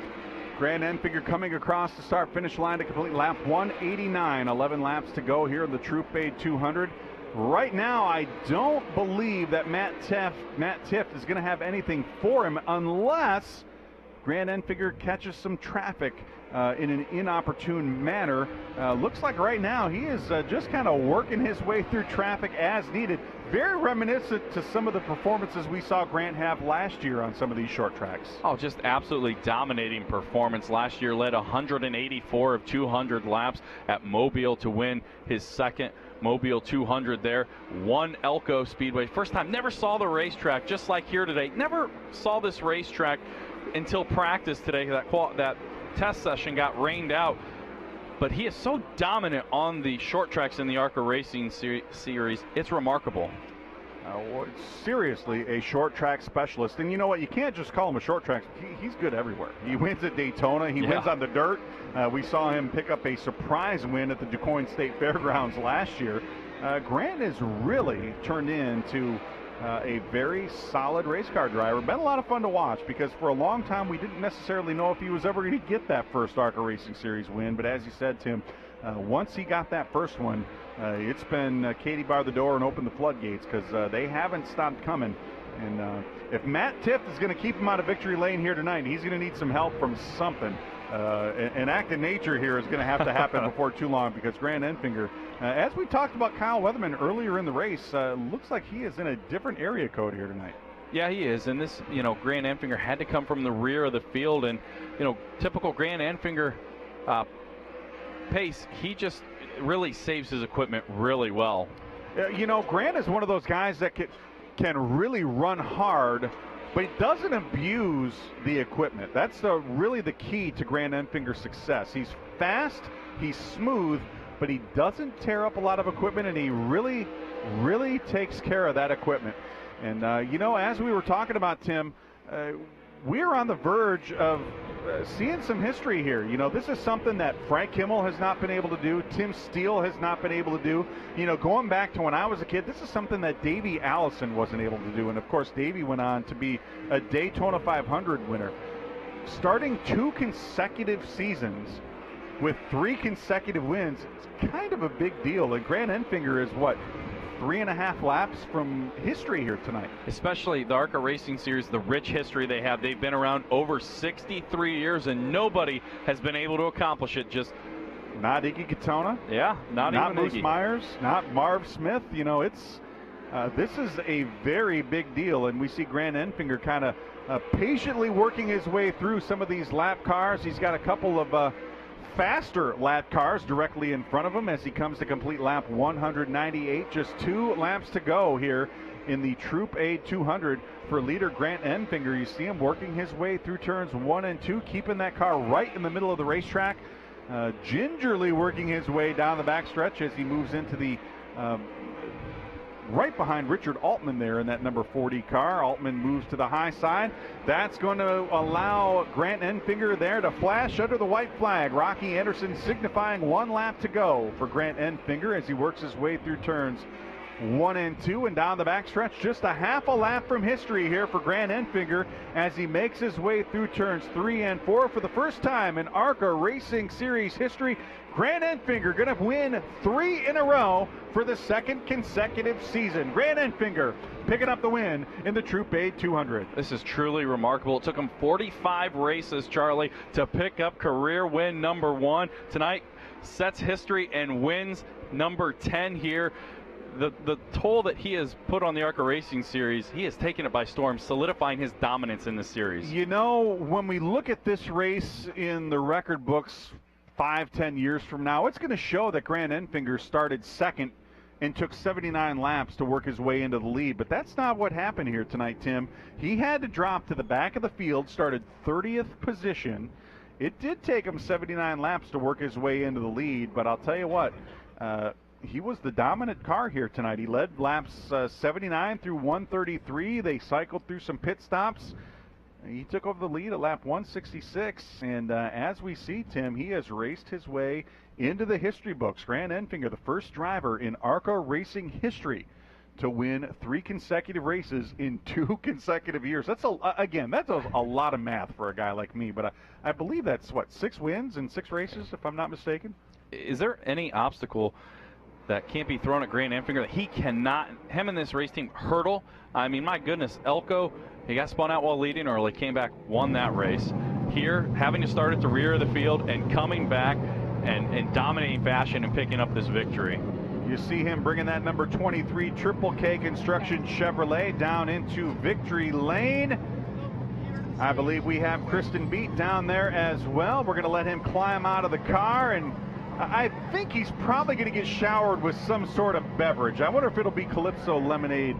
Grant Enfinger coming across the start-finish line to complete lap 189. 11 laps to go here in the Troop Aid 200. Right now, I don't believe that Matt Tift is going to have anything for him unless Grant Enfinger catches some traffic in an inopportune manner. Looks like right now he is just kind of working his way through traffic as needed. Very reminiscent to some of the performances we saw Grant have last year on some of these short tracks. Oh, just absolutely dominating performance. Last year led 184 of 200 laps at Mobile to win his second Mobile 200 there. Won Elko Speedway. First time, never saw the racetrack, just like here today. Never saw this racetrack until practice today. That test session got rained out. But he is so dominant on the short tracks in the ARCA Racing series. It's remarkable. Seriously, a short track specialist. And you know what? You can't just call him a short track. He's good everywhere. He wins at Daytona. He wins on the dirt. We saw him pick up a surprise win at the DuQuoin State Fairgrounds last year. Grant has really turned into a very solid race car driver. Been a lot of fun to watch because for a long time we didn't necessarily know if he was ever going to get that first ARCA Racing Series win. But as you said, Tim, once he got that first one, it's been Katie bar the door and open the floodgates because they haven't stopped coming. And if Matt Tift is going to keep him out of victory lane here tonight, he's going to need some help from something. An act of nature here is going to have to happen before too long because Grant Enfinger, as we talked about Kyle Weatherman earlier in the race, looks like he is in a different area code here tonight. Yeah, he is. And this, Grant Enfinger had to come from the rear of the field. And, typical Grant Enfinger pace, he just really saves his equipment really well. You know, Grant is one of those guys that can really run hard, but he doesn't abuse the equipment. That's really the key to Grant Enfinger's success. He's fast, he's smooth, but he doesn't tear up a lot of equipment, and he really, really takes care of that equipment. And, you know, as we were talking about, Tim, we're on the verge of seeing some history here. You know, this is something that Frank Kimmel has not been able to do. Tim Steele has not been able to do. You know, going back to when I was a kid, this is something that Davey Allison wasn't able to do. And, of course, Davey went on to be a Daytona 500 winner. Starting 2 consecutive seasons with 3 consecutive wins, it's kind of a big deal. And Grant Enfinger is, what, 3.5 laps from history here tonight. Especially the ARCA Racing Series, the rich history they have. They've been around over 63 years, and nobody has been able to accomplish it. Just not Iggy Katona. Yeah, not even Moose Iggy. Myers, not Marv Smith. You know, it's this is a very big deal, and we see Grant Enfinger kind of patiently working his way through some of these lap cars. He's got a couple of faster lap cars directly in front of him as he comes to complete lap 198. Just 2 laps to go here in the Troop A 200 for leader Grant Enfinger. You see him working his way through turns 1 and 2, keeping that car right in the middle of the racetrack, gingerly working his way down the backstretch as he moves into the right behind Richard Altman there in that number 40 car. Altman moves to the high side. That's going to allow Grant Enfinger there to flash under the white flag. Rocky Anderson signifying 1 lap to go for Grant Enfinger as he works his way through turns 1 and 2 and down the backstretch. Just a half a lap from history here for Grant Enfinger as he makes his way through turns 3 and 4 for the first time in ARCA Racing Series history. Grant Enfinger going to win 3 in a row for the 2nd consecutive season. Grant Enfinger picking up the win in the Troop A 200. This is truly remarkable. It took him 45 races, Charlie, to pick up career win number 1. Tonight sets history and wins number 10 here. The toll that he has put on the ARCA Racing Series, he has taken it by storm, solidifying his dominance in the series. You know, when we look at this race in the record books 5-10 years from now, it's going to show that Grant Enfinger started second and took 79 laps to work his way into the lead. But that's not what happened here tonight, Tim. He had to drop to the back of the field, started 30th position. It did take him 79 laps to work his way into the lead, but I'll tell you what, he was the dominant car here tonight. He led laps 79 through 133. They cycled through some pit stops. He took over the lead at lap 166, and as we see, Tim, he has raced his way into the history books. Grant Enfinger, the first driver in ARCA Racing history to win 3 consecutive races in 2 consecutive years. That's a lot of math for a guy like me, but I believe that's, what, 6 wins in 6 races, if I'm not mistaken? Is there any obstacle that can't be thrown at Grant Enfinger that he cannot, him and this race team, hurdle? I mean, my goodness, Elko, he got spun out while leading early, came back, won that race. Here, having to start at the rear of the field and coming back and in dominating fashion and picking up this victory. You see him bringing that number 23 Triple K Construction Chevrolet down into victory lane. I believe we have Kristen Beat down there as well. We're going to let him climb out of the car, and I think he's probably going to get showered with some sort of beverage. I wonder if it'll be Calypso Lemonade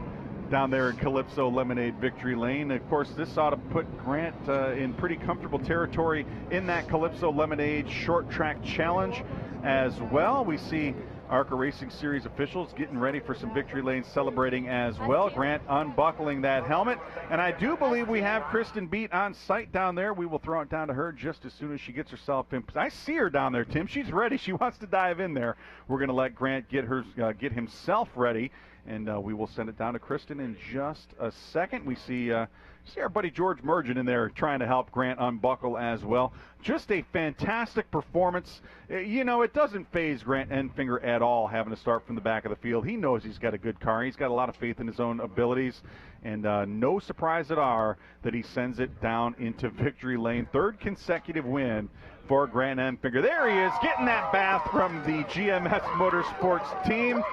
down there in Calypso Lemonade victory lane. Of course, this ought to put Grant in pretty comfortable territory in that Calypso Lemonade short track challenge as well. We see ARCA Racing Series officials getting ready for some victory lane celebrating as well. Grant unbuckling that helmet. And I do believe we have Kristen Beat on site down there. We will throw it down to her just as soon as she gets herself in. I see her down there, Tim. She's ready. She wants to dive in there. We're going to let Grant get himself ready, and we will send it down to Kristen in just a second. We see our buddy George Mergen in there trying to help Grant unbuckle as well. Just a fantastic performance. You know, it doesn't faze Grant Enfinger at all having to start from the back of the field. He knows he's got a good car. He's got a lot of faith in his own abilities, and no surprise at all that he sends it down into victory lane. 3rd consecutive win for Grant Enfinger. There he is, getting that bath from the GMS Motorsports team.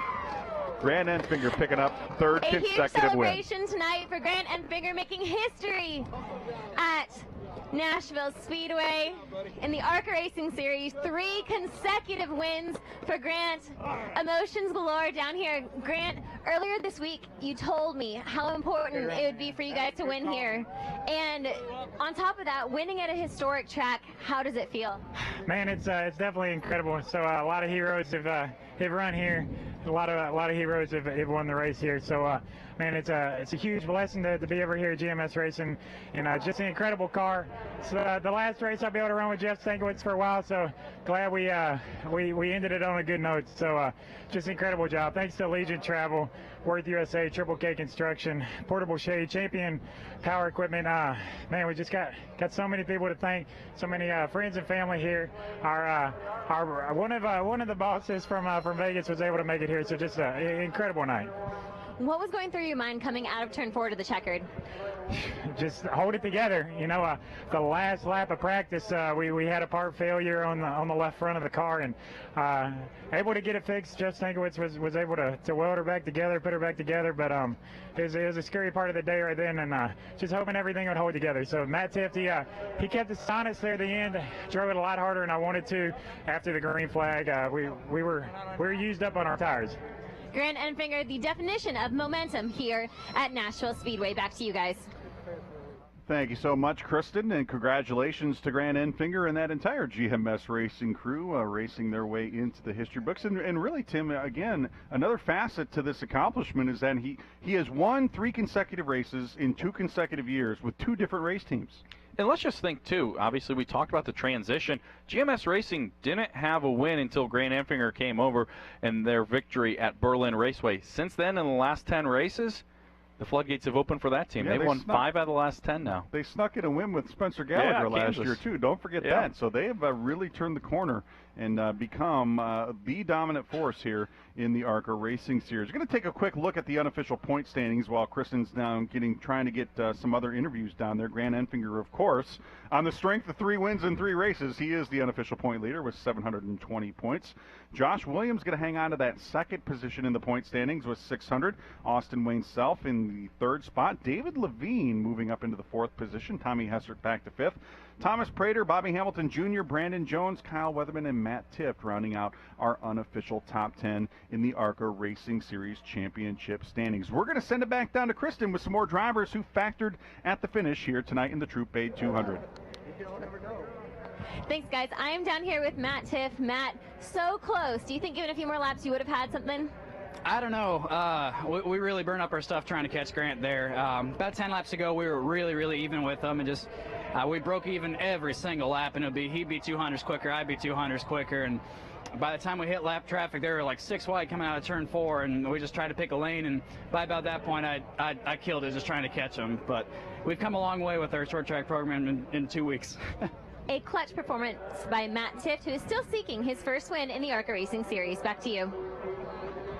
Grant Enfinger picking up third A huge consecutive win. celebration tonight for Grant Enfinger, making history at Nashville Speedway in the ARCA Racing Series. 3 consecutive wins for Grant. Emotions galore down here. Grant, earlier this week you told me how important it would be for you guys to win here. And on top of that, winning at a historic track, how does it feel? Man, it's definitely incredible. So a lot of heroes have run here. A lot of heroes have won the race here. So man, it's a huge blessing to be over here at GMS Racing, and just an incredible car. So the last race I'll be able to run with Jeff Stankiewicz for a while. So glad we ended it on a good note. So just incredible job. Thanks to Allegiant Travel, Worth USA, Triple K Construction, Portable Shade, Champion Power Equipment. Man, we just got so many people to thank. So many friends and family here. Our one of the bosses from Vegas was able to make it here. So just an incredible night. What was going through your mind coming out of turn 4 to the checkered? Just hold it together. You know, the last lap of practice, we had a part failure on the left front of the car, and able to get it fixed. Jeff Stankiewicz was able to weld her back together, put her back together, but it was a scary part of the day right then, and just hoping everything would hold together. So Matt Tift, he kept us honest there at the end, drove it a lot harder than I wanted to after the green flag. We were used up on our tires. Grant Enfinger, the definition of momentum here at Nashville Speedway. Back to you guys. Thank you so much, Kristen, and congratulations to Grant Enfinger and that entire GMS Racing crew racing their way into the history books. And really, Tim, again, another facet to this accomplishment is that he has won 3 consecutive races in 2 consecutive years with 2 different race teams. And let's just think, too, obviously we talked about the transition. GMS Racing didn't have a win until Grant Enfinger came over and their victory at Berlin Raceway. Since then, in the last 10 races, the floodgates have opened for that team. Yeah, They've won 5 out of the last 10 now. They snuck in a win with Spencer Gallagher last year, too. Don't forget that. So they have really turned the corner and become the dominant force here in the ARCA Racing Series. We're going to take a quick look at the unofficial point standings while Kristen's down trying to get some other interviews down there. Grant Enfinger, of course, on the strength of 3 wins in 3 races, he is the unofficial point leader with 720 points. Josh Williams going to hang on to that 2nd position in the point standings with 600. Austin Wayne Self in the 3rd spot. David Levine moving up into the 4th position. Tommy Hessert back to 5th. Thomas Prater, Bobby Hamilton Jr., Brandon Jones, Kyle Weatherman, and Matt Tift rounding out our unofficial top 10 in the ARCA Racing Series Championship standings. We're going to send it back down to Kristen with some more drivers who factored at the finish here tonight in the Troop A 200. Thanks, guys. I am down here with Matt Tift. Matt, so close. Do you think given a few more laps you would have had something? I don't know. We really burned up our stuff trying to catch Grant there. About 10 laps ago, we were really even with him, and just we broke even every single lap, and he'd be 200s quicker, I'd be 200s quicker, and by the time we hit lap traffic, there were like 6 wide coming out of turn 4, and we just tried to pick a lane, and by about that point, I killed it just trying to catch him. But we've come a long way with our short track program in 2 weeks. A clutch performance by Matt Tift, who is still seeking his first win in the ARCA Racing Series. Back to you.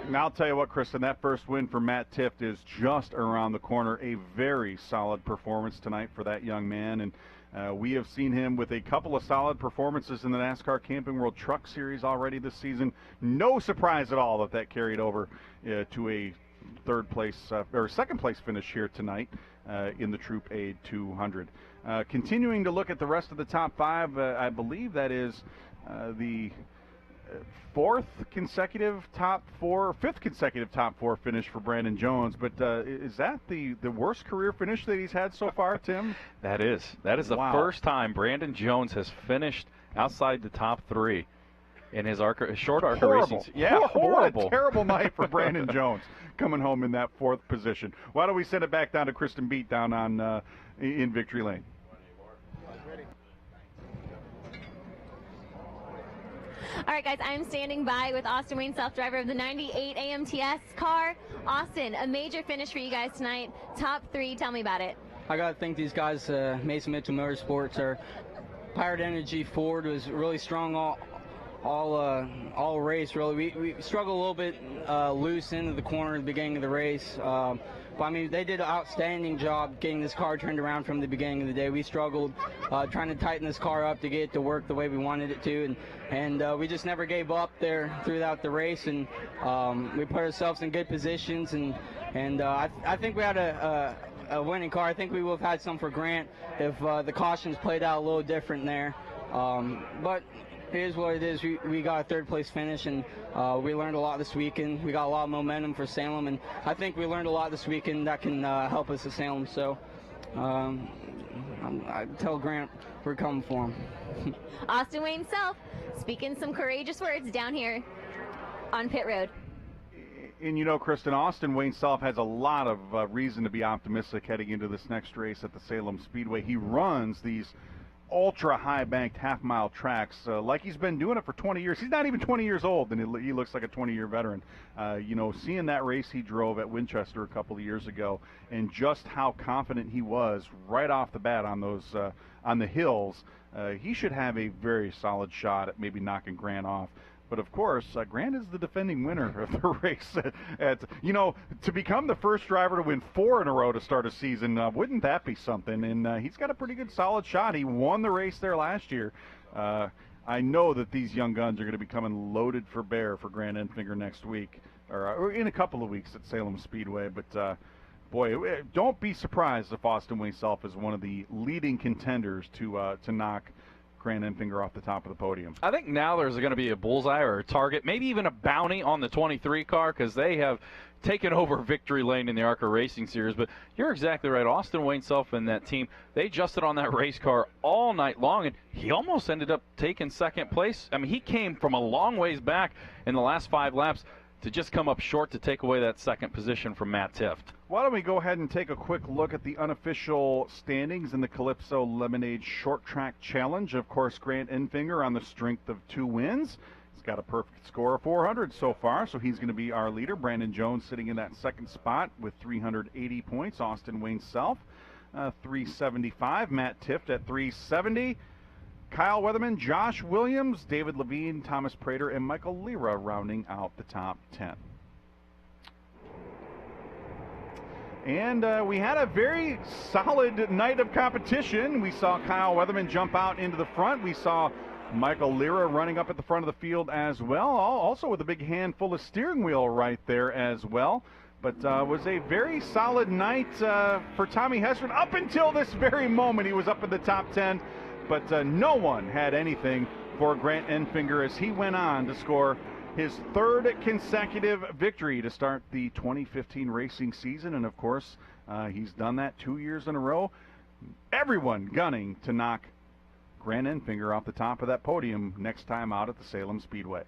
Now, I'll tell you what, Kristen, that first win for Matt Tift is just around the corner. A very solid performance tonight for that young man, and we have seen him with a couple of solid performances in the NASCAR Camping World Truck Series already this season. No surprise at all that carried over to a 2nd place finish here tonight in the Troop A 200. Continuing to look at the rest of the top 5, I believe that is the 5th consecutive top 4 finish for Brandon Jones. But is that the worst career finish that he's had so far, Tim? That is the first time Brandon Jones has finished outside the top 3 in his short ARCA racing. Yeah, horrible. What a terrible night for Brandon Jones coming home in that 4th position. Why don't we send it back down to Kristen Beat down on in Victory Lane. All right, guys, I'm standing by with Austin Wayne, self-driver of the 98 AMTS car. Austin, a major finish for you guys tonight. Top 3, tell me about it. I got to thank these guys, Mason Mitchell Motorsports. Our Powered Energy Ford was really strong all race really. We struggled a little bit loose into the corner at the beginning of the race. But I mean, they did an outstanding job getting this car turned around from the beginning of the day. We struggled trying to tighten this car up to get it to work the way we wanted it to, and we just never gave up there throughout the race, and we put ourselves in good positions, and I think we had a winning car. I think we would have had some for Grant if the cautions played out a little different there. But it is what it is. We got a third-place finish, and we learned a lot this weekend. We got a lot of momentum for Salem, and I think we learned a lot this weekend that can help us at Salem. So I tell Grant we're coming for him. Austin Wayne Self speaking some courageous words down here on pit road. And you know, Kristen, Austin Wayne Self has a lot of reason to be optimistic heading into this next race at the Salem Speedway. He runs these ultra high banked half-mile tracks like he's been doing it for 20 years. He's not even 20 years old, and he looks like a 20-year veteran. You know, seeing that race he drove at Winchester a couple of years ago, and just how confident he was right off the bat on those on the hills, he should have a very solid shot at maybe knocking Grant off. But of course, Grant is the defending winner of the race. You know, to become the first driver to win 4 in a row to start a season, wouldn't that be something? And he's got a pretty good solid shot. He won the race there last year. I know that these young guns are going to be coming loaded for bear for Grant Enfinger next week, or in a couple of weeks at Salem Speedway. But boy, don't be surprised if Austin Wayne Self is one of the leading contenders to knock Grant Enfinger off the top of the podium. I think now there's going to be a bullseye or a target, maybe even a bounty on the 23 car, because they have taken over victory lane in the ARCA Racing Series. But you're exactly right. Austin Wayne Self and that team, they adjusted on that race car all night long, and he almost ended up taking second place. I mean, he came from a long ways back in the last 5 laps to just come up short to take away that second position from Matt Tift. Why don't we go ahead and take a quick look at the unofficial standings in the Calypso Lemonade Short Track Challenge. Of course, Grant Enfinger on the strength of 2 wins. He's got a perfect score of 400 so far, so he's going to be our leader. Brandon Jones sitting in that second spot with 380 points. Austin Wayne Self, 375. Matt Tift at 370. Kyle Weatherman, Josh Williams, David Levine, Thomas Prater, and Michael Lira rounding out the top 10. And we had a very solid night of competition. We saw Kyle Weatherman jump out into the front. We saw Michael Lira running up at the front of the field as well, also with a big handful of steering wheel right there as well. But was a very solid night for Tommy Hessman up until this very moment. He was up in the top 10, but no one had anything for Grant Enfinger as he went on to score his 3rd consecutive victory to start the 2015 racing season. And of course, he's done that 2 years in a row. Everyone gunning to knock Grant Enfinger off the top of that podium next time out at the Salem Speedway.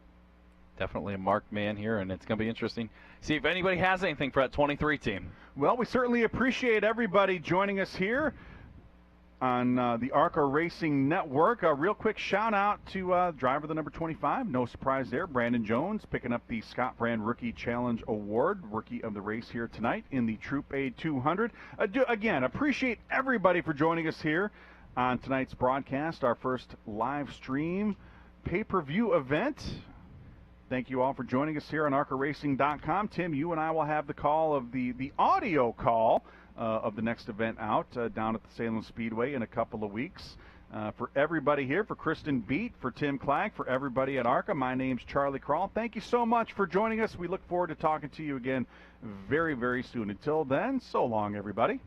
Definitely a marked man here, and it's going to be interesting. See if anybody has anything for that 23 team. Well, we certainly appreciate everybody joining us here on the ARCA Racing Network. A real quick shout out to driver the number 25. No surprise there. Brandon Jones picking up the Scott Brand Rookie Challenge Award, Rookie of the Race here tonight in the Troop A 200. Again, appreciate everybody for joining us here on tonight's broadcast, our first live stream pay-per-view event. Thank you all for joining us here on ARCARacing.com. Tim, you and I will have the call of the audio call of the next event out down at the Salem Speedway in a couple of weeks. For everybody here, for Kristen Beat, for Tim Clagg, for everybody at ARCA, my name's Charlie Krall. Thank you so much for joining us. We look forward to talking to you again very, very soon. Until then, so long, everybody.